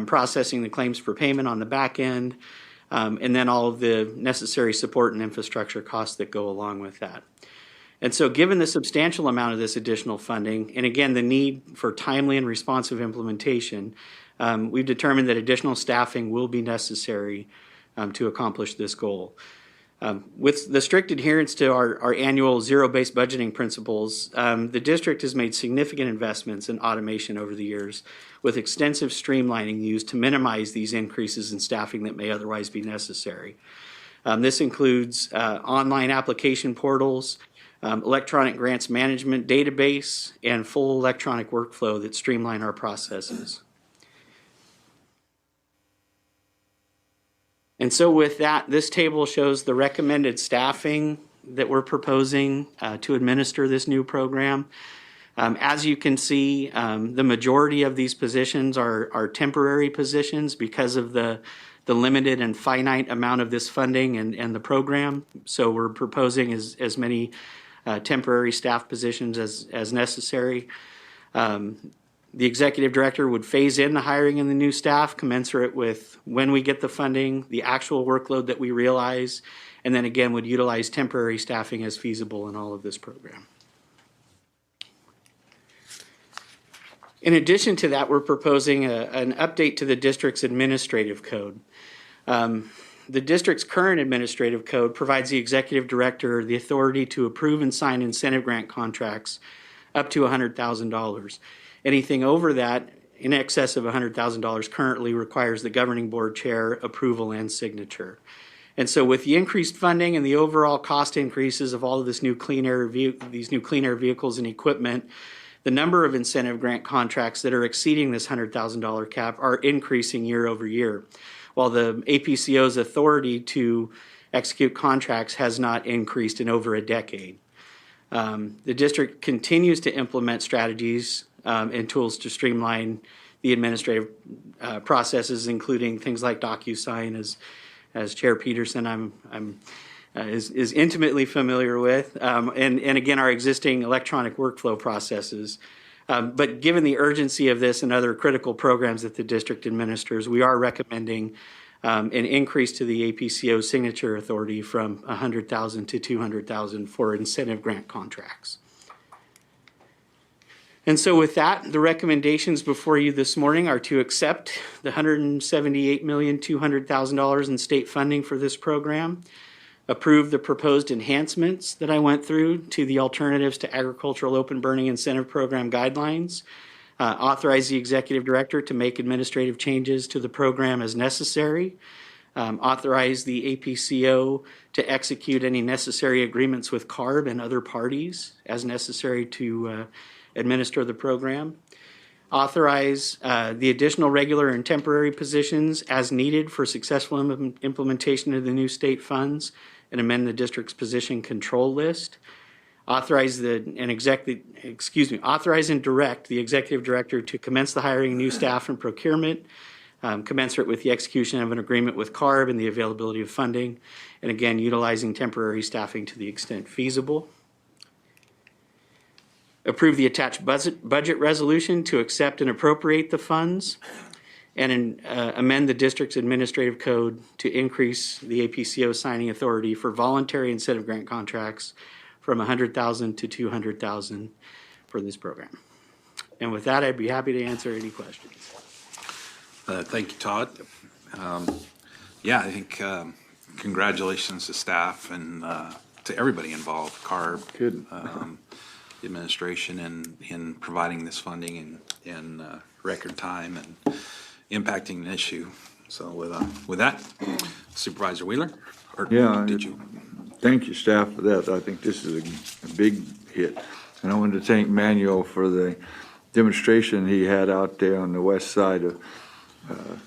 processing the claims for payment on the back end, and then all of the necessary support and infrastructure costs that go along with that. And so given the substantial amount of this additional funding, and again, the need for timely and responsive implementation, we've determined that additional staffing will be necessary to accomplish this goal. With the strict adherence to our annual zero-based budgeting principles, the district has made significant investments in automation over the years, with extensive streamlining used to minimize these increases in staffing that may otherwise be necessary. This includes online application portals, electronic grants management database, and full electronic workflow that streamline our processes. And so with that, this table shows the recommended staffing that we're proposing to administer this new program. As you can see, the majority of these positions are temporary positions because of the limited and finite amount of this funding and the program. So we're proposing as many temporary staff positions as necessary. The executive director would phase in the hiring of the new staff commensurate with when we get the funding, the actual workload that we realize, and then again would utilize temporary staffing as feasible in all of this program. In addition to that, we're proposing an update to the district's administrative code. The district's current administrative code provides the executive director the authority to approve and sign incentive grant contracts up to $100,000. Anything over that in excess of $100,000 currently requires the governing board chair approval and signature. And so with the increased funding and the overall cost increases of all of these new clean air vehicles and equipment, the number of incentive grant contracts that are exceeding this $100,000 cap are increasing year over year, while the APCO's authority to execute contracts has not increased in over a decade. The district continues to implement strategies and tools to streamline the administrative processes, including things like DocuSign, as Chair Peterson is intimately familiar with, and again, our existing electronic workflow processes. But given the urgency of this and other critical programs that the district administers, we are recommending an increase to the APCO signature authority from $100,000 to $200,000 for incentive grant contracts. And so with that, the recommendations before you this morning are to accept the $178,200,000 in state funding for this program, approve the proposed enhancements that I went through to the Alternatives to Agricultural Open Burning Incentive Program guidelines, authorize the executive director to make administrative changes to the program as necessary, authorize the APCO to execute any necessary agreements with CARB and other parties as necessary to administer the program, authorize the additional regular and temporary positions as needed for successful implementation of the new state funds, and amend the district's position control list, authorize and direct the executive director to commence the hiring of new staff and procurement, commensurate with the execution of an agreement with CARB and the availability of funding, and again, utilizing temporary staffing to the extent feasible. Approve the attached budget resolution to accept and appropriate the funds, and amend the district's administrative code to increase the APCO signing authority for voluntary incentive grant contracts from $100,000 to $200,000 for this program. And with that, I'd be happy to answer any questions. Thank you, Todd. Yeah, I think congratulations to staff and to everybody involved, CARB, the administration, in providing this funding in record time and impacting an issue. So with that, Supervisor Wheeler? Thank you, staff, for that. I think this is a big hit. And I wanted to thank Manuel for the demonstration he had out there on the west side of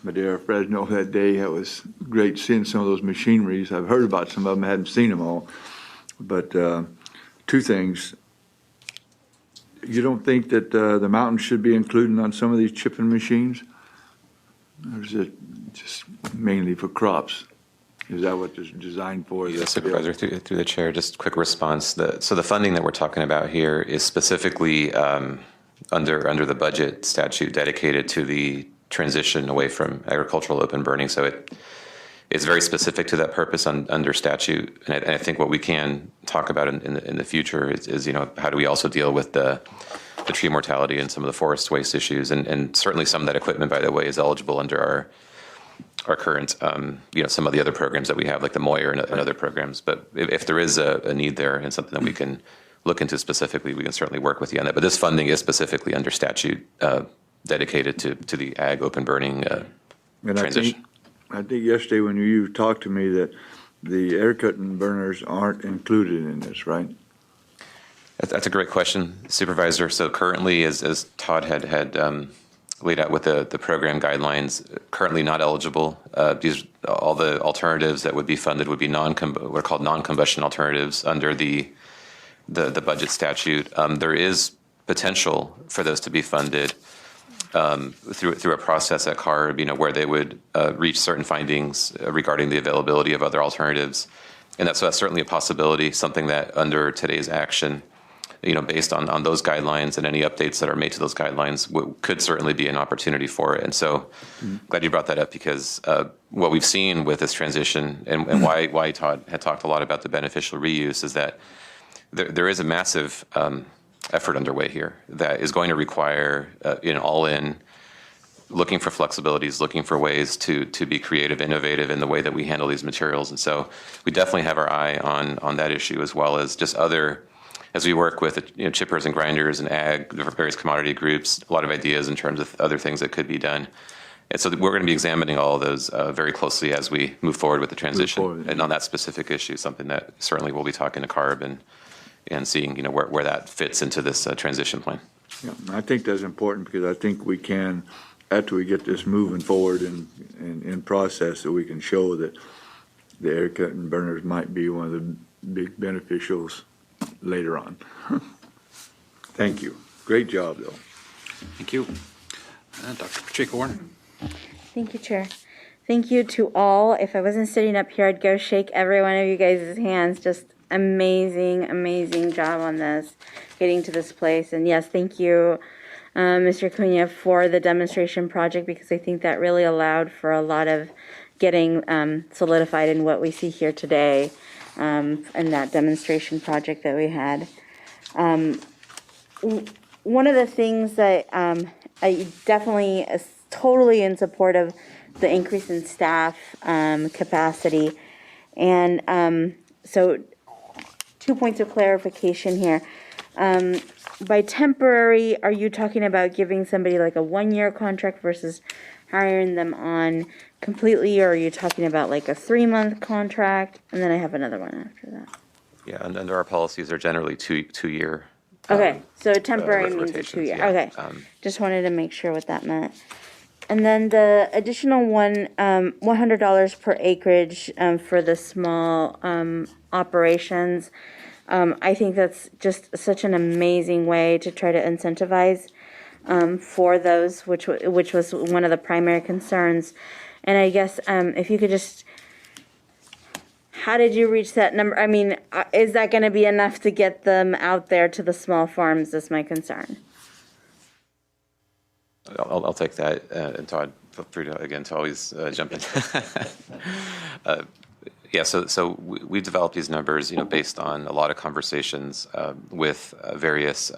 Madera, Fresno that day. It was great seeing some of those machineries. I've heard about some of them, I hadn't seen them all. But two things. You don't think that the mountains should be included on some of these chipping machines? Or is it just mainly for crops? Is that what it's designed for? Yes, Supervisor, through the chair, just quick response. So the funding that we're talking about here is specifically under the budget statute dedicated to the transition away from agricultural open burning. So it's very specific to that purpose under statute. And I think what we can talk about in the future is how do we also deal with the tree mortality and some of the forest waste issues, and certainly some of that equipment, by the way, is eligible under our current, some of the other programs that we have, like the Moyer and other programs. But if there is a need there and something that we can look into specifically, we can certainly work with you on that. But this funding is specifically under statute dedicated to the ag open burning transition. I think yesterday when you talked to me that the air cutting burners aren't included in this, right? That's a great question, Supervisor. So currently, as Todd had laid out with the program guidelines, currently not eligible. All the alternatives that would be funded would be what are called non-combustion alternatives under the budget statute. There is potential for those to be funded through a process at CARB, where they would reach certain findings regarding the availability of other alternatives, and that's certainly a possibility. Something that under today's action, based on those guidelines and any updates that are made to those guidelines, could certainly be an opportunity for it. And so, glad you brought that up, because what we've seen with this transition and why Todd had talked a lot about the beneficial reuse is that there is a massive effort underway here that is going to require all-in, looking for flexibilities, looking for ways to be creative, innovative in the way that we handle these materials. And so we definitely have our eye on that issue, as well as just other as we work with chippers and grinders and ag, various commodity groups, a lot of ideas in terms of other things that could be done. And so we're going to be examining all of those very closely as we move forward with the transition. And on that specific issue, something that certainly we'll be talking to CARB and seeing where that fits into this transition plan. Yeah, I think that's important because I think we can, after we get this moving forward and in process, that we can show that the air curtain burners might be one of the big beneficials later on. Thank you. Great job, though. Thank you. Dr. Pacheco-Warner. Thank you, Chair. Thank you to all. If I wasn't sitting up here, I'd go shake every one of you guys' hands. Just amazing, amazing job on this, getting to this place. And yes, thank you, Mr. Cunha, for the demonstration project, because I think that really allowed for a lot of getting solidified in what we see here today, and that demonstration project that we had. One of the things that I definitely is totally in support of the increase in staff capacity. And so 2 points of clarification here. By temporary, are you talking about giving somebody like a 1-year contract versus hiring them on completely, or are you talking about like a 3-month contract? And then I have another one after that. Yeah, and under our policies are generally two-year. Okay, so temporary means a rotations, 2 year. yeah. Okay, just wanted to make sure what that meant. And then the additional $100 per acreage for the small operations. I think that's just such an amazing way to try to incentivize for those, which was one of the primary concerns. And I guess if you could just, how did you reach that number? I mean, is that going to be enough to get them out there to the small farms? Is my concern. I'll take that, and Todd, feel free to always jump in. Yeah, so we developed these numbers, based on a lot of conversations with various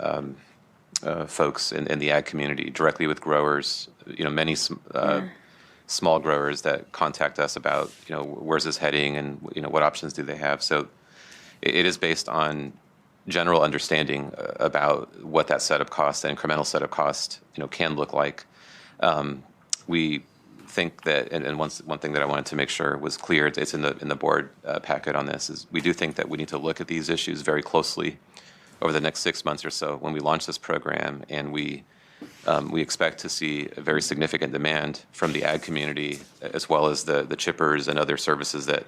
folks in the ag community, directly with growers. Many small growers that contact us about, where's this heading, and what options do they have. So it is based on general understanding about what that setup cost, that incremental setup cost, can look like. We think that, and one thing that I wanted to make sure was clear, it's in the board packet on this, is we do think that we need to look at these issues very closely over the next 6 months or so when we launch this program, and we expect to see a very significant demand from the ag community, as well as the chippers and other services that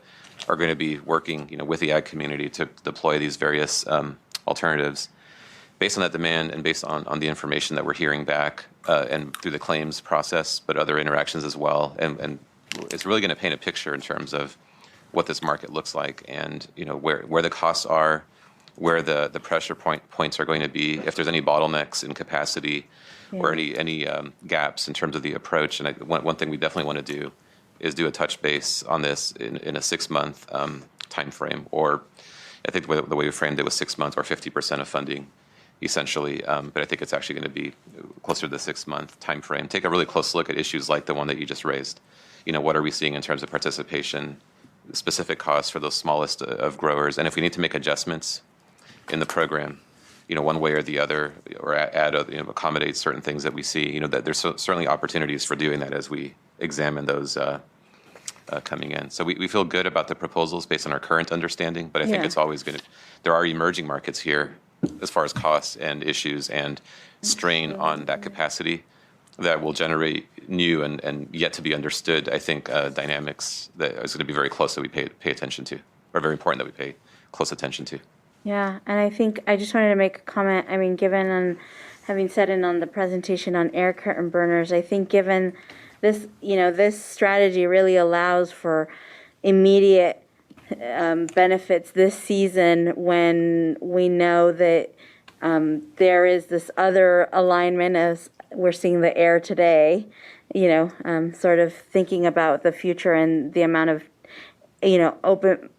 are going to be working, with the ag community to deploy these various alternatives. Based on that demand and based on the information that we're hearing back and through the claims process, but other interactions as well, and it's really going to paint a picture in terms of what this market looks like, and where the costs are, where the pressure points are going to be, if there's any bottlenecks in capacity, or any gaps in terms of the approach. And one thing we definitely want to do is do a touch base on this in a 6-month time frame, or I think the way we framed it was 6 months or 50% of funding, essentially. But I think it's actually going to be closer to the 6-month time frame. Take a really close look at issues like the one that you just raised. What are we seeing in terms of participation, specific costs for those smallest of growers, and if we need to make adjustments in the program, one way or the other, or add, accommodate certain things that we see, that there's certainly opportunities for doing that as we examine those coming in. So we feel good about the proposals based on our current understanding, but I think it's always there are emerging markets here as far as costs and issues and strain on that capacity that will generate new and yet to be understood, I think, dynamics that is going to be very close that we pay attention to, or very important that we pay close attention to. Yeah, and I think I just wanted to make a comment. I mean, given on having said it on the presentation on air curtain burners, I think given this, this strategy really allows for immediate benefits this season when we know that there is this other alignment as we're seeing the air today, sort of thinking about the future and the amount of,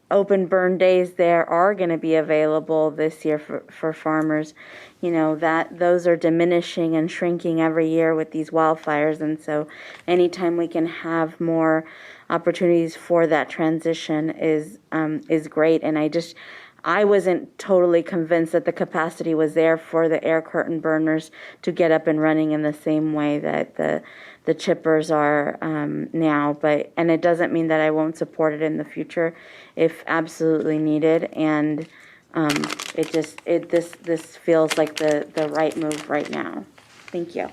open burn days there are going to be available this year for farmers, that those are diminishing and shrinking every year with these wildfires. And so anytime we can have more opportunities for that transition is great. And I wasn't totally convinced that the capacity was there for the air curtain burners to get up and running in the same way that the chippers are now. And it doesn't mean that I won't support it in the future if absolutely needed. And this feels like the right move right now. Thank you.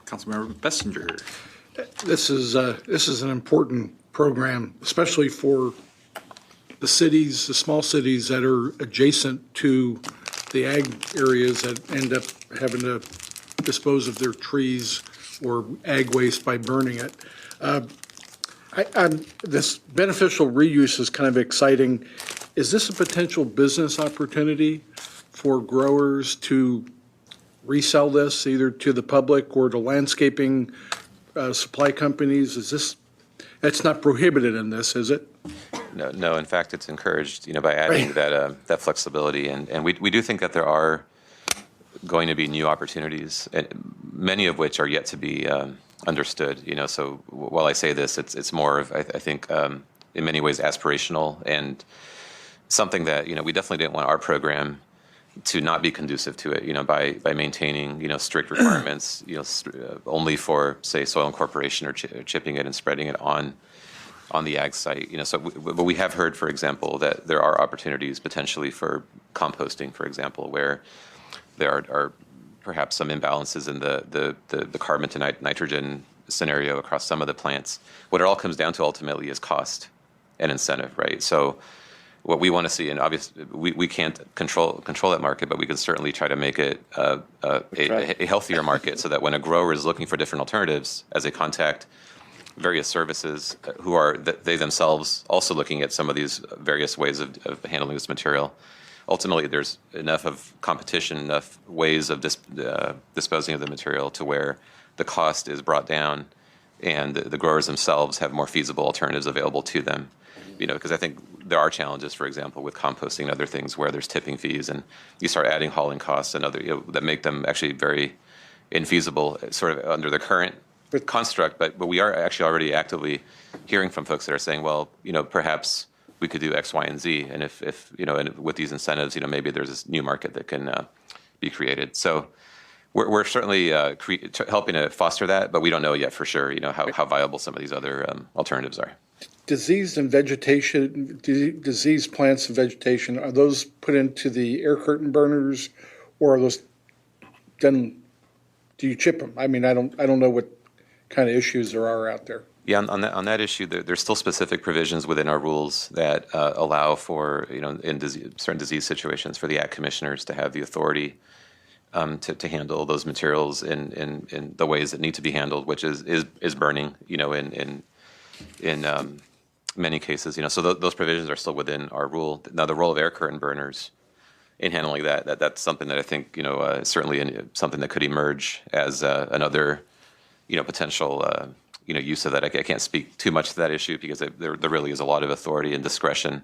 Councilmember Bessinger. This is an important program, especially for the cities, the small cities that are adjacent to the ag areas that end up having to dispose of their trees or ag waste by burning it. This beneficial reuse is kind of exciting. Is this a potential business opportunity for growers to resell this either to the public or to landscaping supply companies? It's not prohibited in this, is it? No. In fact, it's encouraged, by adding that flexibility, and we do think that there are going to be new opportunities, many of which are yet to be understood. So while I say this, it's more of I think in many ways aspirational and something that we definitely didn't want our program to not be conducive to it, by maintaining, strict requirements, only for, say, soil incorporation or chipping it and spreading it on the ag site, but we have heard, for example, that there are opportunities potentially for composting, for example, where there are perhaps some imbalances in the carbon to nitrogen scenario across some of the plants. What it all comes down to ultimately is cost and incentive, right? So what we want to see, and obviously we can't control that market, but we can certainly try to make it a healthier market so that when a grower is looking for different alternatives as they contact various services who are they themselves also looking at some of these various ways of handling this material, ultimately there's enough of competition, enough ways of disposing of the material to where the cost is brought down and the growers themselves have more feasible alternatives available to them. Because I think there are challenges, for example, with composting and other things where there's tipping fees and you start adding hauling costs and other that make them actually very infeasible sort of under the current construct. But we are actually already actively hearing from folks that are saying, well, perhaps we could do X, Y, and Z. And if and with these incentives, maybe there's this new market that can be created. So we're certainly helping to foster that, but we don't know yet for sure, how viable some of these other alternatives are. Disease and vegetation, disease plants and vegetation, are those put into the air curtain burners, or are those then? Do you chip them? I mean, I don't know what kind of issues there are out there. Yeah, on that issue, there's still specific provisions within our rules that allow for in certain disease situations for the ag commissioners to have the authority to handle those materials in the ways that need to be handled, which is burning. In many cases, so those provisions are still within our rule. Now, the role of air curtain burners in handling that's something that I think certainly something that could emerge as another potential use of that. I can't speak too much to that issue because there really is a lot of authority and discretion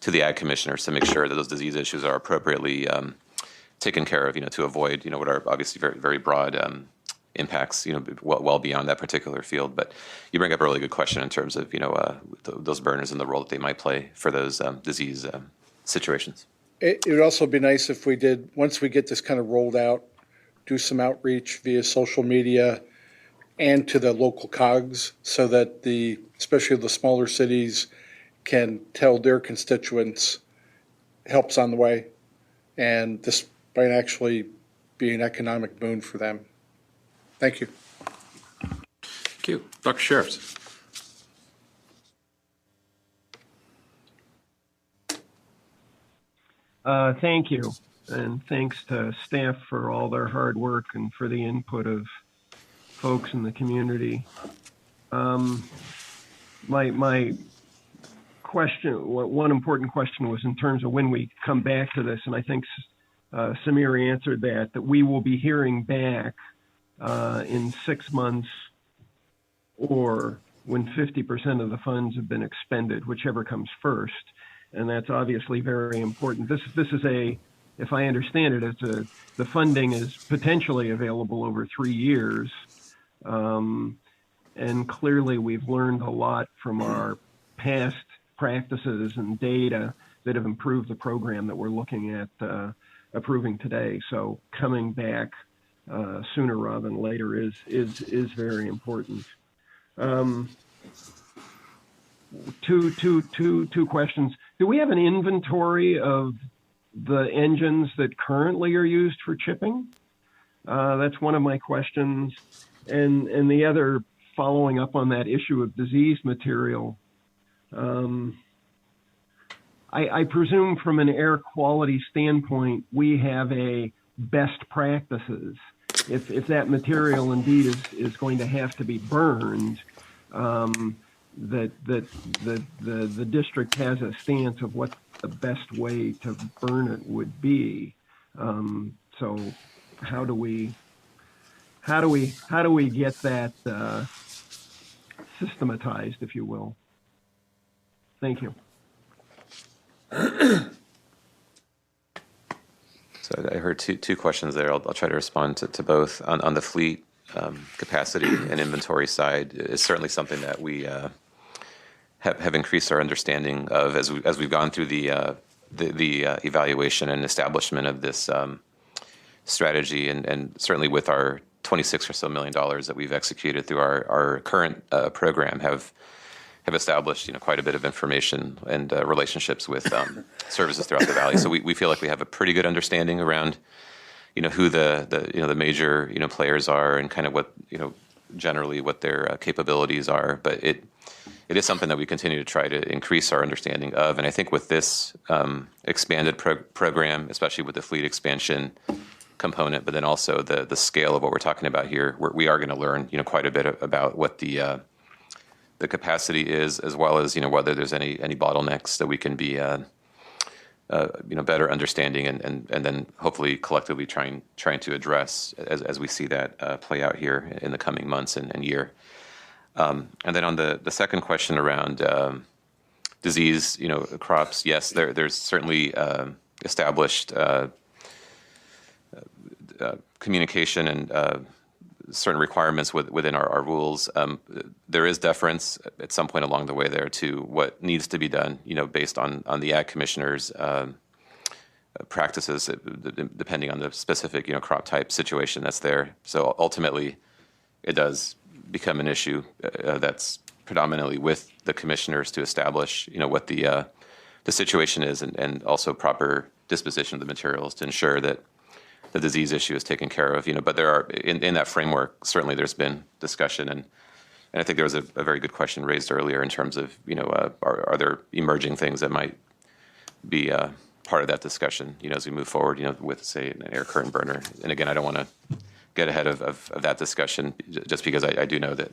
to the ag commissioners to make sure that those disease issues are appropriately taken care of, to avoid what are obviously very, very broad impacts, well beyond that particular field. But you bring up a really good question in terms of, those burners and the role that they might play for those disease situations. It would also be nice if we did, once we get this kind of rolled out, do some outreach via social media and to the local COGs so that especially the smaller cities can tell their constituents help's on the way. And this might actually be an economic boon for them. Thank you. Thank you. Dr. Sheriffs. Thank you. And thanks to staff for all their hard work and for the input of folks in the community. My question, one important question was in terms of when we come back to this, and I think Samir answered that we will be hearing back in 6 months or when 50% of the funds have been expended, whichever comes first. And that's obviously very important. This is if I understand it, the funding is potentially available over 3 years. And clearly we've learned a lot from our past practices and data that have improved the program that we're looking at approving today. So coming back sooner rather than later is very important. Two questions. Do we have an inventory of the engines that currently are used for chipping? That's one of my questions. And the other, following up on that issue of disease material, I presume from an air quality standpoint, we have a best practices. If that material indeed is going to have to be burned, that the district has a stance of what the best way to burn it would be. So how do we get that systematized, if you will? Thank you. So I heard two questions there. I'll try to respond to both. On the fleet capacity and inventory side, is certainly something that we have increased our understanding of as we've gone through the evaluation and establishment of this strategy, and certainly with our $26 million or so that we've executed through our current program have established quite a bit of information and relationships with services throughout the valley. So we feel like we have a pretty good understanding around who the major players are and kind of what generally what their capabilities are. But it is something that we continue to try to increase our understanding of. And I think with this expanded program, especially with the fleet expansion component, but then also the scale of what we're talking about here, we are going to learn quite a bit about what the capacity is, as well as whether there's any bottlenecks that we can be better understanding and then hopefully collectively trying to address as we see that play out here in the coming months and year. And then on the second question around disease, crops, yes, there's certainly established communication and certain requirements within our rules. There is deference at some point along the way there to what needs to be done, based on the ag commissioner's practices, depending on the specific, crop type situation that's there. So ultimately, it does become an issue that's predominantly with the commissioners to establish, what the situation is, and also proper disposition of the materials to ensure that the disease issue is taken care of, but there are, in that framework, certainly there's been discussion, and I think there was a very good question raised earlier in terms of, are there emerging things that might be part of that discussion, as we move forward, with, say, an air current burner. And again, I don't want to get ahead of that discussion, just because I do know that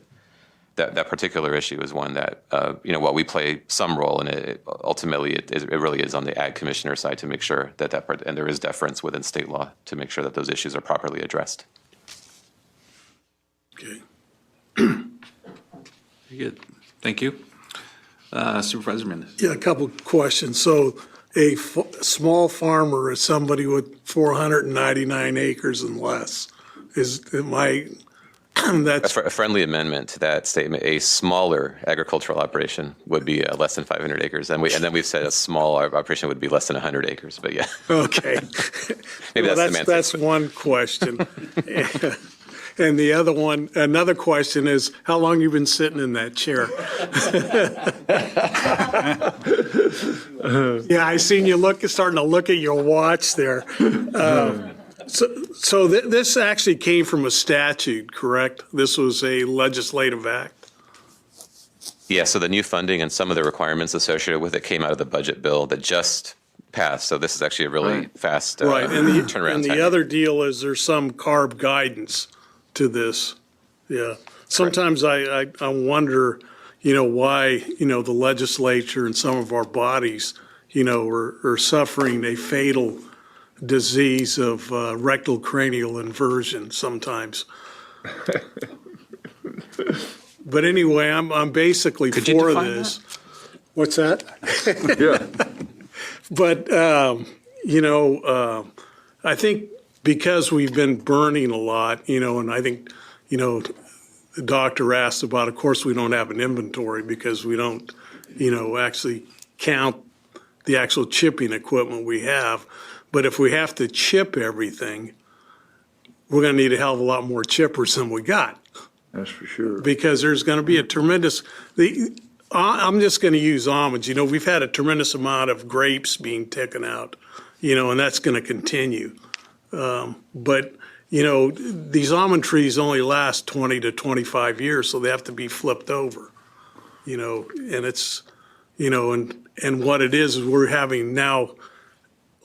particular issue is one that, while we play some role in it, ultimately it really is on the ag commissioner side to make sure that part, and there is deference within state law to make sure that those issues are properly addressed. Okay. Very good. Thank you. Supervisor Mendez. Yeah, a couple questions. So a small farmer is somebody with 499 acres and less. That's a friendly amendment to that statement. A smaller agricultural operation would be less than 500 acres, and then we've said a small operation would be less than 100 acres. But yeah. Okay. Maybe well, that's one question. And the another question is, how long you been sitting in that chair? Yeah, I seen you starting to look at your watch there. So this actually came from a statute, correct? This was a legislative act. Yeah, so the new funding and some of the requirements associated with it came out of the budget bill that just passed. So this is actually a really fast turnaround. And the other deal is there's some CARB guidance to this. Yeah. Sometimes I wonder, why, the legislature and some of our bodies, are suffering a fatal disease of rectal cranial inversion sometimes. But anyway, I'm basically for this. What's that? Yeah. But, I think because we've been burning a lot, and I think, the doctor asked about, of course, we don't have an inventory because we don't actually count the actual chipping equipment we have. But if we have to chip everything, we're going to need a hell of a lot more chippers than we got. That's for sure. Because there's going to be a tremendous, I'm just going to use almonds. We've had a tremendous amount of grapes being taken out, and that's going to continue. But these almond trees only last 20 to 25 years, so they have to be flipped over, and it's, and what it is we're having now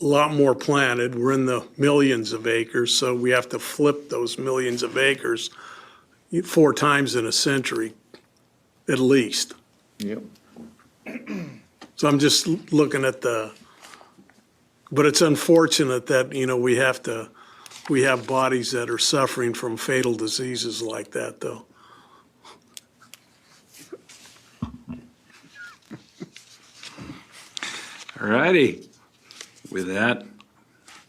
a lot more planted. We're in the millions of acres, so we have to flip those millions of acres 4 times in a century, at least. Yep. So I'm just looking at but it's unfortunate that, we have bodies that are suffering from fatal diseases like that, though. All righty. With that,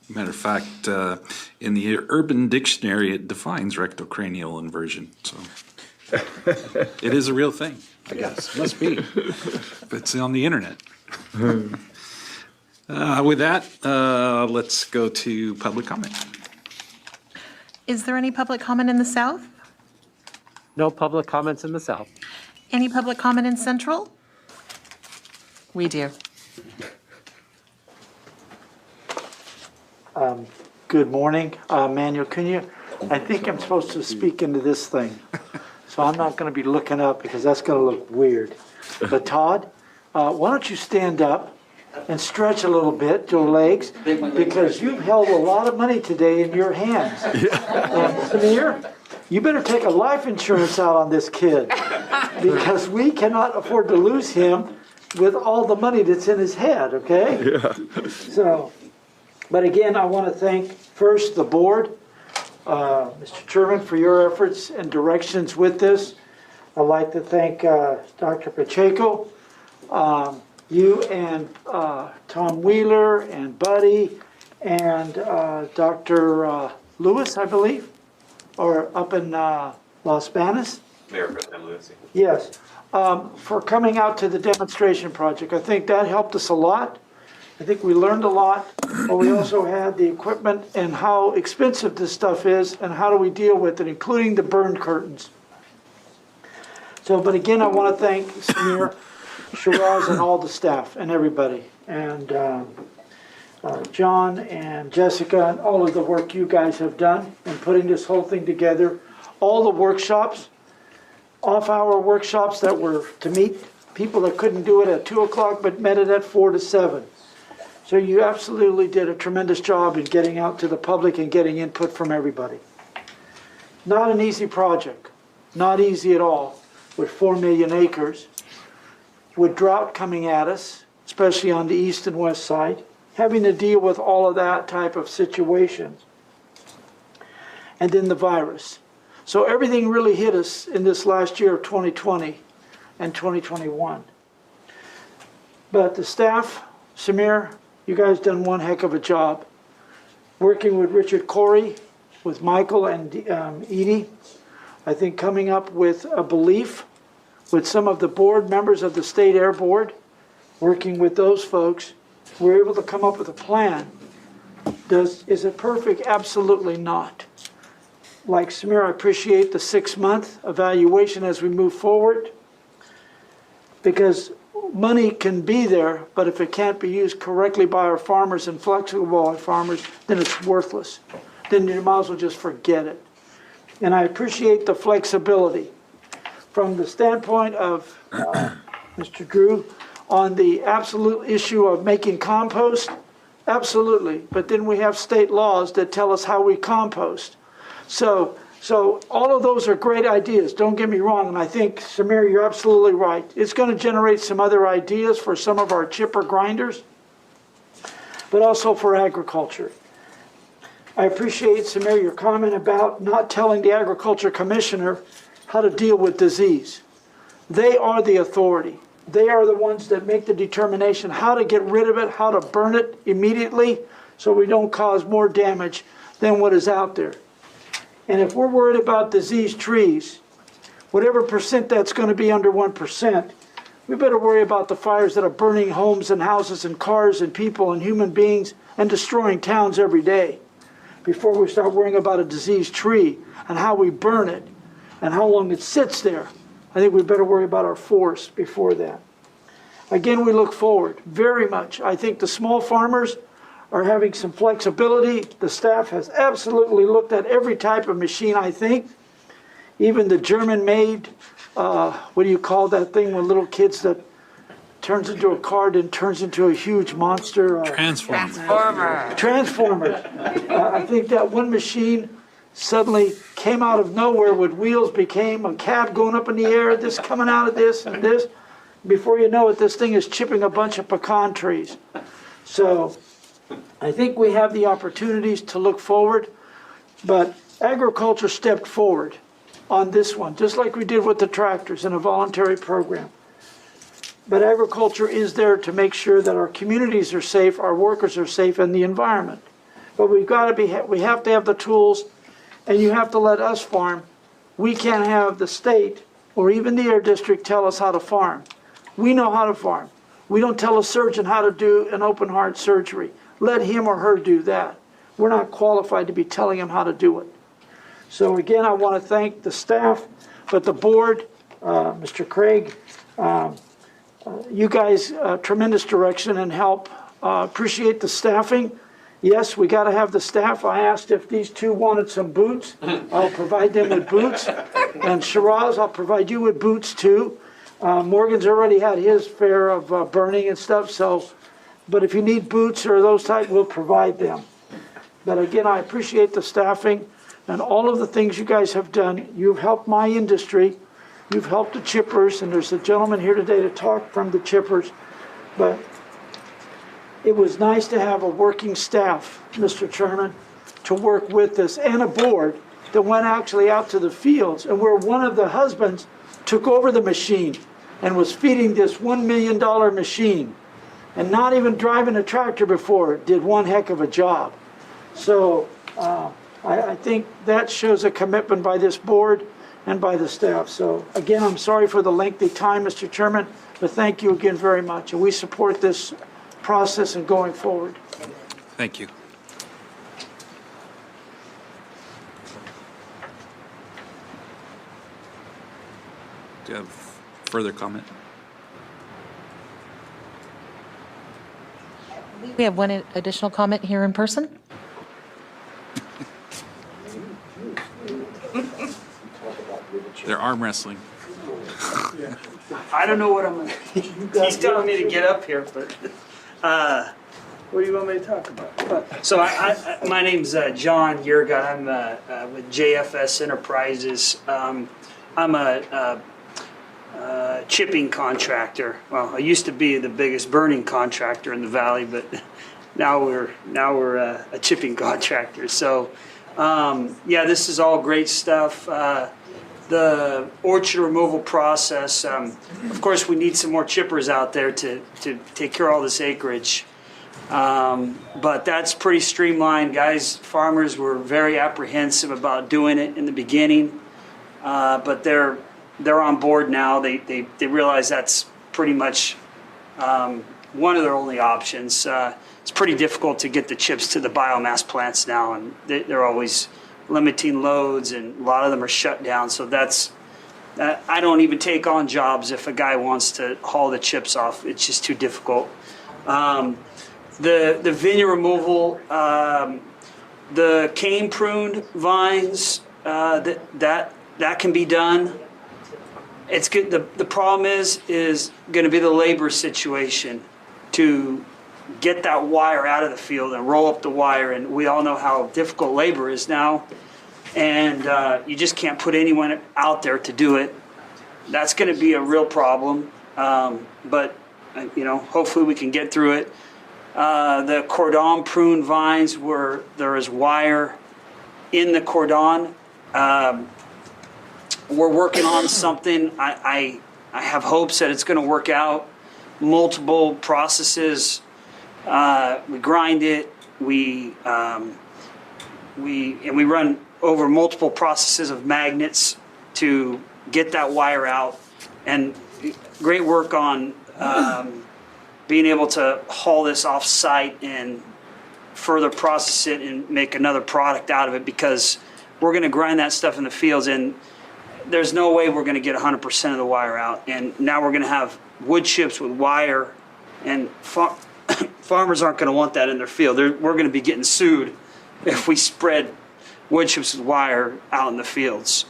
matter of fact, in the Urban Dictionary, it defines rectocranial inversion. So it is a real thing, I guess. Must be. If it's on the internet. With that, let's go to public comment. Is there any public comment in the south? No public comments in the south. Any public comment in central? We do. Good morning. Manuel, I think I'm supposed to speak into this thing, so I'm not going to be looking up because that's going to look weird. But Todd, why don't you stand up and stretch a little bit, your legs, because you've held a lot of money today in your hands. Samir, you better take a life insurance out on this kid because we cannot afford to lose him with all the money that's in his head, okay? Yeah. But again, I want to thank first the board, Mr. Chairman, for your efforts and directions with this. I'd like to thank Dr. Pacheco, you and Tom Wheeler and Buddy and Dr. Lewis, I believe, or up in Las Banas. Mayor President Lewis. Yes, for coming out to the demonstration project. I think that helped us a lot. I think we learned a lot, but we also had the equipment and how expensive this stuff is and how do we deal with it, including the burn curtains. So, but again, I want to thank Samir, Shiraz, and all the staff and everybody, and John and Jessica and all of the work you guys have done in putting this whole thing together. All the workshops, off-hour workshops that were to meet people that couldn't do it at 2 o'clock but met it at 4 to 7. So you absolutely did a tremendous job in getting out to the public and getting input from everybody. Not an easy project, not easy at all, with 4 million acres, with drought coming at us, especially on the east and west side, having to deal with all of that type of situation, and then the virus. So everything really hit us in this last year of 2020 and 2021. But the staff, Samir, you guys done one heck of a job. Working with Richard Corey, with Michael and Edie, I think coming up with a belief with some of the board members of the State Air Board, working with those folks, we're able to come up with a plan. Is it perfect? Absolutely not. Like Samir, I appreciate the 6-month evaluation as we move forward, because money can be there, but if it can't be used correctly by our farmers and flexible by our farmers, then it's worthless. Then you might as well just forget it. And I appreciate the flexibility from the standpoint of Mr. Drew on the absolute issue of making compost. Absolutely. But then we have state laws that tell us how we compost. So all of those are great ideas, don't get me wrong, and I think, Samir, you're absolutely right. It's going to generate some other ideas for some of our chipper grinders, but also for agriculture. I appreciate, Samir, your comment about not telling the Agriculture Commissioner how to deal with disease. They are the authority. They are the ones that make the determination how to get rid of it, how to burn it immediately so we don't cause more damage than what is out there. And if we're worried about diseased trees, whatever percent that's going to be under 1%, we better worry about the fires that are burning homes and houses and cars and people and human beings and destroying towns every day before we start worrying about a diseased tree and how we burn it and how long it sits there. I think we better worry about our forest before that. Again, we look forward very much. I think the small farmers are having some flexibility. The staff has absolutely looked at every type of machine, I think. Even the German-made, what do you call that thing when little kids that turns into a car and turns into a huge monster? Transformers. I think that one machine suddenly came out of nowhere with wheels, became a cab going up in the air, this coming out of this and this. Before you know it, this thing is chipping a bunch of pecan trees. So I think we have the opportunities to look forward, but agriculture stepped forward on this one, just like we did with the tractors in a voluntary program. But agriculture is there to make sure that our communities are safe, our workers are safe, and the environment. But we have to have the tools, and you have to let us farm. We can't have the state or even the air district tell us how to farm. We know how to farm. We don't tell a surgeon how to do an open heart surgery. Let him or her do that. We're not qualified to be telling him how to do it. So again, I want to thank the staff, but the board, Mr. Craig, you guys, tremendous direction and help. Appreciate the staffing. Yes, we got to have the staff. I asked if these two wanted some boots. I'll provide them with boots. And Shiraz, I'll provide you with boots too. Morgan's already had his fare of burning and stuff. So, but if you need boots or those type, we'll provide them. But again, I appreciate the staffing and all of the things you guys have done. You've helped my industry. You've helped the chippers, and there's a gentleman here today to talk from the chippers. But it was nice to have a working staff, Mr. Chairman, to work with this, and a board that went actually out to the fields, and where one of the husbands took over the machine and was feeding this $1 million machine, and not even driving a tractor before, did one heck of a job. So I think that shows a commitment by this board and by the staff. So again, I'm sorry for the lengthy time, Mr. Chairman, but thank you again very much. And we support this process and going forward. Thank you. Do you have further comment? We have one additional comment here in person. They're arm wrestling. I don't know what I'm going to. He's telling me to get up here, but. What do you want me to talk about? So my name's John Yergut. I'm with JFS Enterprises. I'm a chipping contractor. Well, I used to be the biggest burning contractor in the valley, but now we're a chipping contractor. So yeah, this is all great stuff. The orchard removal process. Of course, we need some more chippers out there to take care of all this acreage. But that's pretty streamlined, guys. Farmers were very apprehensive about doing it in the beginning, but they're on board now. They realize that's pretty much one of their only options. It's pretty difficult to get the chips to the biomass plants now, and they're always limiting loads, and a lot of them are shut down. So I don't even take on jobs if a guy wants to haul the chips off. It's just too difficult. The vineyard removal, the cane pruned vines, that can be done. It's good. The problem is going to be the labor situation to get that wire out of the field and roll up the wire. And we all know how difficult labor is now. And you just can't put anyone out there to do it. That's going to be a real problem. But, hopefully we can get through it. The cordon prune vines where there is wire in the cordon. We're working on something. I have hopes that it's going to work out. Multiple processes. We grind it. We run over multiple processes of magnets to get that wire out. And great work on being able to haul this off site and further process it and make another product out of it, because we're going to grind that stuff in the fields, and there's no way we're going to get 100% of the wire out. And now we're going to have wood chips with wire, and farmers aren't going to want that in their field. We're going to be getting sued if we spread wood chips with wire out in the fields.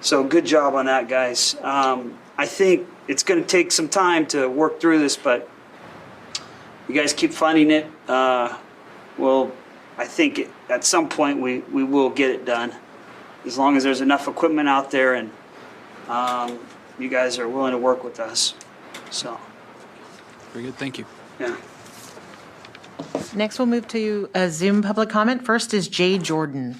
So good job on that, guys. I think it's going to take some time to work through this, but you guys keep funding it. Well, I think at some point we will get it done, as long as there's enough equipment out there and you guys are willing to work with us. So. Very good, thank you. Yeah. Next, we'll move to a Zoom public comment. First is Jay Jordan.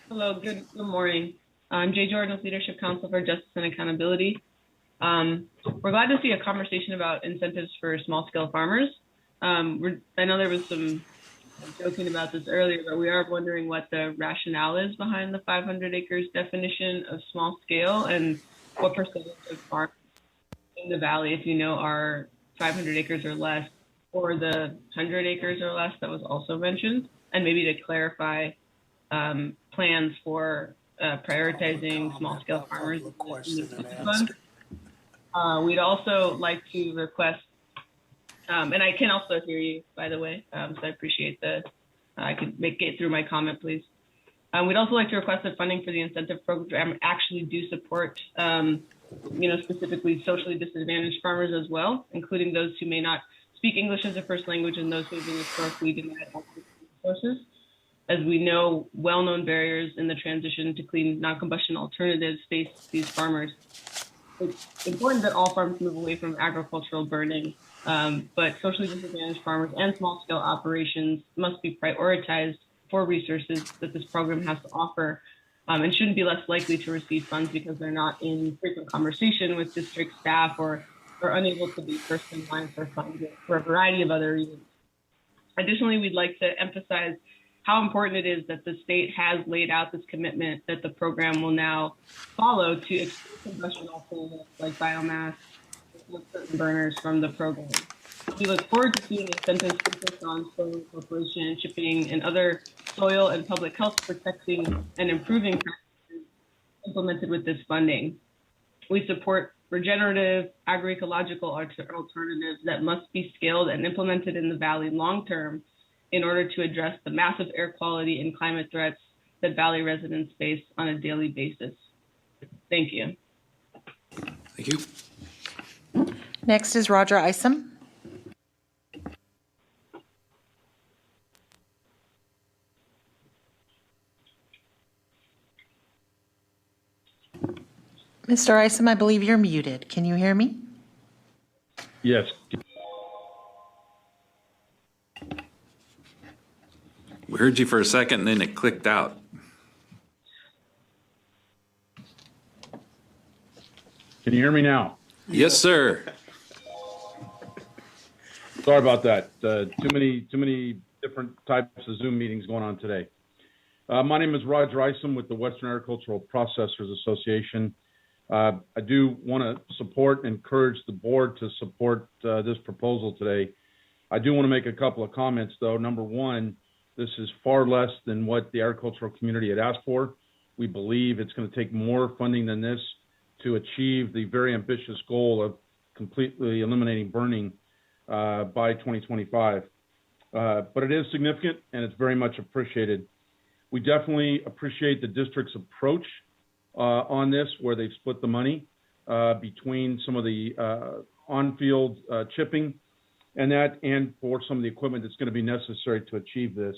Hello, good morning. I'm Jay Jordan with Leadership Council for Justice and Accountability. We're glad to see a conversation about incentives for small-scale farmers. I know there was some joking about this earlier, but we are wondering what the rationale is behind the 500 acres definition of small scale, and what percentage of farms in the valley, if you know, are 500 acres or less, or the 100 acres or less that was also mentioned, and maybe to clarify plans for prioritizing small-scale farmers. We'd also like to request, and I can also hear you, by the way, so I appreciate I could make it through my comment, please. We'd also like to request that funding for the incentive program actually do support, specifically socially disadvantaged farmers as well, including those who may not speak English as a first language and those who have been historically denied access to resources. As we know, well-known barriers in the transition to clean non-combustion alternatives face these farmers. It's important that all farms move away from agricultural burning, but socially disadvantaged farmers and small-scale operations must be prioritized for resources that this program has to offer, and shouldn't be less likely to receive funds because they're not in frequent conversation with district staff or unable to be first in line for funds for a variety of other reasons. Additionally, we'd like to emphasize how important it is that the state has laid out this commitment that the program will now follow to exclude combustion alternatives like biomass and certain burners from the program. We look forward to seeing incentives focused on soil incorporation, chipping, and other soil and public health protecting and improving practices implemented with this funding. We support regenerative agroecological alternatives that must be scaled and implemented in the Valley long-term in order to address the massive air quality and climate threats that Valley residents face on a daily basis. Thank you. Thank you. Next is Roger Isom. Mr. Isom, I believe you're muted. Can you hear me? Yes. We heard you for a second and then it clicked out. Can you hear me now? Yes, sir. Sorry about that. Too many different types of Zoom meetings going on today. My name is Roger Isom with the Western Agricultural Processors Association. I do want to support and encourage the board to support this proposal today. I do want to make a couple of comments, though. Number one, this is far less than what the agricultural community had asked for. We believe it's going to take more funding than this to achieve the very ambitious goal of completely eliminating burning by 2025. But it is significant and it's very much appreciated. We definitely appreciate the district's approach on this, where they've split the money between some of the on-field chipping and for some of the equipment that's going to be necessary to achieve this.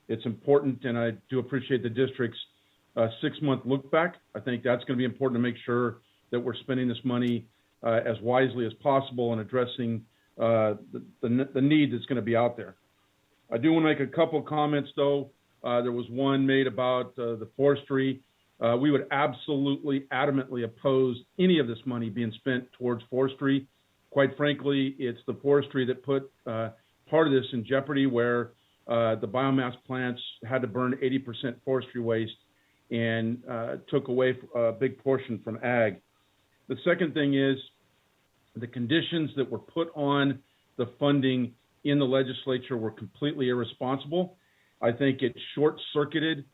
It's important, and I do appreciate the district's 6-month look back. I think that's going to be important to make sure that we're spending this money as wisely as possible and addressing the need that's going to be out there. I do want to make a couple of comments, though. There was one made about the forestry. We would absolutely adamantly oppose any of this money being spent towards forestry. Quite frankly, it's the forestry that put part of this in jeopardy, where the biomass plants had to burn 80% forestry waste and took away a big portion from ag. The second thing is the conditions that were put on the funding in the legislature were completely irresponsible. I think it short-circuited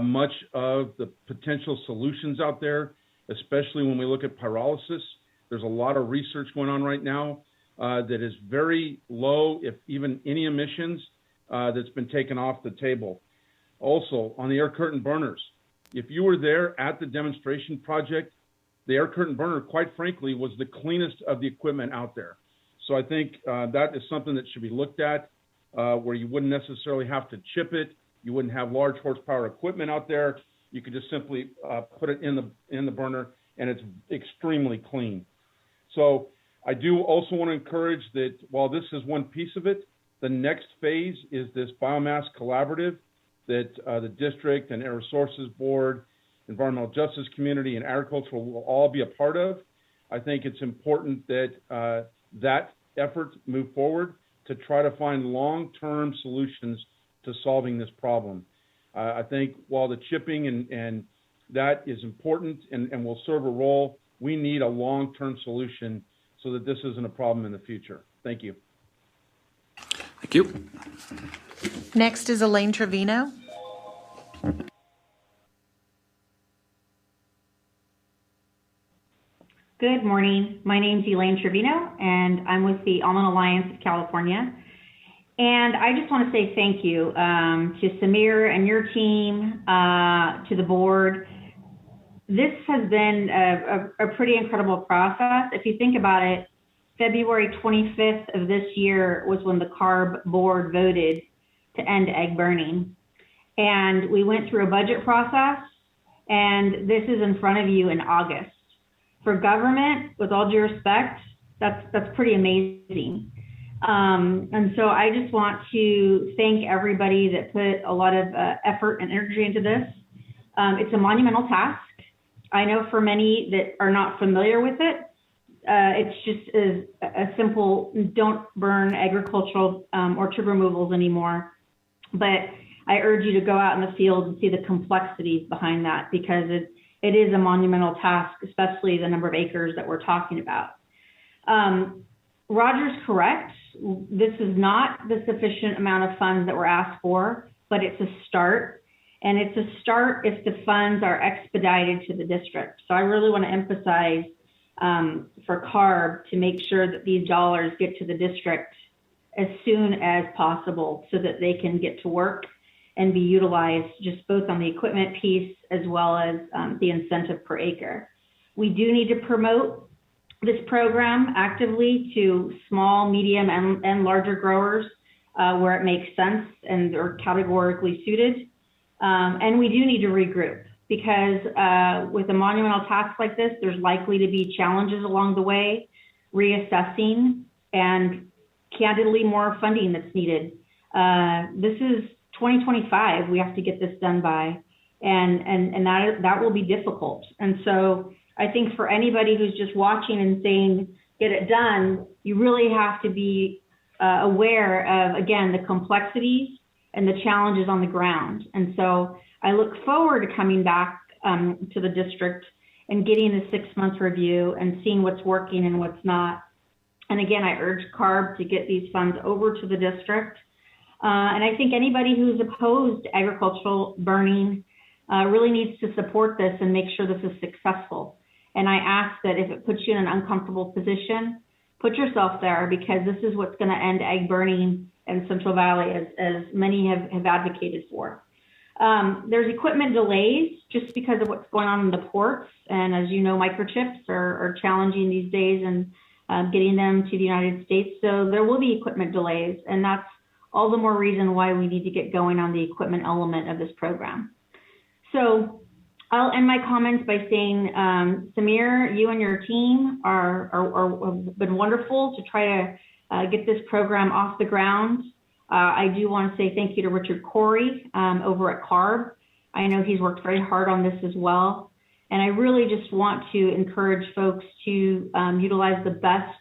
much of the potential solutions out there, especially when we look at pyrolysis. There's a lot of research going on right now that is very low, if even any emissions, that's been taken off the table. Also, on the air curtain burners, if you were there at the demonstration project, the air curtain burner, quite frankly, was the cleanest of the equipment out there. So I think that is something that should be looked at, where you wouldn't necessarily have to chip it. You wouldn't have large horsepower equipment out there. You could just simply put it in the burner, and it's extremely clean. So I do also want to encourage that while this is one piece of it, the next phase is this biomass collaborative that the district and Air Resources Board, Environmental Justice Community, and Agriculture will all be a part of. I think it's important that that effort move forward to try to find long-term solutions to solving this problem. I think while the chipping and that is important and will serve a role, we need a long-term solution so that this isn't a problem in the future. Thank you. Thank you. Next is Elaine Trevino. Good morning. My name is Elaine Trevino, and I'm with the Almond Alliance of California. And I just want to say thank you to Samir and your team, to the board. This has been a pretty incredible process. If you think about it, February 25th of this year was when the CARB board voted to end egg burning. And we went through a budget process, and this is in front of you in August. For government, with all due respect, that's pretty amazing. And so I just want to thank everybody that put a lot of effort and energy into this. It's a monumental task. I know for many that are not familiar with it, it's just a simple don't burn agricultural orchard removals anymore. But I urge you to go out in the field and see the complexities behind that, because it is a monumental task, especially the number of acres that we're talking about. Roger's correct. This is not the sufficient amount of funds that were asked for, but it's a start. And it's a start if the funds are expedited to the district. So I really want to emphasize for CARB to make sure that these dollars get to the district as soon as possible so that they can get to work and be utilized just both on the equipment piece as well as the incentive per acre. We do need to promote this program actively to small, medium, and larger growers where it makes sense and they're categorically suited. And we do need to regroup, because with a monumental task like this, there's likely to be challenges along the way, reassessing, and candidly more funding that's needed. This is 2025 we have to get this done by, and that will be difficult. And so I think for anybody who's just watching and saying, get it done, you really have to be aware of, again, the complexities and the challenges on the ground. And so I look forward to coming back to the district and getting the 6-month review and seeing what's working and what's not. And again, I urge CARB to get these funds over to the district. And I think anybody who's opposed to agricultural burning really needs to support this and make sure this is successful. And I ask that if it puts you in an uncomfortable position, put yourself there, because this is what's going to end egg burning in Central Valley, as many have advocated for. There's equipment delays just because of what's going on in the ports. And as you know, microchips are challenging these days and getting them to the United States. So there will be equipment delays, and that's all the more reason why we need to get going on the equipment element of this program. So I'll end my comments by saying, Samir, you and your team have been wonderful to try to get this program off the ground. I do want to say thank you to Richard Corey over at CARB. I know he's worked very hard on this as well. And I really just want to encourage folks to utilize the best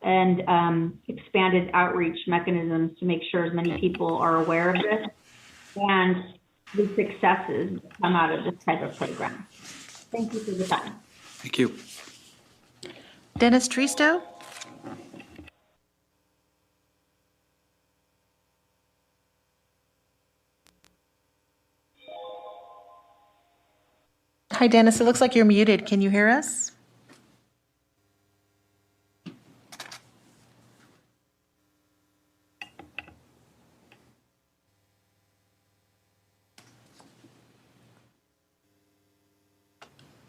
and expanded outreach mechanisms to make sure as many people are aware of this. And the successes that come out of this type of program. Thank you for the time. Thank you. Dennis Tristo? Hi, Dennis. It looks like you're muted. Can you hear us?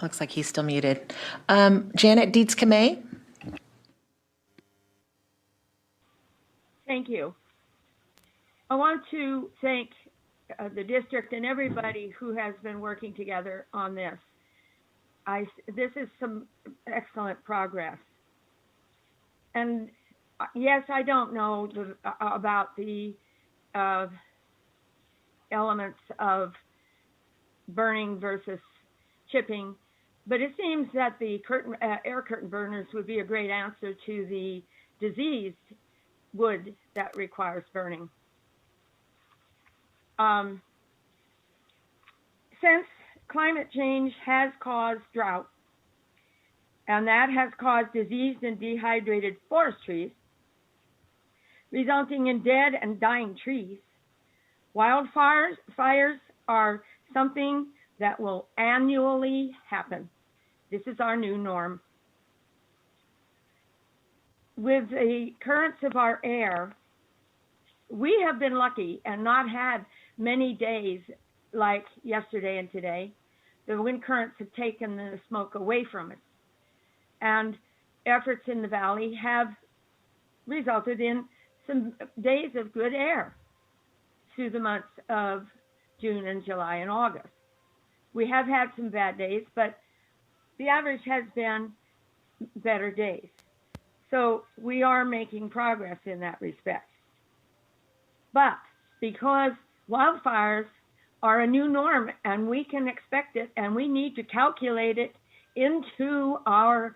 Looks like he's still muted. Janet Dietz-Kamay? Thank you. I want to thank the district and everybody who has been working together on this. This is some excellent progress. And yes, I don't know about the elements of burning versus chipping, but it seems that the air curtain burners would be a great answer to the diseased wood that requires burning. Since climate change has caused drought, and that has caused diseased and dehydrated forest trees, resulting in dead and dying trees, wildfires are something that will annually happen. This is our new norm. With the currents of our air, we have been lucky and not had many days like yesterday and today. The wind currents have taken the smoke away from us. And efforts in the valley have resulted in some days of good air through the months of June and July and August. We have had some bad days, but the average has been better days. So we are making progress in that respect. But because wildfires are a new norm and we can expect it and we need to calculate it into our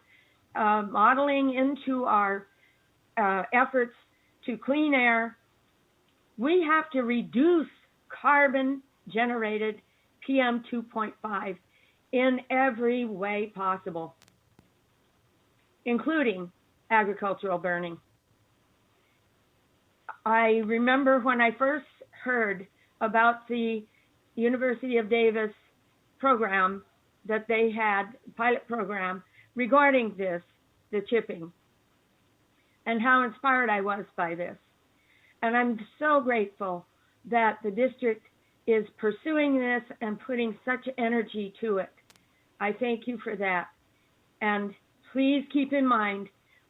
modeling, into our efforts to clean air, we have to reduce carbon generated PM 2.5 in every way possible, including agricultural burning. I remember when I first heard about the University of Davis program that they had, pilot program, regarding this, the chipping, and how inspired I was by this. And I'm so grateful that the district is pursuing this and putting such energy to it. I thank you for that. And please keep in mind,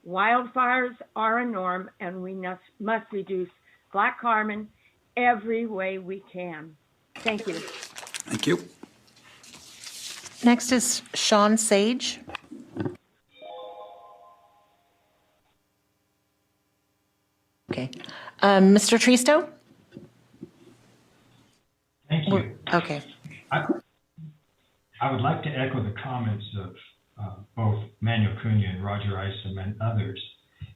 wildfires are a norm and we must reduce black carbon every way we can. Thank you. Thank you. Next is Sean Sage. Okay. Mr. Tristo? Thank you. Okay. I would like to echo the comments of both Manuel Cunha and Roger Isom and others,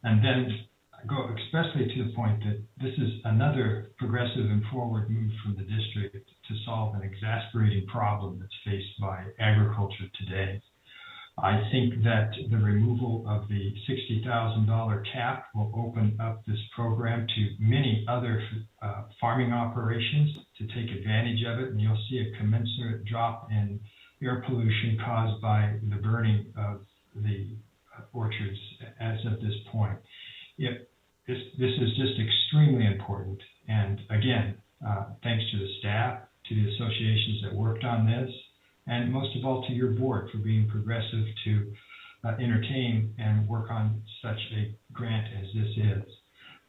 and then go expressly to the point that this is another progressive and forward move from the district to solve an exasperating problem that's faced by agriculture today. I think that the removal of the $60,000 cap will open up this program to many other farming operations to take advantage of it, and you'll see a commensurate drop in air pollution caused by the burning of the orchards as of this point. This is just extremely important, and again, thanks to the staff, to the associations that worked on this, and most of all to your board for being progressive to entertain and work on such a grant as this is.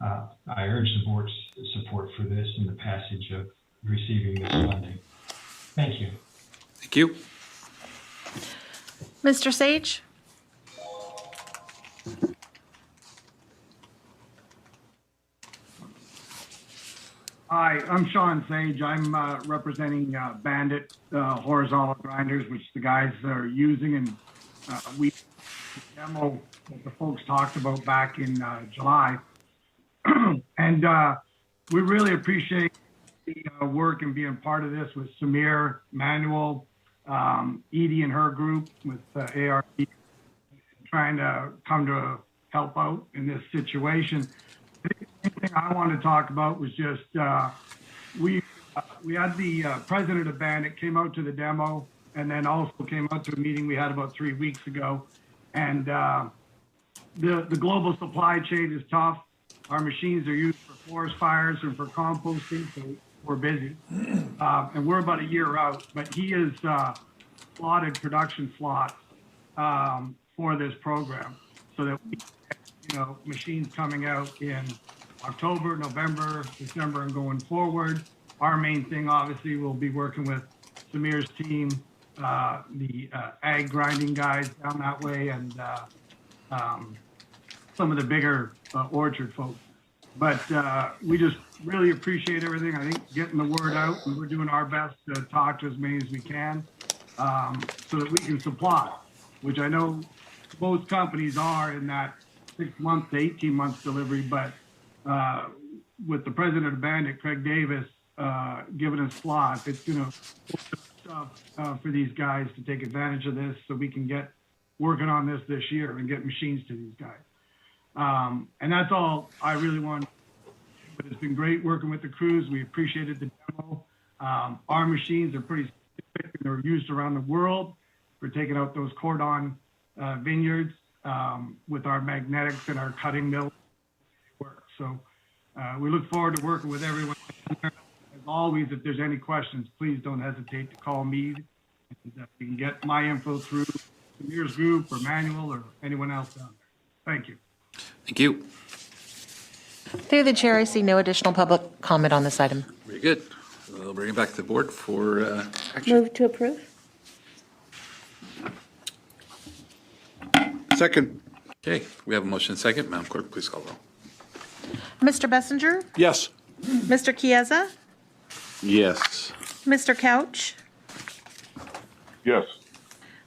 I urge the board's support for this and the passage of receiving this funding. Thank you. Thank you. Mr. Sage? Hi, I'm Sean Sage. I'm representing Bandit horizontal grinders, which the guys are using, and we demo that the folks talked about back in July. And we really appreciate work and being part of this with Samir, Manuel, Edie and her group with ARP, trying to come to help out in this situation. The thing I wanted to talk about was just we had the president of Bandit came out to the demo and then also came out to a meeting we had about 3 weeks ago. And the global supply chain is tough. Our machines are used for forest fires and for composting, so we're busy. And we're about a year out, but he has slotted production slots for this program so that we get, machines coming out in October, November, December, and going forward. Our main thing, obviously, we'll be working with Samir's team, the ag grinding guys down that way, and some of the bigger orchard folks. But we just really appreciate everything. I think getting the word out, and we're doing our best to talk to as many as we can so that we can supply, which I know most companies are in that 6 months to 18 months delivery. But with the president of Bandit, Craig Davis, giving us slots, it's going to for these guys to take advantage of this so we can get working on this year and get machines to these guys. And that's all I really want. But it's been great working with the crews. We appreciated the demo. Our machines are pretty specific. They're used around the world for taking out those cordon vineyards with our magnetics and our cutting mill work. So we look forward to working with everyone. As always, if there's any questions, please don't hesitate to call me. And, you can get my info through Samir's group or Manuel or anyone else down there. Thank you. Thank you. Through the chair, I see no additional public comment on this item. Very good. We'll bring it back to the board for action. Move to approve. Second. Okay, we have a motion and second. Madam Clerk, please call roll. Mr. Bessinger? Yes. Mr. Chiesa? Yes. Mr. Couch? Yes.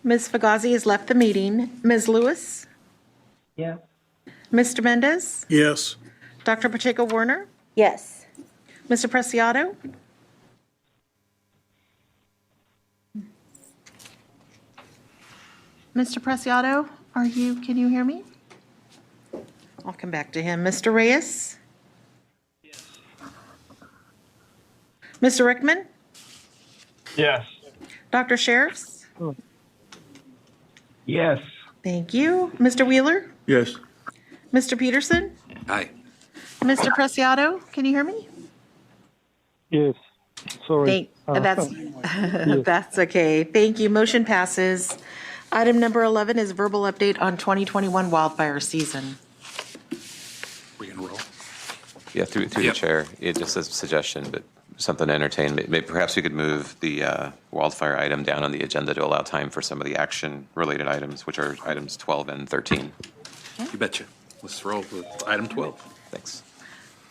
Ms. Fugazi has left the meeting. Ms. Lewis? Yeah. Mr. Mendez? Yes. Dr. Pacheco-Warner? Yes. Mr. Preciado? Mr. Preciado, can you hear me? I'll come back to him. Mr. Reyes? Yes. Mr. Rickman? Yes. Dr. Sheriffs? Yes. Thank you. Mr. Wheeler? Yes. Mr. Peterson? Aye. Mr. Preciado, can you hear me? Yes. Sorry. That's okay. Thank you. Motion passes. Item number 11 is verbal update on 2021 wildfire season. We can roll. Yeah, through the chair, it just a suggestion, but something to entertain. Maybe perhaps we could move the wildfire item down on the agenda to allow time for some of the action-related items, which are items 12 and 13. You betcha. Let's roll with item 12. Thanks.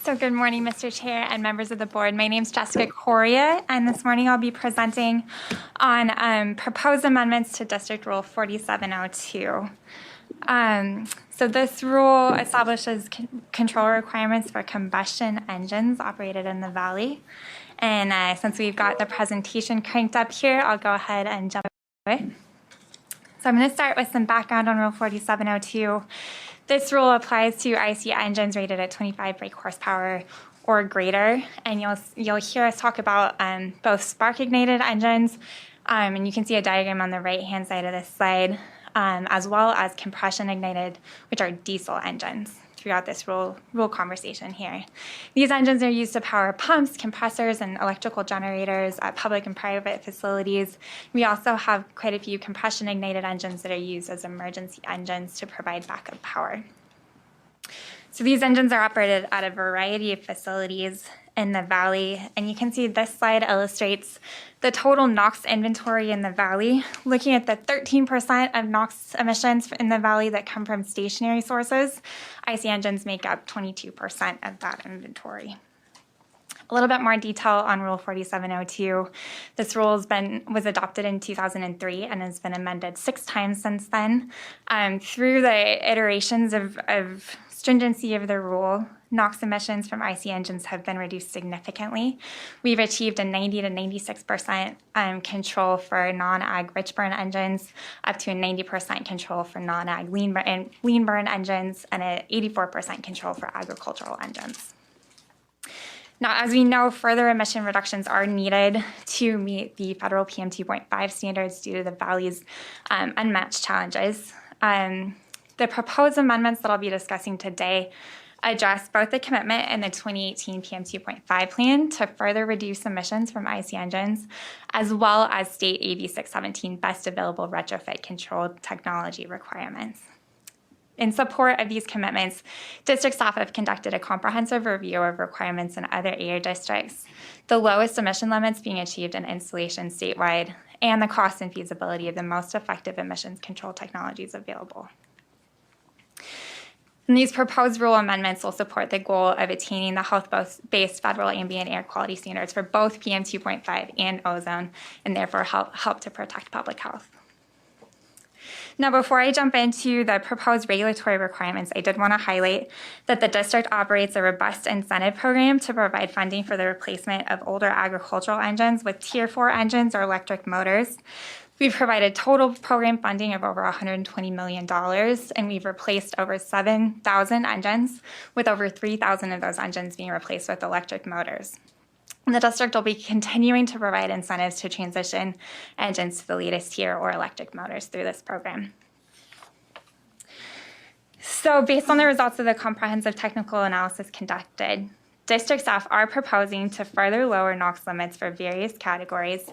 So good morning, Mr. Chair and members of the board. My name is Jessica Correa, and this morning I'll be presenting on proposed amendments to District Rule 4702. So this rule establishes control requirements for combustion engines operated in the valley. And since we've got the presentation cranked up here, I'll go ahead and jump into it. So I'm going to start with some background on Rule 4702. This rule applies to IC engines rated at 25 brake horsepower or greater, and you'll hear us talk about both spark-ignited engines, and you can see a diagram on the right-hand side of this slide, as well as compression-ignited, which are diesel engines throughout this rule conversation here. These engines are used to power pumps, compressors, and electrical generators at public and private facilities. We also have quite a few compression-ignited engines that are used as emergency engines to provide backup power. So these engines are operated at a variety of facilities in the valley, and you can see this slide illustrates the total NOx inventory in the valley. Looking at the 13% of NOx emissions in the valley that come from stationary sources, IC engines make up 22% of that inventory. A little bit more detail on Rule 4702. This rule was adopted in 2003 and has been amended 6 times since then. Through the iterations of stringency of the rule, NOx emissions from IC engines have been reduced significantly. We've achieved a 90 to 96% control for non-ag rich burn engines, up to a 90% control for non-ag lean burn engines, and an 84% control for agricultural engines. Now, as we know, further emission reductions are needed to meet the federal PM 2.5 standards due to the Valley's unmatched challenges. The proposed amendments that I'll be discussing today address both the commitment and the 2018 PM 2.5 plan to further reduce emissions from IC engines, as well as state AB 617 best available retrofit control technology requirements. In support of these commitments, district staff have conducted a comprehensive review of requirements in other air districts, the lowest emission limits being achieved in installation statewide, and the cost and feasibility of the most effective emissions control technologies available. And these proposed rule amendments will support the goal of attaining the health-based federal ambient air quality standards for both PM 2.5 and ozone, and therefore help to protect public health. Now, before I jump into the proposed regulatory requirements, I did want to highlight that the district operates a robust incentive program to provide funding for the replacement of older agricultural engines with Tier 4 engines or electric motors. We've provided total program funding of over $120 million, and we've replaced over 7,000 engines, with over 3,000 of those engines being replaced with electric motors. And the district will be continuing to provide incentives to transition engines to the latest tier or electric motors through this program. So based on the results of the comprehensive technical analysis conducted, district staff are proposing to further lower NOx limits for various categories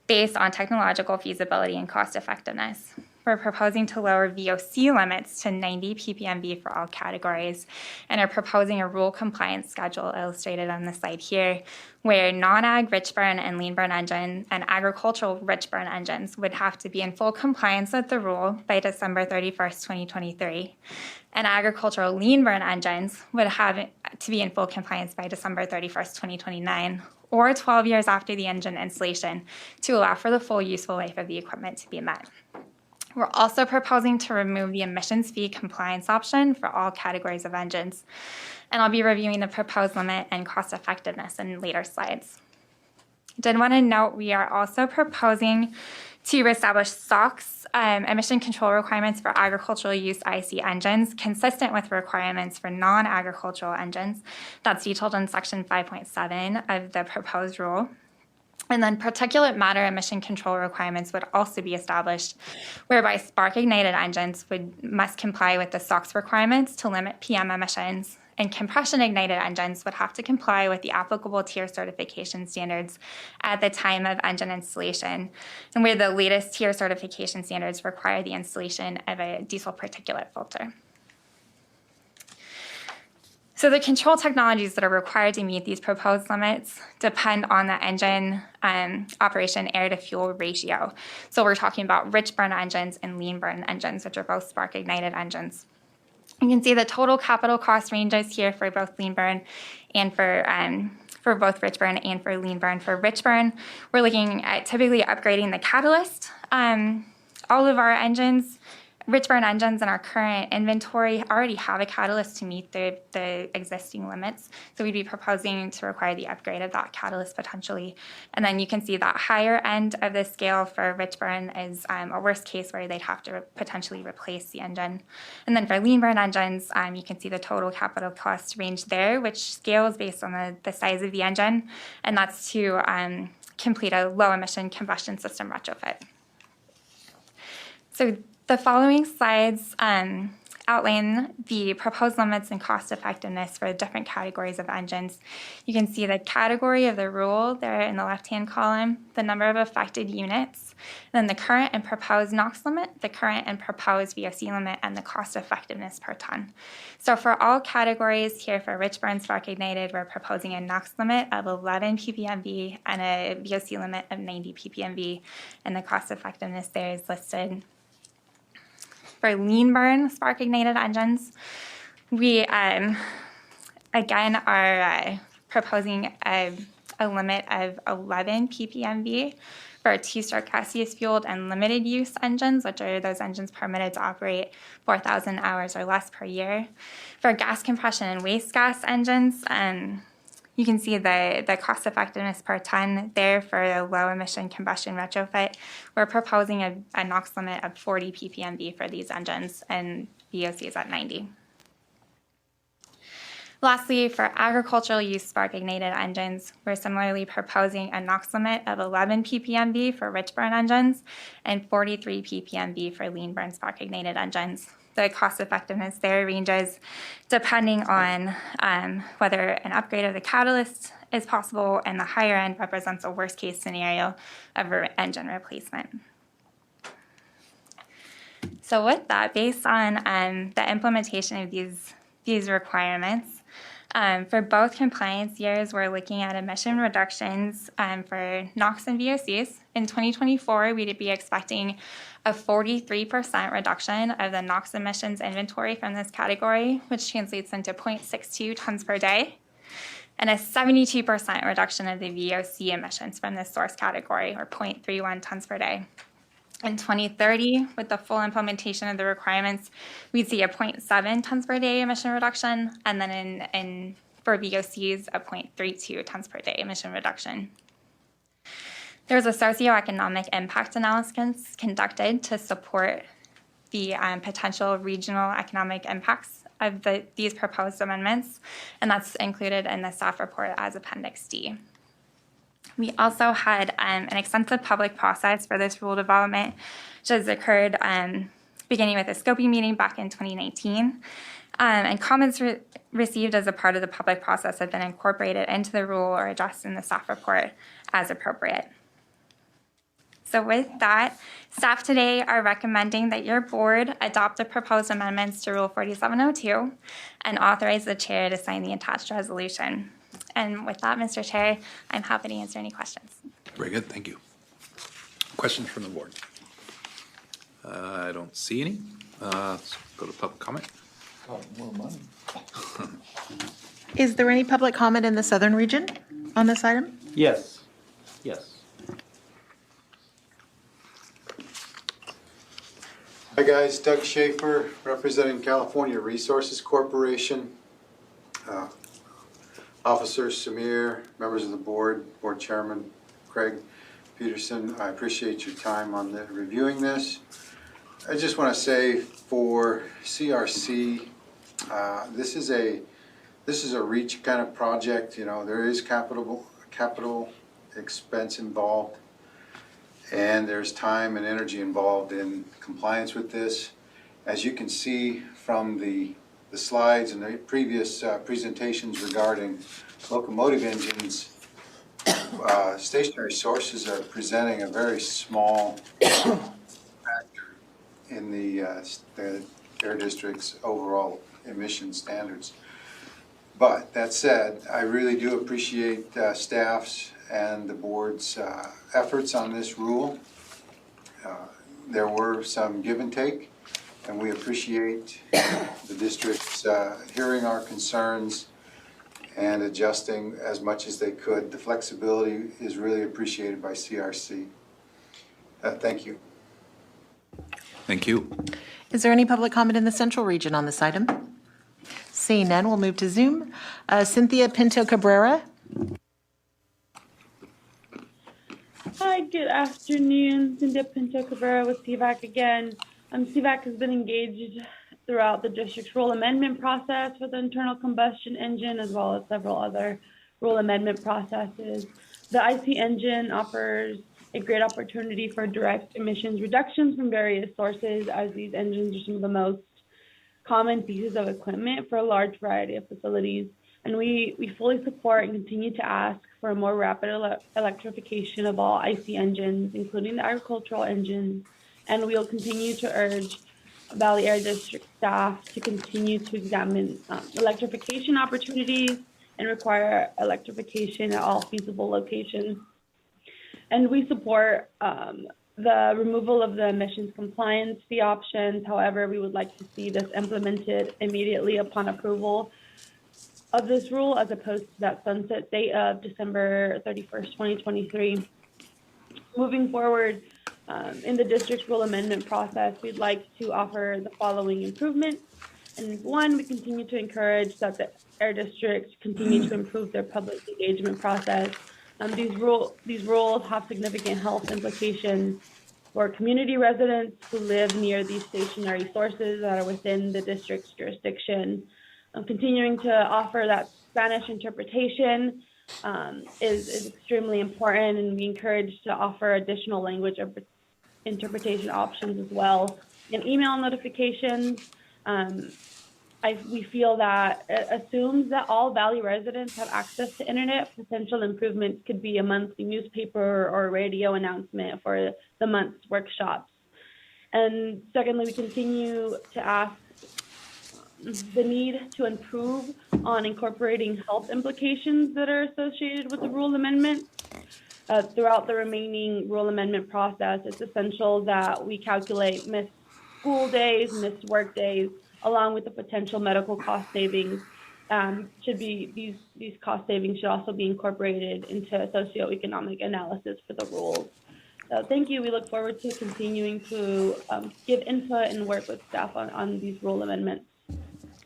based on technological feasibility and cost effectiveness. We're proposing to lower VOC limits to 90 ppmv for all categories, and are proposing a rule compliance schedule illustrated on the slide here, where non-ag rich burn and lean burn engine and agricultural rich burn engines would have to be in full compliance with the rule by December 31st, 2023. And agricultural lean burn engines would have to be in full compliance by December 31st, 2029, or 12 years after the engine installation, to allow for the full useful life of the equipment to be met. We're also proposing to remove the emissions fee compliance option for all categories of engines, and I'll be reviewing the proposed limit and cost effectiveness in later slides. I did want to note we are also proposing to establish SOX emission control requirements for agricultural use IC engines, consistent with requirements for non-agricultural engines. That's detailed in section 5.7 of the proposed rule. And then particulate matter emission control requirements would also be established, whereby spark-ignited engines must comply with the SOX requirements to limit PM emissions, and compression-ignited engines would have to comply with the applicable tier certification standards at the time of engine installation, and where the latest tier certification standards require the installation of a diesel particulate filter. So the control technologies that are required to meet these proposed limits depend on the engine operation air-to-fuel ratio. So we're talking about rich burn engines and lean burn engines, which are both spark-ignited engines. You can see the total capital cost ranges here for both lean burn and for both rich burn and for lean burn. For rich burn, we're looking at typically upgrading the catalyst. All of our engines, rich burn engines in our current inventory already have a catalyst to meet the existing limits. So we'd be proposing to require the upgrade of that catalyst potentially. And then you can see that higher end of the scale for rich burn is a worst case where they'd have to potentially replace the engine. And then for lean burn engines, you can see the total capital cost range there, which scales based on the size of the engine. And that's to complete a low emission combustion system retrofit. So the following slides outline the proposed limits and cost effectiveness for different categories of engines. You can see the category of the rule there in the left-hand column, the number of affected units, then the current and proposed NOx limit, the current and proposed VOC limit, and the cost effectiveness per ton. So for all categories here for rich burn spark ignited, we're proposing a NOx limit of 11 ppmv and a VOC limit of 90 ppmv, and the cost effectiveness there is listed. For lean burn spark ignited engines, we again are proposing a limit of 11 ppmv for two-stroke gaseous-fueled and limited-use engines, which are those engines permitted to operate 4,000 hours or less per year. For gas compression and waste gas engines, you can see the cost effectiveness per ton there for a low emission combustion retrofit. We're proposing a NOx limit of 40 ppmv for these engines and VOCs at 90. Lastly, for agricultural use spark ignited engines, we're similarly proposing a NOx limit of 11 ppmv for rich burn engines and 43 ppmv for lean burn spark ignited engines. The cost effectiveness there ranges depending on whether an upgrade of the catalyst is possible, and the higher end represents a worst case scenario of engine replacement. So with that, based on the implementation of these requirements, for both compliance years, we're looking at emission reductions for NOx and VOCs. In 2024, we'd be expecting a 43% reduction of the NOx emissions inventory from this category, which translates into 0.62 tons per day, and a 72% reduction of the VOC emissions from this source category, or 0.31 tons per day. In 2030, with the full implementation of the requirements, we'd see a 0.7 tons per day emission reduction, and then for VOCs, a 0.32 tons per day emission reduction. There was a socioeconomic impact analysis conducted to support the potential regional economic impacts of these proposed amendments, and that's included in the staff report as Appendix D. We also had an extensive public process for this rule development, which has occurred beginning with a scoping meeting back in 2019. And comments received as a part of the public process have been incorporated into the rule or addressed in the staff report as appropriate. So with that, staff today are recommending that your board adopt the proposed amendments to Rule 4702 and authorize the chair to sign the attached resolution. And with that, Mr. Chair, I'm happy to answer any questions. Very good, thank you. Questions from the board? I don't see any. Let's go to public comment. More money. Is there any public comment in the southern region on this item? Yes. Yes. Hi guys, Doug Schaefer, representing California Resources Corporation. Officers Samir, members of the board chairman Craig Peterson, I appreciate your time on reviewing this. I just want to say for CRC, this is a reach kind of project. You know, there is capital expense involved, and there's time and energy involved in compliance with this. As you can see from the slides and the previous presentations regarding locomotive engines, stationary sources are presenting a very small factor in the Air District's overall emission standards. But that said, I really do appreciate staff's and the board's efforts on this rule. There were some give and take, and we appreciate the districts hearing our concerns and adjusting as much as they could. The flexibility is really appreciated by CRC. Thank you. Thank you. Is there any public comment in the central region on this item? Seeing none, we'll move to Zoom. Cynthia Pinto Cabrera. Hi, good afternoon. Cynthia Pinto Cabrera with CVAC again. CVAC has been engaged throughout the district's rule amendment process for the internal combustion engine, as well as several other rule amendment processes. The IC engine offers a great opportunity for direct emissions reductions from various sources, as these engines are some of the most common pieces of equipment for a large variety of facilities. And we fully support and continue to ask for a more rapid electrification of all IC engines, including the agricultural engines. And we will continue to urge Valley Air District staff to continue to examine electrification opportunities and require electrification at all feasible locations. And we support the removal of the emissions compliance fee options. However, we would like to see this implemented immediately upon approval of this rule, as opposed to that sunset date of December 31st, 2023. moving forward in the district's rule amendment process, we'd like to offer the following improvements. And one, we continue to encourage that the air districts continue to improve their public engagement process. These rules have significant health implications for community residents who live near these stationary sources that are within the district's jurisdiction. Continuing to offer that Spanish interpretation is extremely important, and we encourage to offer additional language interpretation options as well. And email notifications, we feel that it assumes that all Valley residents have access to internet. Potential improvements could be a monthly newspaper or radio announcement for the month's workshops. And secondly, we continue to ask the need to improve on incorporating health implications that are associated with the rule amendment. Throughout the remaining rule amendment process, it's essential that we calculate missed school days, missed work days, along with the potential medical cost savings. These cost savings should also be incorporated into socioeconomic analysis for the rules. So thank you. We look forward to continuing to give input and work with staff on these rule amendments.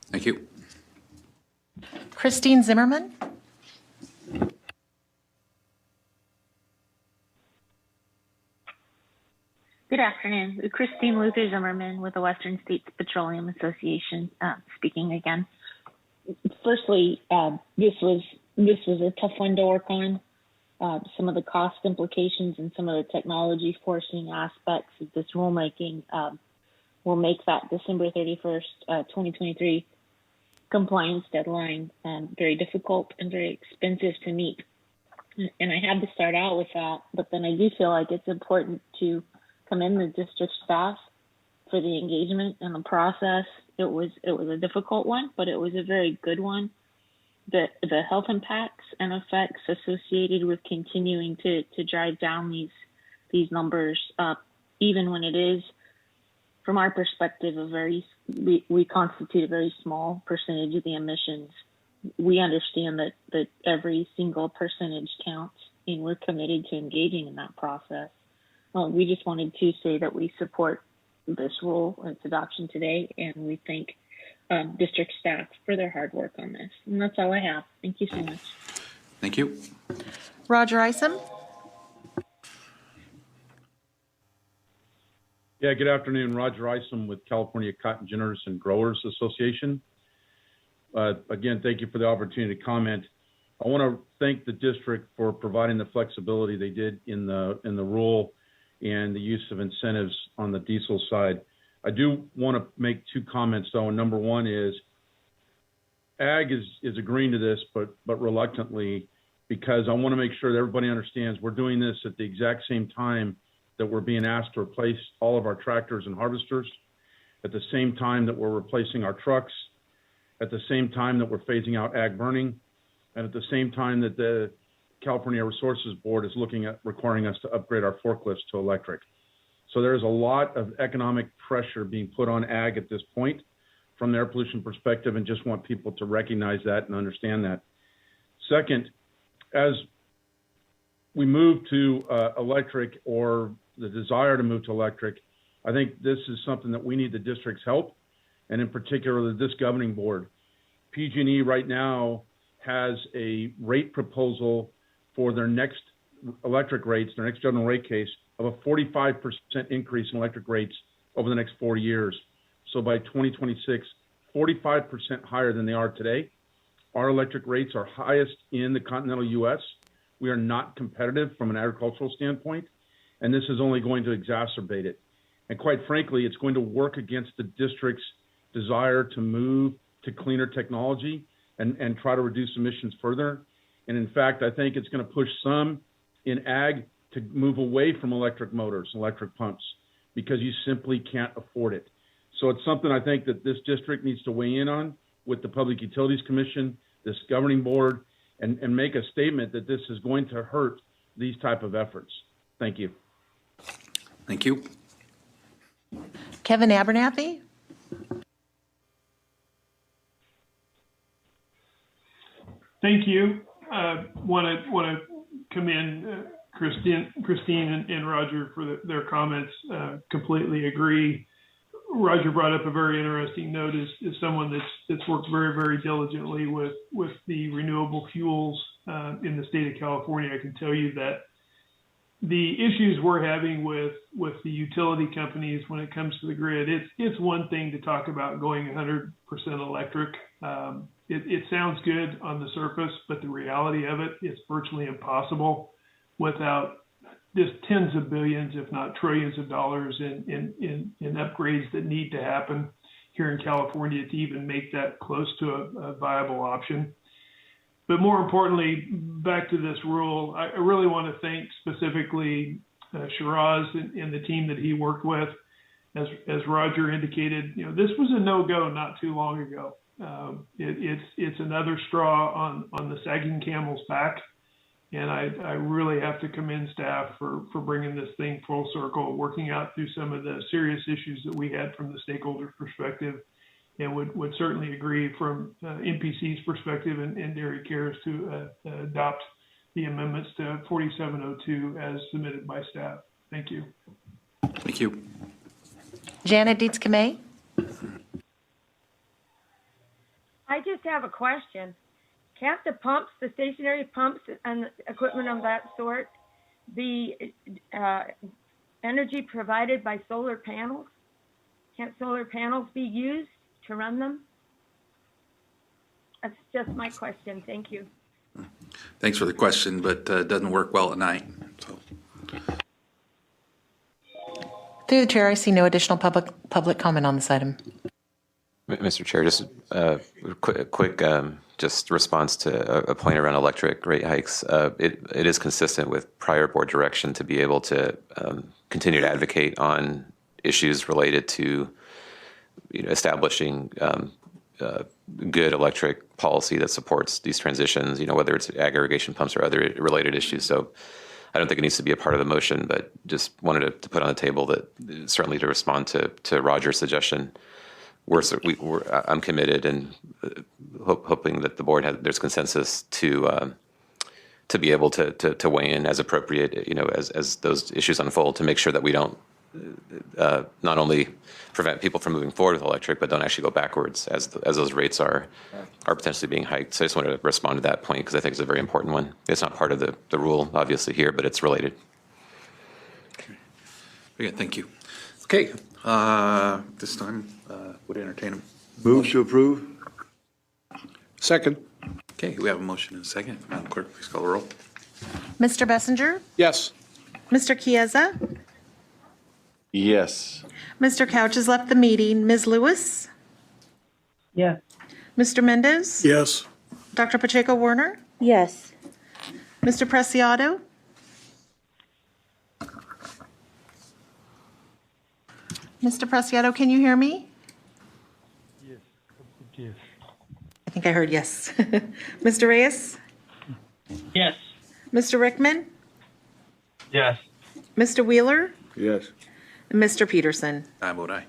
Thank you. Christine Zimmerman. Good afternoon. Christine Luther Zimmerman with the Western States Petroleum Association speaking again. Firstly, this was a tough one to work on. Some of the cost implications and some of the technology forcing aspects of this rulemaking will make that December 31st, 2023 compliance deadline very difficult and very expensive to meet. And I had to start out with that, but then I do feel like it's important to commend the district staff for the engagement and the process. It was a difficult one, but it was a very good one. The health impacts and effects associated with continuing to drive down these numbers, even when it is, from our perspective, we constitute a very small percentage of the emissions. We understand that every single percentage counts, and we're committed to engaging in that process. We just wanted to say that we support this rule and its adoption today, and we thank district staff for their hard work on this. And that's all I have. Thank you so much. Thank you. Roger Isom. Yeah, good afternoon. Roger Isom with California Cotton Ginners and Growers Association. Again, thank you for the opportunity to comment. I want to thank the district for providing the flexibility they did in the rule and the use of incentives on the diesel side. I do want to make two comments though. And number one is Ag is agreeing to this, but reluctantly, because I want to make sure that everybody understands we're doing this at the exact same time that we're being asked to replace all of our tractors and harvesters, at the same time that we're replacing our trucks, at the same time that we're phasing out ag burning, and at the same time that the California Resources Board is looking at requiring us to upgrade our forklifts to electric. So there's a lot of economic pressure being put on ag at this point from the air pollution perspective, and just want people to recognize that and understand that. Second, as we move to electric, or the desire to move to electric, I think this is something that we need the district's help, and in particular this governing board. PG&E right now has a rate proposal for their next electric rates, their next general rate case, of a 45% increase in electric rates over the next 4 years. So by 2026, 45% higher than they are today. Our electric rates are highest in the continental U.S. We are not competitive from an agricultural standpoint, and this is only going to exacerbate it. And quite frankly, it's going to work against the district's desire to move to cleaner technology and try to reduce emissions further. And in fact, I think it's going to push some in ag to move away from electric motors, electric pumps, because you simply can't afford it. So it's something I think that this district needs to weigh in on with the Public Utilities Commission, this governing board, and make a statement that this is going to hurt these type of efforts. Thank you. Thank you. Kevin Abernathy. Thank you. Want to commend Christine and Roger for their comments. Completely agree. Roger brought up a very interesting note as someone that's worked very, very diligently with the renewable fuels in the state of California. I can tell you that the issues we're having with the utility companies when it comes to the grid, it's one thing to talk about going 100% electric. It sounds good on the surface, but the reality of it is virtually impossible without just tens of billions, if not trillions of dollars in upgrades that need to happen here in California to even make that close to a viable option. But more importantly, back to this rule, I really want to thank specifically Shiraz and the team that he worked with. As Roger indicated, this was a no-go not too long ago. It's another straw on the sagging camel's back. And I really have to commend staff for bringing this thing full circle, working out through some of the serious issues that we had from the stakeholder perspective, and would certainly agree from NPC's perspective and Dairy Cares to adopt the amendments to 4702 as submitted by staff. Thank you. Thank you. Janet Dietz-Kamay. I just have a question. Can't the pumps, the stationary pumps and equipment of that sort be energy provided by solar panels? Can't solar panels be used to run them? That's just my question. Thank you. Thanks for the question, but it doesn't work well at night. So. Through the chair, I see no additional public comment on this item. Mr. Chair, just a quick just response to a point around electric rate hikes. It is consistent with prior board direction to be able to continue to advocate on issues related to establishing good electric policy that supports these transitions, whether it's aggregation pumps or other related issues. So I don't think it needs to be a part of the motion, but just wanted to put on the table that certainly to respond to Roger's suggestion. I'm committed and hoping that the board there's consensus to be able to weigh in as appropriate, as those issues unfold, to make sure that we don't not only prevent people from moving forward with electric, but don't actually go backwards as those rates are potentially being hiked. So I just wanted to respond to that point because I think it's a very important one. It's not part of the rule, obviously, here, but it's related. Okay, thank you. Okay, this time would entertain them. Move to approve. Second. Okay, we have a motion and a second. Madam Clerk, please call the roll. Mr. Bessinger? Yes. Mr. Chiesa? Yes. Mr. Couch has left the meeting. Ms. Lewis? Yes. Mr. Mendez? Yes. Dr. Pacheco Warner? Yes. Mr. Preciado? Mr. Preciado, can you hear me? Yes. I think I heard yes. Mr. Reyes? Yes. Mr. Rickman? Yes. Mr. Wheeler? Yes. And Mr. Peterson? I vote aye.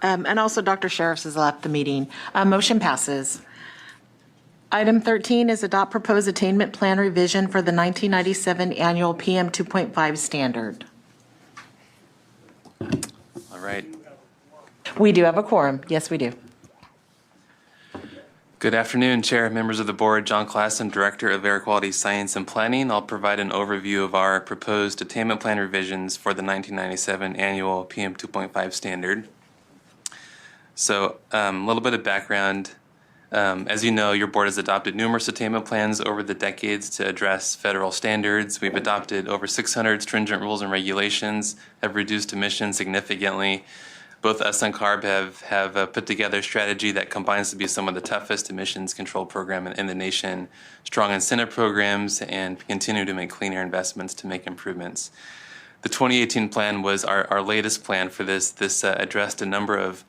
And also Dr. Sheriffs has left the meeting. Motion passes. Item 13 is adopt proposed attainment plan revision for the 1997 annual PM 2.5 standard. All right. We do have a quorum. Yes, we do. Good afternoon, Chair, members of the board. John Klassen, Director of Air Quality Science and Planning. I'll provide an overview of our proposed attainment plan revisions for the 1997 annual PM 2.5 standard. So a little bit of background. As you know, your board has adopted numerous attainment plans over the decades to address federal standards. We've adopted over 600 stringent rules and regulations, have reduced emissions significantly. Both us and CARB have put together a strategy that combines to be some of the toughest emissions control program in the nation, strong incentive programs, and continue to make clean air investments to make improvements. The 2018 plan was our latest plan for this. This addressed a number of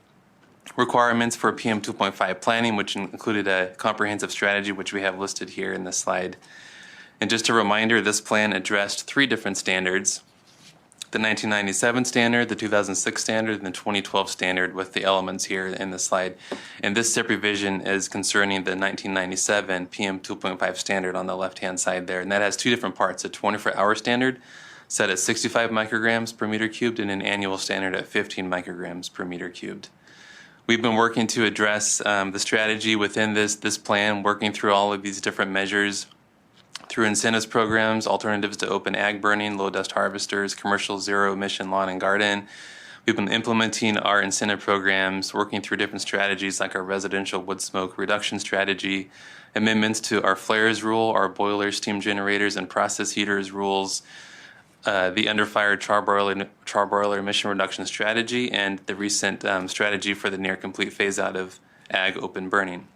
requirements for PM 2.5 planning, which included a comprehensive strategy, which we have listed here in this slide. And just a reminder, this plan addressed 3 different standards. the 1997 standard, the 2006 standard, and the 2012 standard with the elements here in the slide. And this SIP revision is concerning the 1997 PM 2.5 standard on the left-hand side there. And that has two different parts, a 24-hour standard set at 65 micrograms per meter cubed and an annual standard at 15 micrograms per meter cubed. We've been working to address the strategy within this plan, working through all of these different measures through incentives programs, alternatives to open ag burning, low dust harvesters, commercial zero emission lawn and garden. We've been implementing our incentive programs, working through different strategies like our residential wood smoke reduction strategy, amendments to our flares rule, our boilers, steam generators, and process heaters rules, the under-fire charbroiler emission reduction strategy, and the recent strategy for the near complete phase out of ag open burning.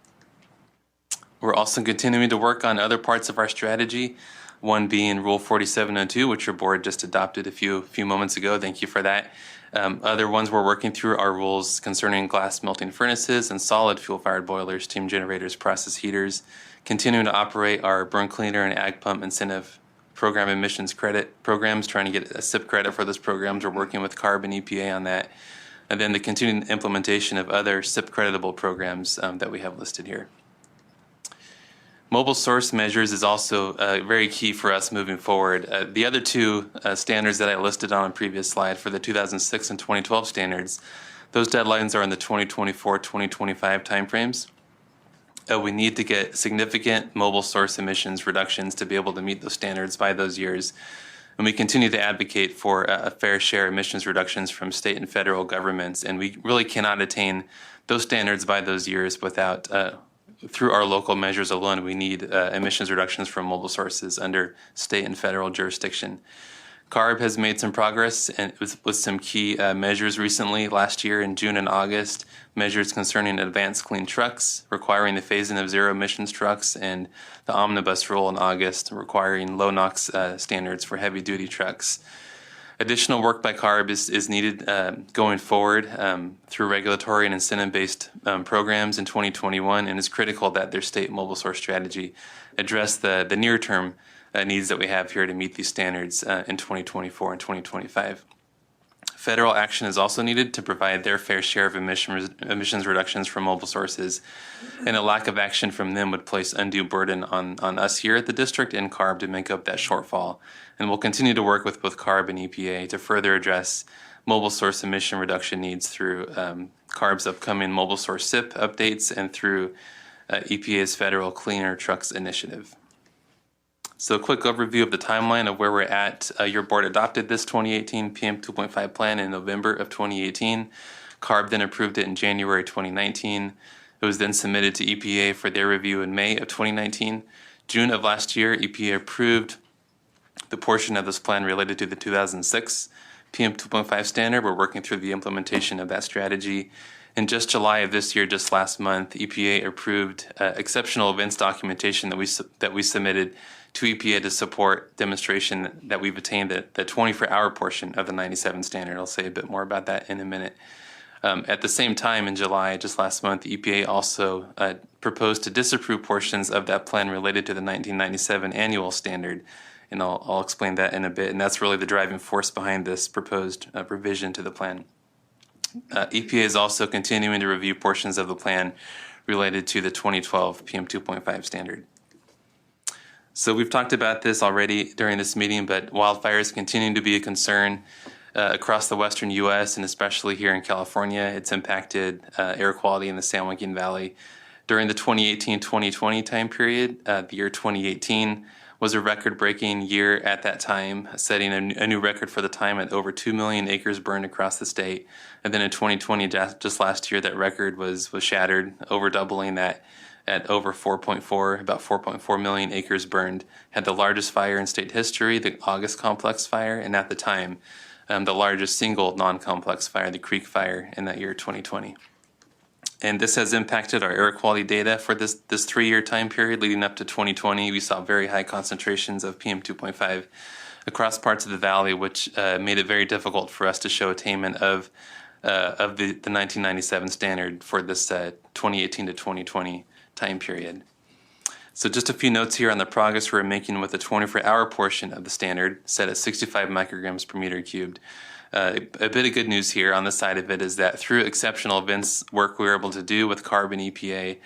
We're also continuing to work on other parts of our strategy, one being Rule 4702, which your board just adopted a few moments ago. Thank you for that. Other ones we're working through are rules concerning glass melting furnaces and solid fuel-fired boilers, steam generators, process heaters, continuing to operate our burn cleaner and ag pump incentive program emissions credit programs, trying to get a SIP credit for those programs. We're working with CARB and EPA on that. And then the continuing implementation of other SIP creditable programs that we have listed here. Mobile source measures is also very key for us moving forward. The other two standards that I listed on a previous slide for the 2006 and 2012 standards, those deadlines are in the 2024-2025 timeframes. We need to get significant mobile source emissions reductions to be able to meet those standards by those years. And we continue to advocate for a fair share emissions reductions from state and federal governments. And we really cannot attain those standards by those years without through our local measures alone. We need emissions reductions from mobile sources under state and federal jurisdiction. CARB has made some progress and with some key measures recently. Last year in June and August, measures concerning advanced clean trucks, requiring the phasing of zero emissions trucks, and the omnibus rule in August, requiring low NOx standards for heavy duty trucks. Additional work by CARB is needed going forward through regulatory and incentive-based programs in 2021, and it's critical that their state mobile source strategy address the near-term needs that we have here to meet these standards in 2024 and 2025. Federal action is also needed to provide their fair share of emissions reductions from mobile sources, and a lack of action from them would place undue burden on us here at the district and CARB to make up that shortfall. And we'll continue to work with both CARB and EPA to further address mobile source emission reduction needs through CARB's upcoming mobile source SIP updates and through EPA's Federal Cleaner Trucks Initiative. So a quick overview of the timeline of where we're at. Your board adopted this 2018 PM 2.5 plan in November of 2018. CARB then approved it in January 2019. It was then submitted to EPA for their review in May of 2019. June of last year, EPA approved the portion of this plan related to the 2006 PM 2.5 standard. We're working through the implementation of that strategy. In just July of this year, just last month, EPA approved exceptional events documentation that we submitted to EPA to support demonstration that we've attained the 24-hour portion of the 97 standard. I'll say a bit more about that in a minute. At the same time, in July, just last month, EPA also proposed to disapprove portions of that plan related to the 1997 annual standard, and I'll explain that in a bit, and that's really the driving force behind this proposed revision to the plan. EPA is also continuing to review portions of the plan related to the 2012 PM 2.5 standard. So we've talked about this already during this meeting, but wildfires continue to be a concern across the western U.S. and especially here in California. It's impacted air quality in the San Joaquin Valley. During the 2018-2020 time period, the year 2018 was a record-breaking year at that time, setting a new record for the time at over 2 million acres burned across the state. And then in 2020, just last year, that record was shattered, over doubling that at over about 4.4 million acres burned. Had the largest fire in state history, the August complex fire, and at the time, the largest single non-complex fire, the Creek Fire, in that year 2020. And this has impacted our air quality data for this 3-year time period leading up to 2020. We saw very high concentrations of PM 2.5 across parts of the valley, which made it very difficult for us to show attainment of the 1997 standard for this 2018 to 2020 time period. So just a few notes here on the progress we're making with the 24-hour portion of the standard set at 65 micrograms per meter cubed. A bit of good news here on the side of it is that through exceptional events work we were able to do with CARB and EPA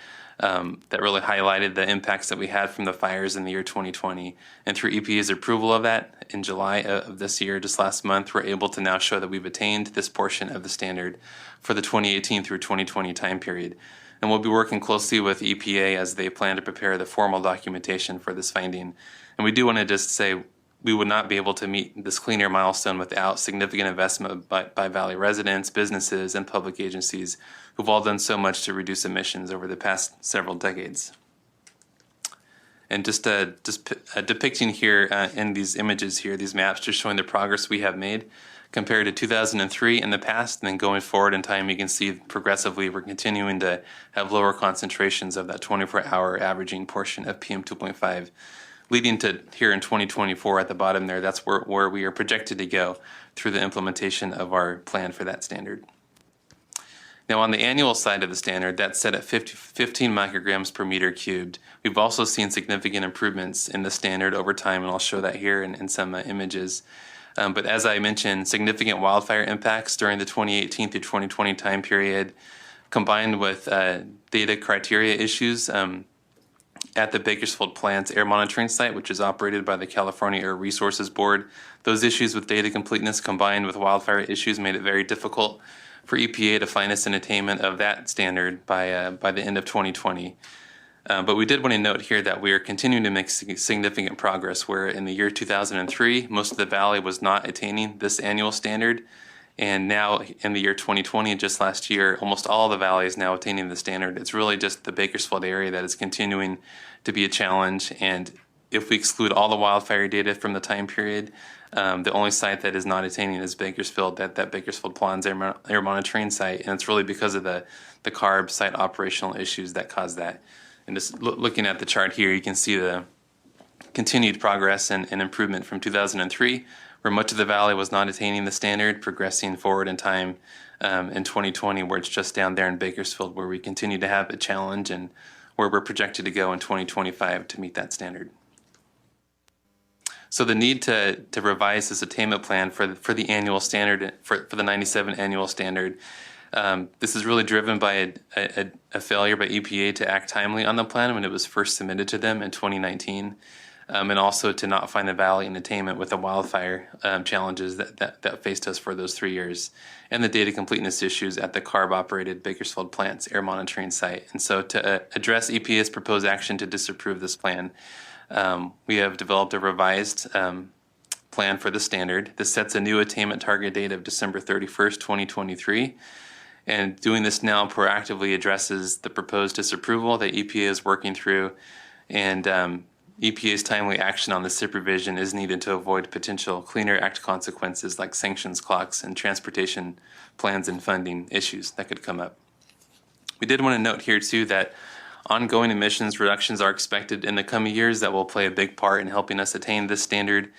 that really highlighted the impacts that we had from the fires in the year 2020. And through EPA's approval of that in July of this year, just last month, we're able to now show that we've attained this portion of the standard for the 2018 through 2020 time period. And we'll be working closely with EPA as they plan to prepare the formal documentation for this finding. And we do want to just say we would not be able to meet this clean air milestone without significant investment by Valley residents, businesses, and public agencies who've all done so much to reduce emissions over the past several decades. And just depicting here in these images here, these maps, just showing the progress we have made compared to 2003 in the past, and then going forward in time, you can see progressively we're continuing to have lower concentrations of that 24-hour averaging portion of PM 2.5, leading to here in 2024 at the bottom there, that's where we are projected to go through the implementation of our plan for that standard. Now on the annual side of the standard, that's set at 15 micrograms per meter cubed. We've also seen significant improvements in the standard over time, and I'll show that here in some images. But as I mentioned, significant wildfire impacts during the 2018 through 2020 time period, combined with data criteria issues at the Bakersfield plant's air monitoring site, which is operated by the California Air Resources Board. Those issues with data completeness combined with wildfire issues made it very difficult for EPA to find us an attainment of that standard by the end of 2020. But we did want to note here that we are continuing to make significant progress, where in the year 2003, most of the valley was not attaining this annual standard. And now in the year 2020, just last year, almost all the valley is now attaining the standard. It's really just the Bakersfield area that is continuing to be a challenge. And if we exclude all the wildfire data from the time period, the only site that is not attaining is Bakersfield, that Bakersfield Ponds air monitoring site. And it's really because of the CARB site operational issues that caused that. And just looking at the chart here, you can see the continued progress and improvement from 2003, where much of the valley was not attaining the standard, progressing forward in time in 2020, where it's just down there in Bakersfield, where we continue to have a challenge and where we're projected to go in 2025 to meet that standard. So the need to revise this attainment plan for the annual standard, for the 97 annual standard, this is really driven by a failure by EPA to act timely on the plan when it was first submitted to them in 2019, and also to not find the valley in attainment with the wildfire challenges that faced us for those 3 years, and the data completeness issues at the CARB-operated Bakersfield plant's air monitoring site. And so to address EPA's proposed action to disapprove this plan, we have developed a revised plan for the standard. This sets a new attainment target date of December 31st, 2023. And doing this now proactively addresses the proposed disapproval that EPA is working through, and EPA's timely action on the SIP revision is needed to avoid potential Clean Air Act consequences like sanctions clocks and transportation plans and funding issues that could come up. We did want to note here too that ongoing emissions reductions are expected in the coming years that will play a big part in helping us attain this standard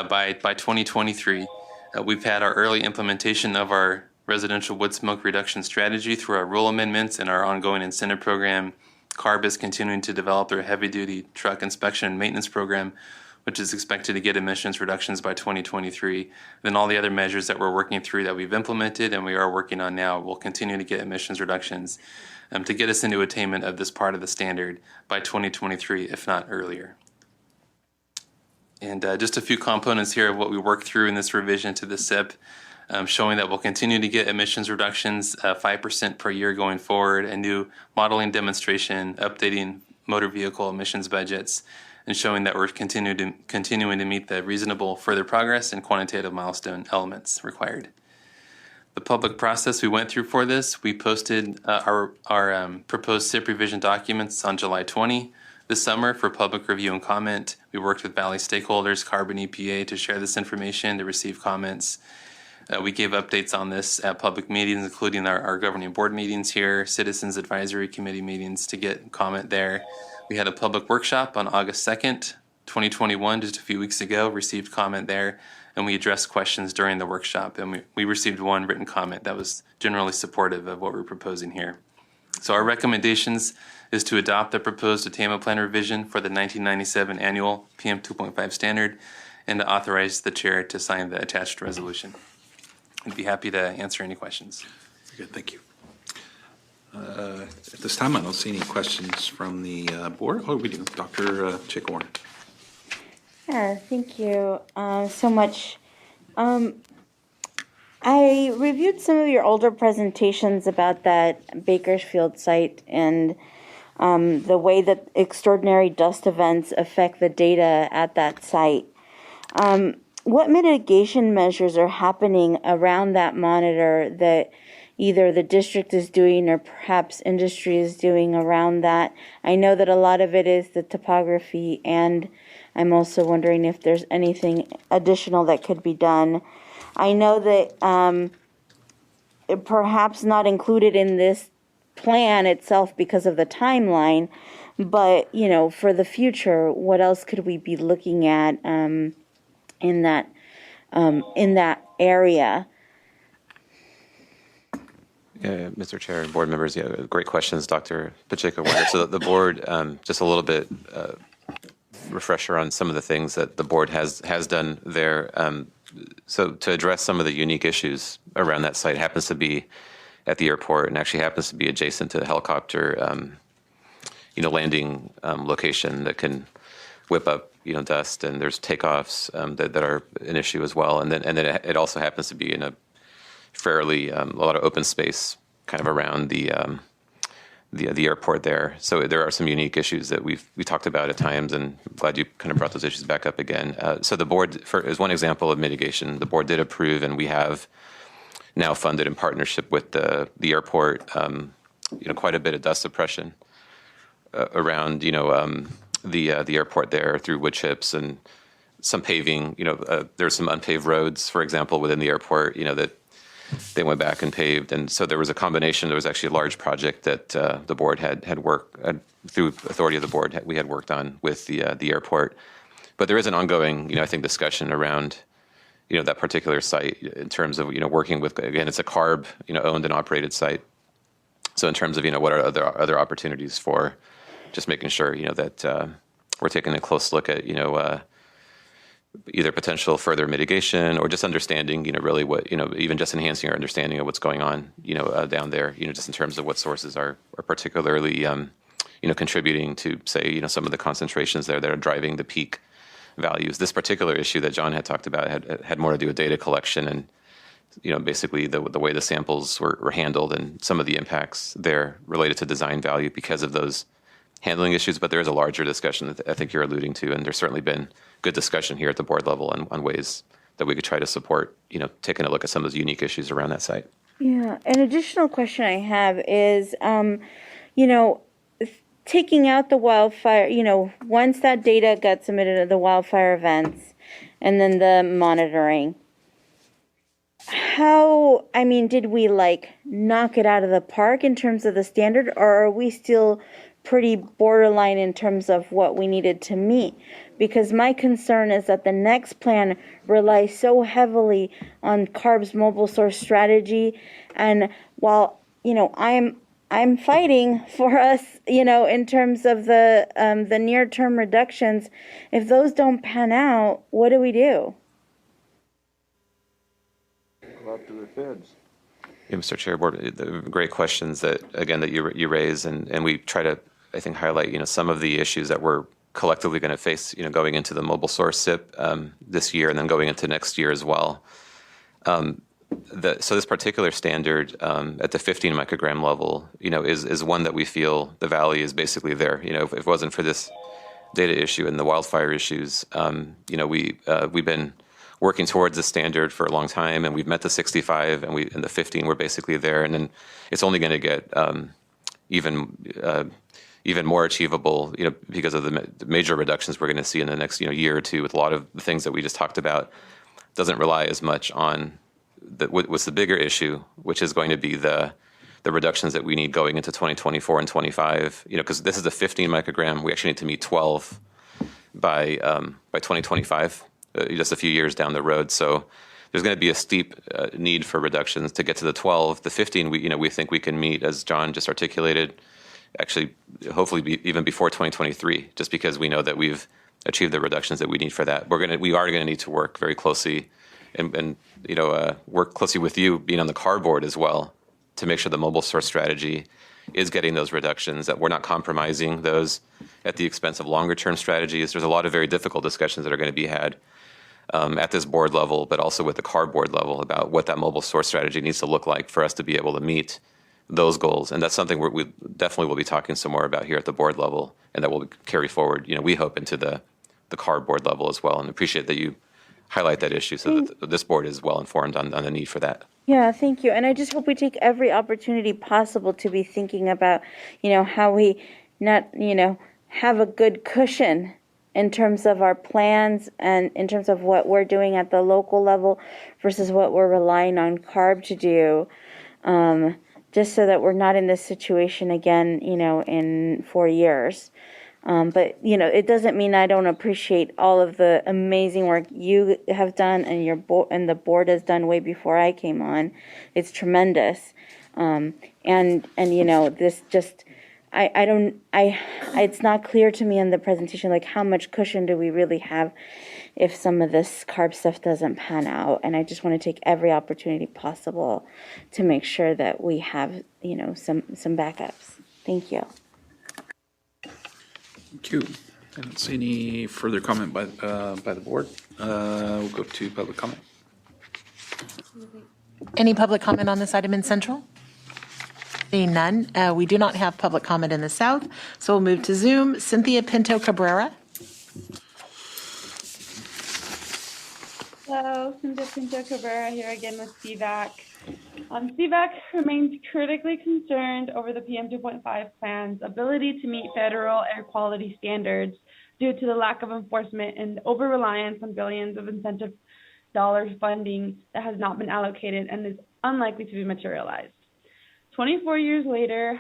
by 2023. We've had our early implementation of our residential wood smoke reduction strategy through our rule amendments and our ongoing incentive program. CARB is continuing to develop their heavy-duty truck inspection and maintenance program, which is expected to get emissions reductions by 2023. Then all the other measures that we're working through that we've implemented and we are working on now will continue to get emissions reductions to get us into attainment of this part of the standard by 2023, if not earlier. And just a few components here of what we worked through in this revision to the SIP. Showing that we'll continue to get emissions reductions 5% per year going forward, a new modeling demonstration, updating motor vehicle emissions budgets, and showing that we're continuing to meet the reasonable further progress and quantitative milestone elements required. The public process we went through for this, we posted our proposed SIP revision documents on July 20 this summer for public review and comment. We worked with Valley stakeholders, CARB and EPA to share this information, to receive comments. We gave updates on this at public meetings, including our governing board meetings here, Citizens Advisory Committee meetings to get comment there. We had a public workshop on August 2nd, 2021, just a few weeks ago, received comment there, and we addressed questions during the workshop. And we received one written comment that was generally supportive of what we're proposing here. So our recommendations is to adopt the proposed attainment plan revision for the 1997 annual PM 2.5 standard and to authorize the chair to sign the attached resolution. I'd be happy to answer any questions. Good, thank you. At this time, I don't see any questions from the board. Oh, we do. Dr. Chick-Warren. Yeah, thank you so much. I reviewed some of your older presentations about that Bakersfield site and the way that extraordinary dust events affect the data at that site. What mitigation measures are happening around that monitor that either the district is doing or perhaps industry is doing around that? I know that a lot of it is the topography, and I'm also wondering if there's anything additional that could be done. I know that perhaps not included in this plan itself because of the timeline, but for the future, what else could we be looking at in that area? Mr. Chair and board members, great questions, Dr. Pacheco. So the board, just a little bit refresher on some of the things that the board has done there. So to address some of the unique issues around that site, happens to be at the airport and actually happens to be adjacent to the helicopter, landing location that can whip up, dust, and there's takeoffs that are an issue as well. And then it also happens to be in a fairly a lot of open space kind of around the airport there. So there are some unique issues that we talked about at times, and I'm glad you kind of brought those issues back up again. So the board, as one example of mitigation, the board did approve, and we have now funded in partnership with the airport, quite a bit of dust suppression around, the airport there through wood chips and some paving. There's some unpaved roads, for example, within the airport, that they went back and paved. And so there was a combination. There was actually a large project that the board had worked through authority of the board. We had worked on with the airport. But there is an ongoing, I think, discussion around, that particular site in terms of, working with, again, it's a CARB, owned and operated site. So in terms of, what are other opportunities for just making sure, that we're taking a close look at, either potential further mitigation or just understanding, really what, even just enhancing our understanding of what's going on, down there, just in terms of what sources are particularly, contributing to, say, some of the concentrations there that are driving the peak values. This particular issue that John had talked about had more to do with data collection and, basically the way the samples were handled and some of the impacts there related to design value because of those handling issues. But there is a larger discussion that I think you're alluding to, and there's certainly been good discussion here at the board level on ways that we could try to support, taking a look at some of those unique issues around that site. Yeah, an additional question I have is, taking out the wildfire, once that data got submitted of the wildfire events and then the monitoring, did we knock it out of the park in terms of the standard, or are we still pretty borderline in terms of what we needed to meet? Because my concern is that the next plan relies so heavily on CARB's mobile source strategy, and while I'm fighting for us, in terms of the near-term reductions, if those don't pan out, what do we do? Go up to the feds. Yeah, Mr. Chair, board, the great questions that you raise, and we try to, I think, highlight, some of the issues that we're collectively going to face, going into the mobile source SIP this year and then going into next year as well. So this particular standard at the 15 microgram level, is one that we feel the valley is basically there. If it wasn't for this data issue and the wildfire issues, we've been working towards the standard for a long time, and we've met the 65, and the 15 we're basically there, and then it's only going to get even more achievable, because of the major reductions we're going to see in the next year or two. With a lot of the things that we just talked about, doesn't rely as much on what's the bigger issue, which is going to be the reductions that we need going into 2024 and 25. Because this is the 15 microgram, we actually need to meet 12 by 2025. Just a few years down the road. So there's going to be a steep need for reductions to get to the 12. The 15, we think we can meet, as John just articulated, actually, hopefully even before 2023, just because we know that we've achieved the reductions that we need for that. We are going to need to work very closely and work closely with you being on the CAR board as well to make sure the mobile source strategy is getting those reductions, that we're not compromising those at the expense of longer term strategies. There's a lot of very difficult discussions that are going to be had at this board level, but also with the CAR board level about what that mobile source strategy needs to look like for us to be able to meet those goals. And that's something we definitely will be talking some more about here at the board level, and that will carry forward, we hope, into the CAR board level as well, and appreciate that you highlight that issue so that this board is well informed on the need for that. Yeah, thank you. And I just hope we take every opportunity possible to be thinking about, how we not, have a good cushion in terms of our plans and in terms of what we're doing at the local level versus what we're relying on CARB to do, just so that we're not in this situation again, in 4 years. But it doesn't mean I don't appreciate all of the amazing work you have done and the board has done way before I came on. It's tremendous. This just, it's not clear to me in the presentation, like how much cushion do we really have if some of this CARB stuff doesn't pan out. And I just want to take every opportunity possible to make sure that we have, some backups. Thank you. Thank you. I don't see any further comment by the board. We'll go to public comment. Any public comment on this item in Central? Seeing none, we do not have public comment in the South, so we'll move to Zoom. Cynthia Pinto Cabrera. Hello, Cynthia Pinto Cabrera here again with CVAC. CVAC remains critically concerned over the PM 2.5 plan's ability to meet federal air quality standards due to the lack of enforcement and over-reliance on billions of incentive dollars funding that has not been allocated and is unlikely to be materialized. 24 years later,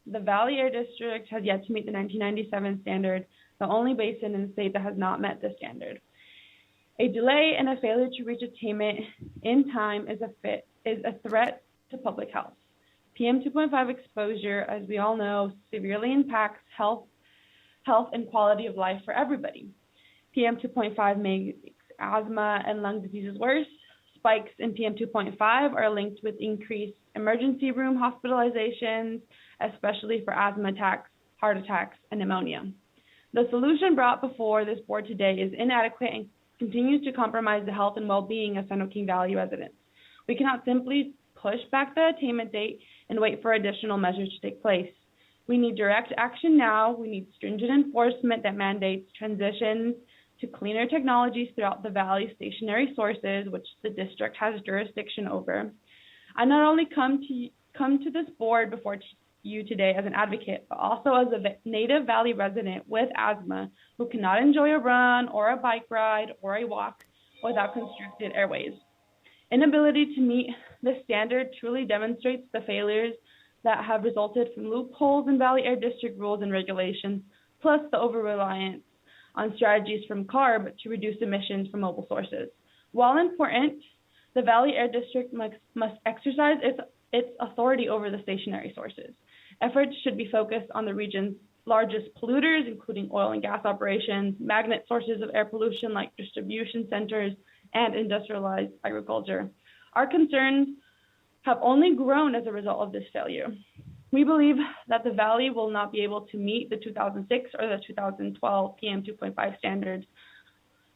the Valley Air District has yet to meet the 1997 standard, the only basin in the state that has not met the standard. A delay and a failure to reach attainment in time is a threat to public health. PM 2.5 exposure, as we all know, severely impacts health and quality of life for everybody. PM 2.5 makes asthma and lung diseases worse. Spikes in PM 2.5 are linked with increased emergency room hospitalizations, especially for asthma attacks, heart attacks, and pneumonia. The solution brought before this board today is inadequate and continues to compromise the health and well-being of San Joaquin Valley residents. We cannot simply push back the attainment date and wait for additional measures to take place. We need direct action now. We need stringent enforcement that mandates transitions to cleaner technologies throughout the valley's stationary sources, which the district has jurisdiction over. I not only come to this board before you today as an advocate, but also as a native valley resident with asthma who cannot enjoy a run or a bike ride or a walk without constricted airways. Inability to meet the standard truly demonstrates the failures that have resulted from loopholes in Valley Air District rules and regulations, plus the over-reliance on strategies from CARB to reduce emissions from mobile sources. While important, the Valley Air District must exercise its authority over the stationary sources. Efforts should be focused on the region's largest polluters, including oil and gas operations, magnet sources of air pollution like distribution centers, and industrialized agriculture. Our concerns have only grown as a result of this failure. We believe that the Valley will not be able to meet the 2006 or the 2012 PM 2.5 standards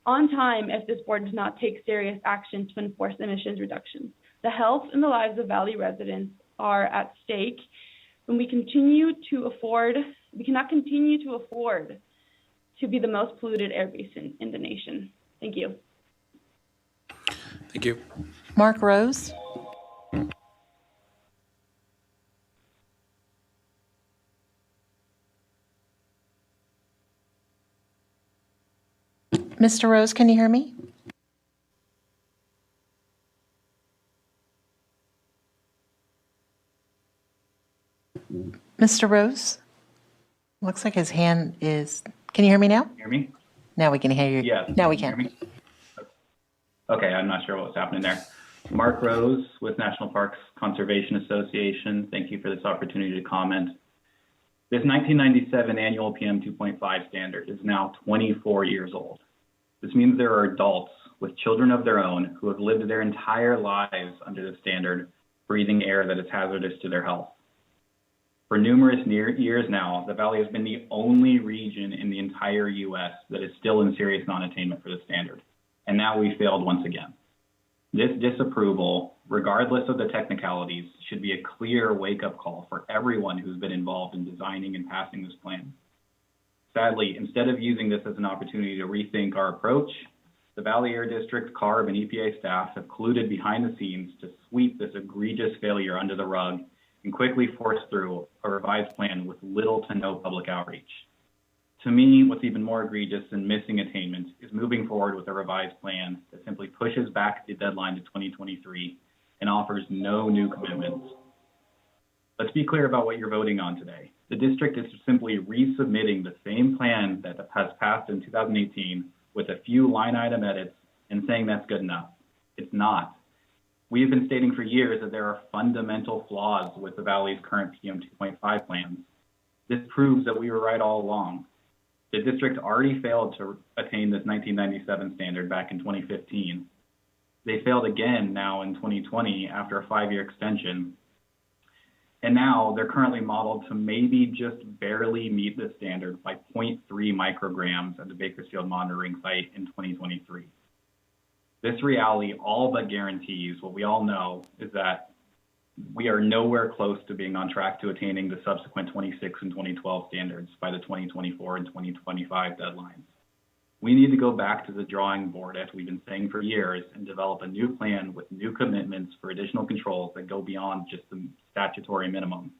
on time if this board does not take serious action to enforce emissions reductions. The health and the lives of Valley residents are at stake, and we cannot continue to afford to be the most polluted air basin in the nation. Thank you. Thank you. Mark Rose. Mr. Rose, can you hear me? Mr. Rose? Looks like his hand is, can you hear me now? Hear me? Now we can hear you. Yes. Now we Can can. you hear me? Okay, I'm not sure what's happening there. Mark Rose with National Parks Conservation Association. Thank you for this opportunity to comment. This 1997 annual PM 2.5 standard is now 24 years old. This means there are adults with children of their own who have lived their entire lives under the standard, breathing air that is hazardous to their health. For numerous years now, the Valley has been the only region in the entire U.S. that is still in serious non-attainment for the standard. And now we failed once again. This disapproval, regardless of the technicalities, should be a clear wake-up call for everyone who's been involved in designing and passing this plan. Sadly, instead of using this as an opportunity to rethink our approach, the Valley Air District, CARB, and EPA staff have colluded behind the scenes to sweep this egregious failure under the rug and quickly force through a revised plan with little to no public outreach. To me, what's even more egregious than missing attainment is moving forward with a revised plan that simply pushes back the deadline to 2023 and offers no new commitments. Let's be clear about what you're voting on today. The district is simply resubmitting the same plan that has passed in 2018 with a few line item edits and saying that's good enough. It's not. We have been stating for years that there are fundamental flaws with the Valley's current PM 2.5 plans. This proves that we were right all along. The district already failed to attain this 1997 standard back in 2015. They failed again now in 2020 after a 5-year extension. And now they're currently modeled to maybe just barely meet the standard by 0.3 micrograms at the Bakersfield monitoring site in 2023. This reality all but guarantees what we all know is that we are nowhere close to being on track to attaining the subsequent 26 and 2012 standards by the 2024 and 2025 deadlines. We need to go back to the drawing board, as we've been saying for years, and develop a new plan with new commitments for additional controls that go beyond just the statutory minimum.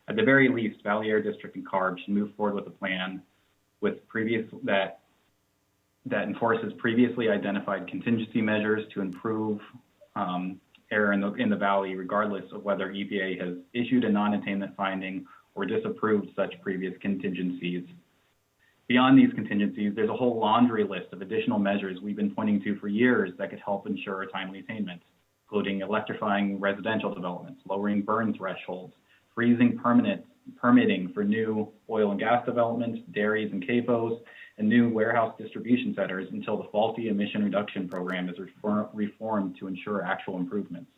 At the very least, Valley Air District and CARB should move forward with a plan with that enforces previously identified contingency measures to improve air in the Valley, regardless of whether EPA has issued a non-attainment finding or disapproved such previous contingencies. Beyond these contingencies, there's a whole laundry list of additional measures we've been pointing to for years that could help ensure a timely attainment, including electrifying residential developments, lowering burn thresholds, freezing permitting for new oil and gas developments, dairies and CAFOs, and new warehouse distribution centers until the faulty emission reduction program is reformed to ensure actual improvements.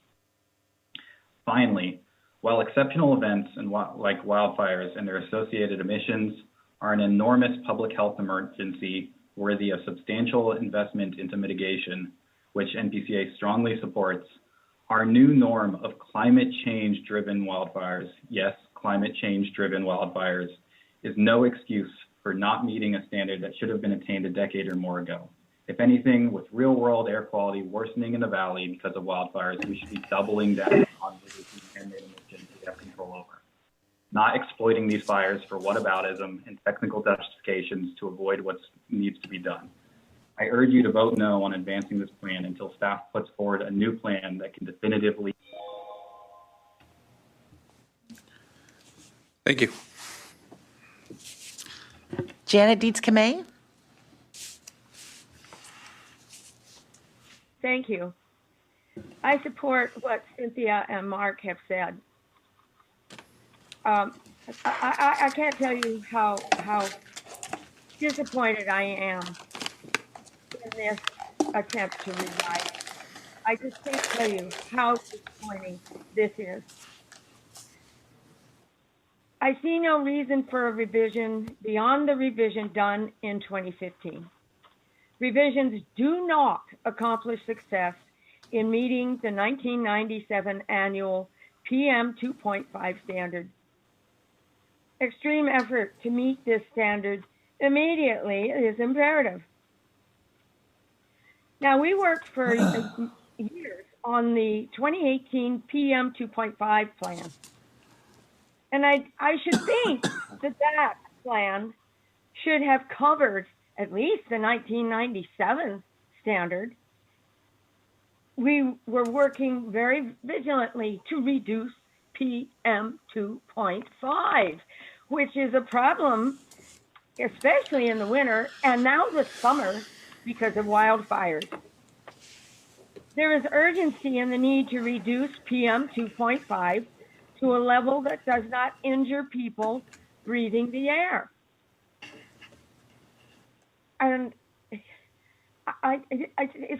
Finally, while exceptional events like wildfires and their associated emissions are an enormous public health emergency worthy of substantial investment into mitigation, which NPCA strongly supports, our new norm of climate change-driven wildfires, yes, climate change-driven wildfires, is no excuse for not meeting a standard that should have been attained a decade or more ago. If anything, with real-world air quality worsening in the Valley because of wildfires, we should be doubling down on reducing man-made emissions we have control over, not exploiting these fires for whataboutism and technical justifications to avoid what needs to be done. I urge you to vote no on advancing this plan until staff puts forward a new plan that can definitively. Thank you. Janet Dietz-Kamay. Thank you. I support what Cynthia and Mark have said. I can't tell you how disappointed I am in this attempt to revise. I just can't tell you how disappointing this is. I see no reason for a revision beyond the revision done in 2015. Revisions do not accomplish success in meeting the 1997 annual PM 2.5 standard. Extreme effort to meet this standard immediately is imperative. Now, we worked for years on the 2018 PM 2.5 plan. And I should think that plan should have covered at least the 1997 standard. We were working very vigilantly to reduce PM 2.5, which is a problem, especially in the winter and now the summer because of wildfires. There is urgency in the need to reduce PM 2.5 to a level that does not injure people breathing the air. And it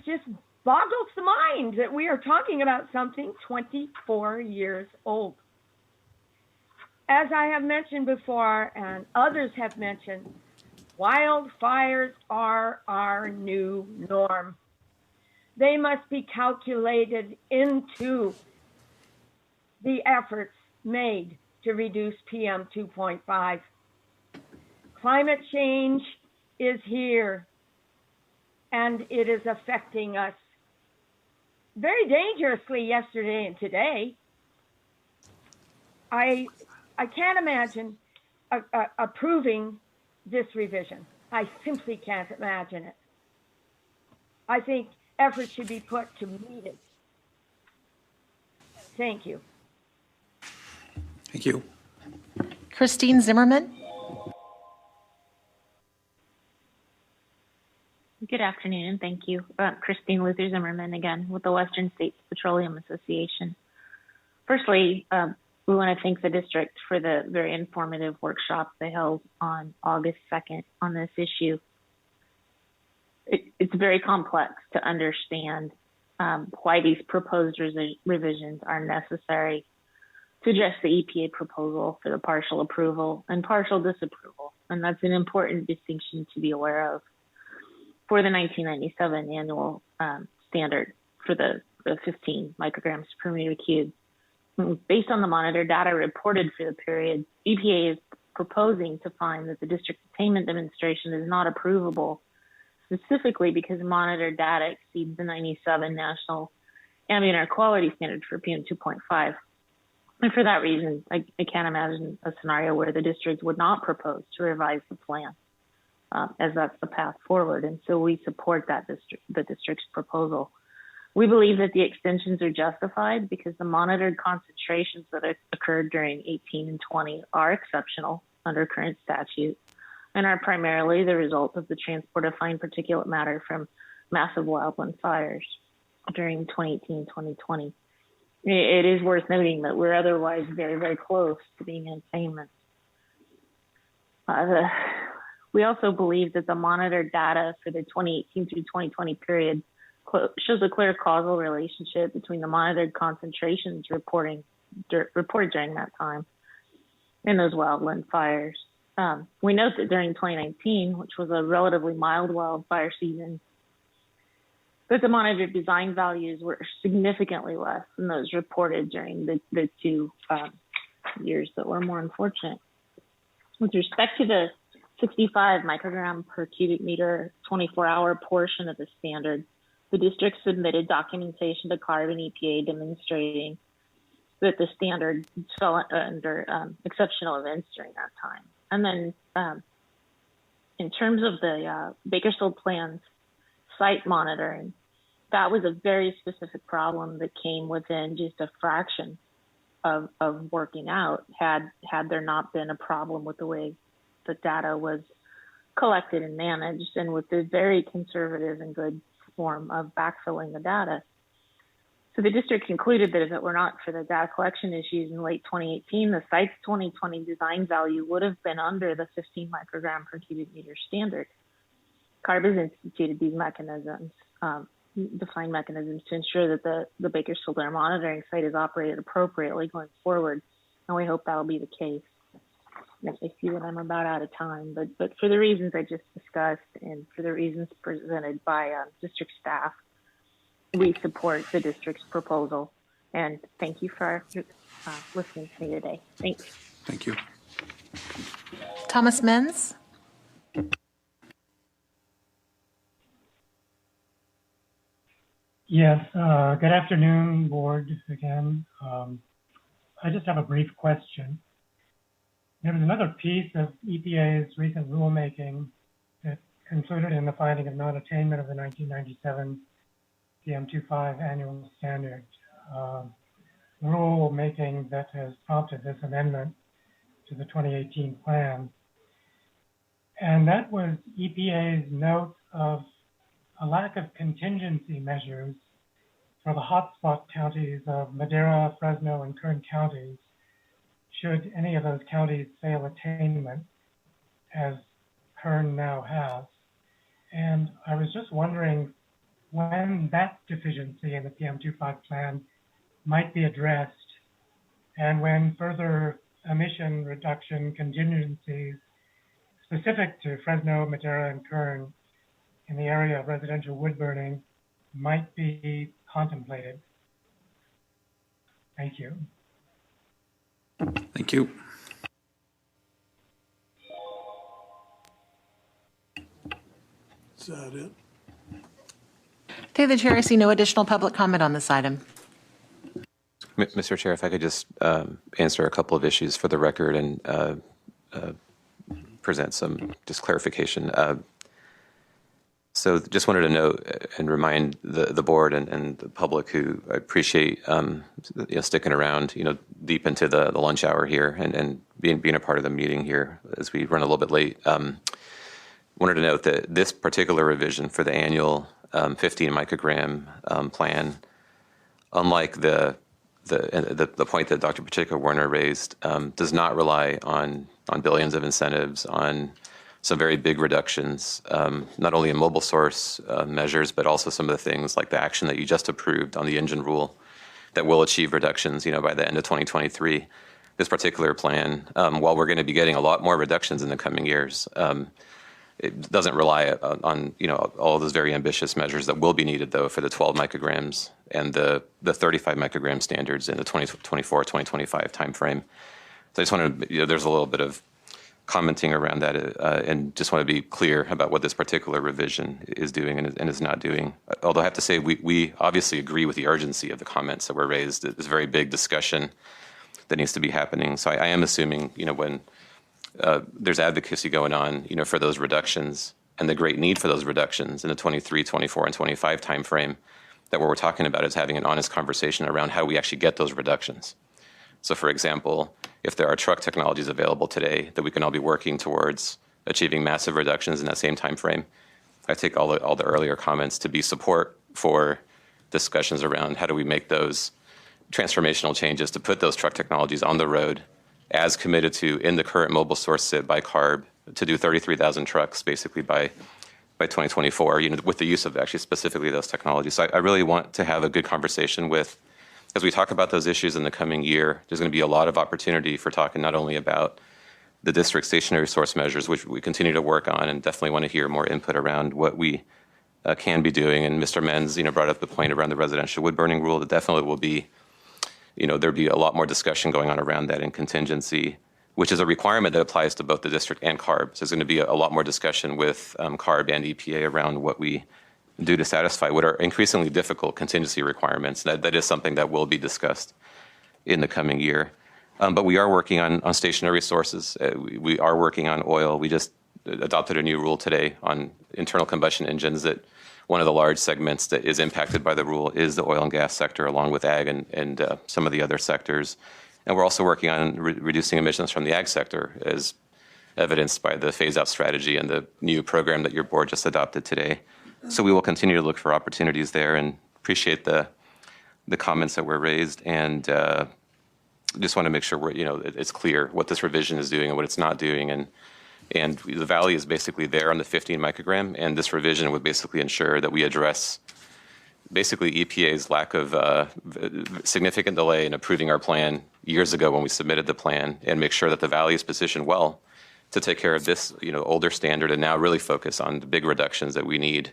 just boggles the mind that we are talking about something 24 years old. As I have mentioned before, and others have mentioned, wildfires are our new norm. They must be calculated into the efforts made to reduce PM 2.5. Climate change is here, and it is affecting us very dangerously yesterday and today. I can't imagine approving this revision. I simply can't imagine it. I think effort should be put to meet it. Thank you. Thank you. Christine Zimmerman. Good afternoon, and thank you. Christine Luther Zimmerman again with the Western States Petroleum Association. Firstly, we want to thank the district for the very informative workshop they held on August 2nd on this issue. It's very complex to understand why these proposed revisions are necessary to address the EPA proposal for the partial approval and partial disapproval. And that's an important distinction to be aware of for the 1997 annual standard for the 15 micrograms per meter cubed. Based on the monitor data reported for the period, EPA is proposing to find that the district attainment demonstration is not approvable, specifically because monitor data exceeds the 97 national ambient air quality standard for PM 2.5. And for that reason, I can't imagine a scenario where the district would not propose to revise the plan, as that's the path forward. And so we support the district's proposal. We believe that the extensions are justified because the monitored concentrations that occurred during 18 and 20 are exceptional under current statute and are primarily the result of the transport of fine particulate matter from massive wildland fires during 2018 2020. It is worth noting that we're otherwise very, very close to being in attainment. We also believe that the monitored data for the 2018 through 2020 period shows a clear causal relationship between the monitored concentrations reported during that time and those wildland fires. We note that during 2019, which was a relatively mild wildfire season, that the monitored design values were significantly less than those reported during the two years that were more unfortunate. With respect to the 65 microgram per cubic meter 24-hour portion of the standard, the district submitted documentation to CARB and EPA demonstrating that the standard fell under exceptional events during that time. And then in terms of the Bakersfield plan's site monitoring, that was a very specific problem that came within just a fraction of working out had there not been a problem with the way the data was collected and managed and with the very conservative and good form of backfilling the data. So the district concluded that if it were not for the data collection issues in late 2018, the site's 2020 design value would have been under the 15 microgram per cubic meter standard. CARB has instituted these mechanisms, defined mechanisms to ensure that the Bakersfield air monitoring site is operated appropriately going forward, and we hope that will be the case. I see that I'm about out of time, but for the reasons I just discussed and for the reasons presented by district staff, we support the district's proposal. And thank you for listening to me today. Thanks. Thank you. Thomas Menz. Yes, good afternoon, board again. I just have a brief question. There was another piece of EPA's recent rulemaking that concluded in the finding of non-attainment of the 1997 PM25 annual standard. Rulemaking that has prompted this amendment to the 2018 plan. And that was EPA's note of a lack of contingency measures for the hotspot counties of Madera, Fresno, and Kern counties, should any of those counties fail attainment, as Kern now has. And I was just wondering when that deficiency in the PM25 plan might be addressed, and when further emission reduction contingencies specific to Fresno, Madera, and Kern in the area of residential wood burning might be contemplated. Thank you. Thank you. Is that it? Through the chair, I see no additional public comment on this item. Mr. Chair, if I could just answer a couple of issues for the record and present some just clarification. So just wanted to note and remind the board and the public, who I appreciate sticking around deep into the lunch hour here and being a part of the meeting here as we run a little bit late. Wanted to note that this particular revision for the annual 15 microgram plan, unlike the point that Dr. Pacheco-Werner raised, does not rely on billions of incentives, on some very big reductions, not only in mobile source measures, but also some of the things like the action that you just approved on the engine rule that will achieve reductions, by the end of 2023. This particular plan, while we're going to be getting a lot more reductions in the coming years, it doesn't rely on all of those very ambitious measures that will be needed, though, for the 12 micrograms and the 35 microgram standards in the 2024-2025 timeframe. So I just wanted to, there's a little bit of commenting around that, and just want to be clear about what this particular revision is doing and is not doing. Although I have to say, we obviously agree with the urgency of the comments that were raised. It's a very big discussion that needs to be happening. So I am assuming, when there's advocacy going on, for those reductions and the great need for those reductions in the 23, 24, and 25 timeframe, that what we're talking about is having an honest conversation around how we actually get those reductions. So, for example, if there are truck technologies available today that we can all be working towards achieving massive reductions in that same time frame, I take all the earlier comments to be support for discussions around how do we make those transformational changes to put those truck technologies on the road as committed to in the current mobile source SIP by CARB to do 33,000 trucks basically by 2024, with the use of actually specifically those technologies. So I really want to have a good conversation with, as we talk about those issues in the coming year, there's going to be a lot of opportunity for talking not only about the district stationary source measures, which we continue to work on, and definitely want to hear more input around what we can be doing. And Mr. Menz, brought up the point around the residential wood burning rule. That definitely will be, there'll be a lot more discussion going on around that in contingency, which is a requirement that applies to both the district and CARB. So there's going to be a lot more discussion with CARB and EPA around what we do to satisfy what are increasingly difficult contingency requirements. That is something that will be discussed in the coming year. But we are working on stationary sources. We are working on oil. We just adopted a new rule today on internal combustion engines that one of the large segments that is impacted by the rule is the oil and gas sector, along with ag and some of the other sectors. And we're also working on reducing emissions from the ag sector, as evidenced by the phase-out strategy and the new program that your board just adopted today. So we will continue to look for opportunities there, and appreciate the comments that were raised, and just want to make sure it's clear what this revision is doing and what it's not doing. And the valley is basically there on the 15 microgram, and this revision would basically ensure that we address basically EPA's lack of significant delay in approving our plan years ago when we submitted the plan, and make sure that the valley is positioned well to take care of this older standard, and now really focus on the big reductions that we need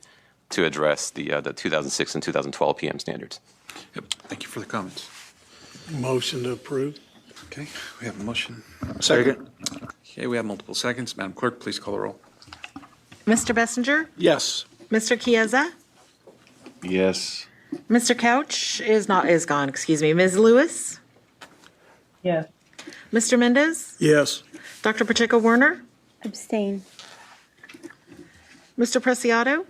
to address the 2006 and 2012 PM standards. Yep. Thank you for the comments. Motion to approve. Okay, we have a motion. Second. Okay, we have multiple seconds. Madam Clerk, please call the roll. Mr. Bessinger? Yes. Mr. Chiesa? Yes. Mr. Couch is gone, excuse me. Ms. Lewis? Yes. Mr. Mendez? Yes. Dr. Pacheco-Werner? Abstain. Mr. Preciado?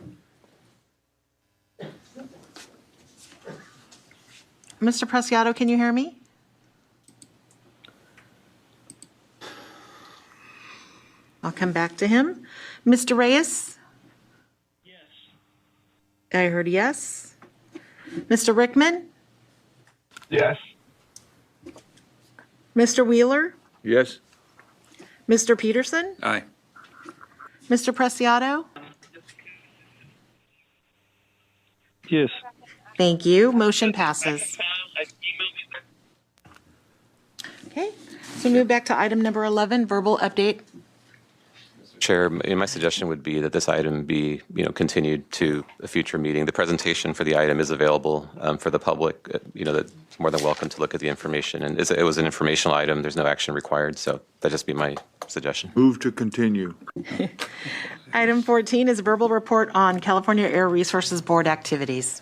Mr. Preciado, can you hear me? I'll come back to him. Mr. Reyes? Yes. I heard yes. Mr. Rickman? Yes. Mr. Wheeler? Yes. Mr. Peterson? Aye. Mr. Preciado? Yes. Thank you. Motion passes. Okay, so move back to item number 11, verbal update. Chair, my suggestion would be that this item be, continued to a future meeting. The presentation for the item is available for the public. That's more than welcome to look at the information. And it was an informational item. There's no action required. So that'd just be my suggestion. Move to continue. Item 14 is a verbal report on California Air Resources Board activities.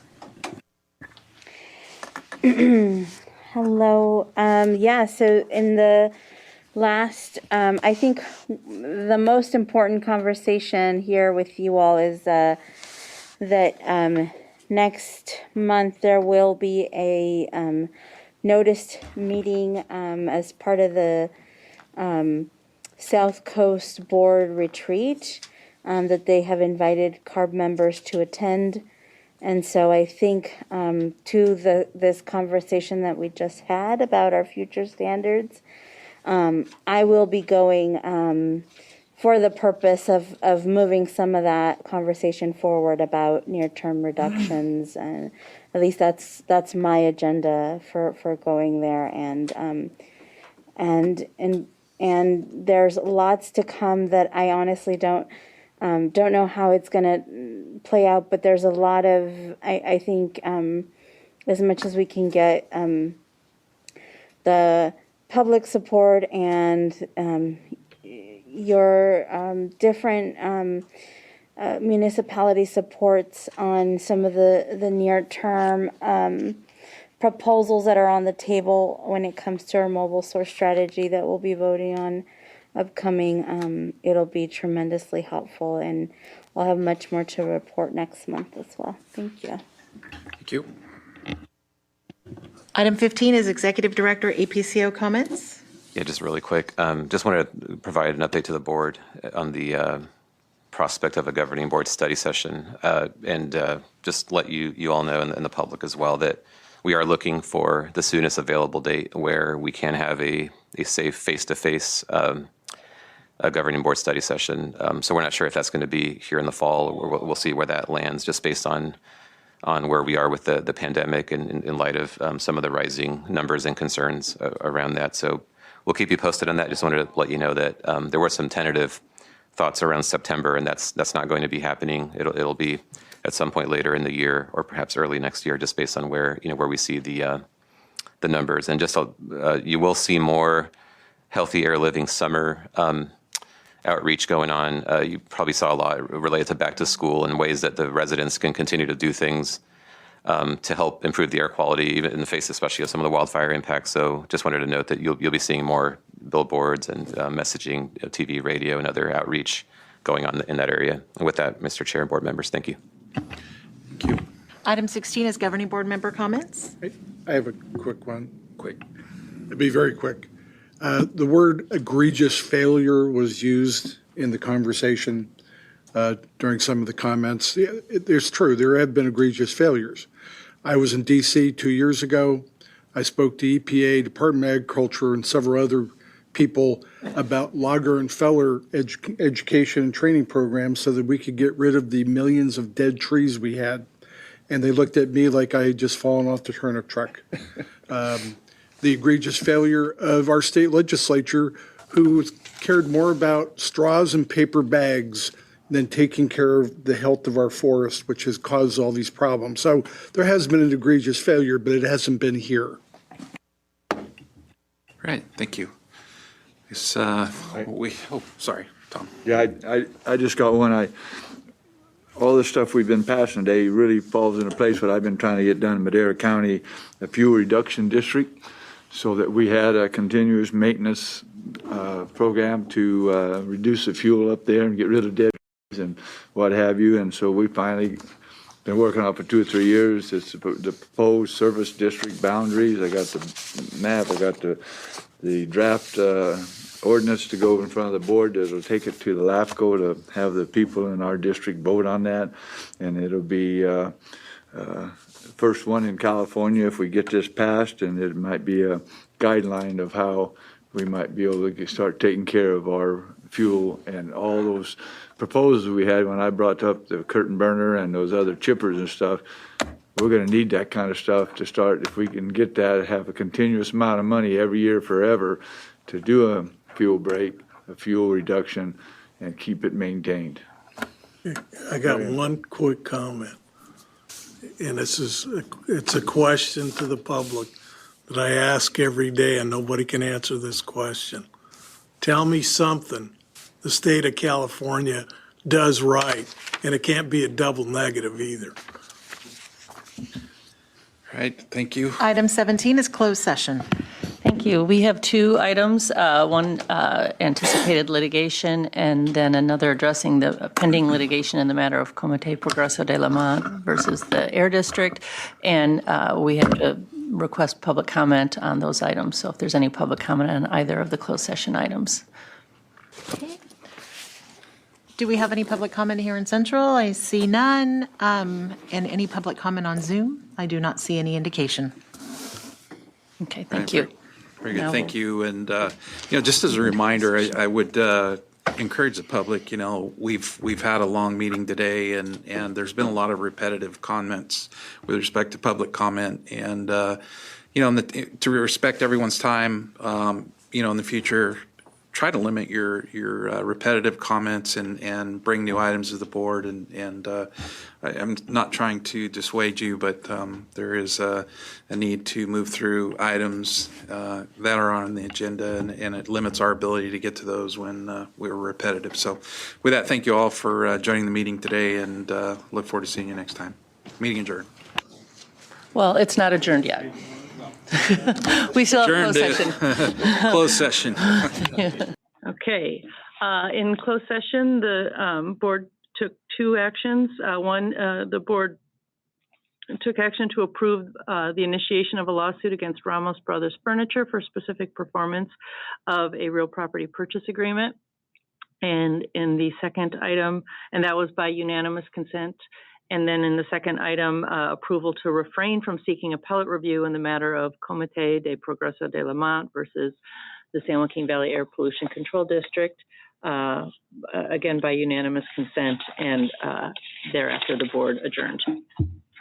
Hello. So in the last, I think the most important conversation here with you all is that next month there will be a noticed meeting as part of the South Coast Board retreat that they have invited CARB members to attend. And so I think to this conversation that we just had about our future standards, I will be going for the purpose of moving some of that conversation forward about near-term reductions, and at least that's my agenda for going there. And there's lots to come that I honestly don't know how it's going to play out, but there's a lot of, I think, as much as we can get the public support and your different municipality supports on some of the near-term proposals that are on the table when it comes to our mobile source strategy that we'll be voting on upcoming. It'll be tremendously helpful, and we'll have much more to report next month as well. Thank you. Thank you. Item 15 is Executive Director APCO comments. Yeah, just really quick. Just wanted to provide an update to the board on the prospect of a governing board study session, and just let you all know, and the public as well, that we are looking for the soonest available date where we can have a safe face-to-face governing board study session. So we're not sure if that's going to be here in the fall, or we'll see where that lands, just based on where we are with the pandemic and in light of some of the rising numbers and concerns around that. So we'll keep you posted on that. Just wanted to let you know that there were some tentative thoughts around September, and that's not going to be happening. It'll be at some point later in the year, or perhaps early next year, just based on where we see the numbers. And just you will see more healthy air living summer outreach going on. You probably saw a lot related to back to school and ways that the residents can continue to do things to help improve the air quality, even in the face, especially of some of the wildfire impacts. So just wanted to note that you'll be seeing more billboards and messaging, TV, radio, and other outreach going on in that area. And with that, Mr. Chair and board members, thank you. Thank you. Item 16 is Governing Board member comments. I have a quick one. It'll be very quick. The word egregious failure was used in the conversation during some of the comments. It's true, there have been egregious failures. I was in D.C. 2 years ago. I spoke to EPA, Department of Agriculture, and several other people about Lager and Feller education and training programs so that we could get rid of the millions of dead trees we had. And they looked at me like I had just fallen off the turnip truck. The egregious failure of our state legislature, who cared more about straws and paper bags than taking care of the health of our forest, which has caused all these problems. So there has been an egregious failure, but it hasn't been here. Right, thank you. Sorry, Tom. Yeah, I just got one. All the stuff we've been passing today really falls into place what I've been trying to get done in Madera County, a fuel reduction district, so that we had a continuous maintenance program to reduce the fuel up there and get rid of dead trees and what have you. And so we finally been working on it for 2 or 3 years. It's the proposed service district boundaries. I got the map. I got the draft ordinance to go in front of the board. That'll take it to the LAFCO to have the people in our district vote on that, and it'll be first one in California if we get this passed, and it might be a guideline of how we might be able to start taking care of our fuel and all those proposals we had when I brought up the curtain burner and those other chippers and stuff. We're going to need that kind of stuff to start. If we can get that, have a continuous amount of money every year forever to do a fuel break, a fuel reduction, and keep it maintained. I got one quick comment, and it's a question to the public that I ask every day, and nobody can answer this question. Tell me something the state of California does right, and it can't be a double negative either. All right, thank you. Item 17 is closed session. Thank you. We have two items, one anticipated litigation and then another addressing the pending litigation in the matter of Comité Progreso de la Mont versus the Air District. And we have to request public comment on those items. So if there's any public comment on either of the closed session items. Okay. Do we have any public comment here in Central? I see none. And any public comment on Zoom? I do not see any indication. Okay, thank you. Very good, thank you. And, just as a reminder, I would encourage the public, we've had a long meeting today and there's been a lot of repetitive comments with respect to public comment. And, to respect everyone's time, in the future, try to limit your repetitive comments and bring new items to the board. And I'm not trying to dissuade you, but there is a need to move through items that are on the agenda, and it limits our ability to get to those when we're repetitive. So with that, thank you all for joining the meeting today, and look forward to seeing you next time. Meeting adjourned. Well, it's not adjourned yet. We still have closed session. Closed session. Okay. In closed session, the board took two actions. One, the board took action to approve the initiation of a lawsuit against Ramos Brothers Furniture for specific performance of a real property purchase agreement. And in the second item, and that was by unanimous consent. And then in the second item, approval to refrain from seeking appellate review in the matter of Comité de Progreso de la Mont versus the San Joaquin Valley Air Pollution Control District, again by unanimous consent, and thereafter the board adjourned.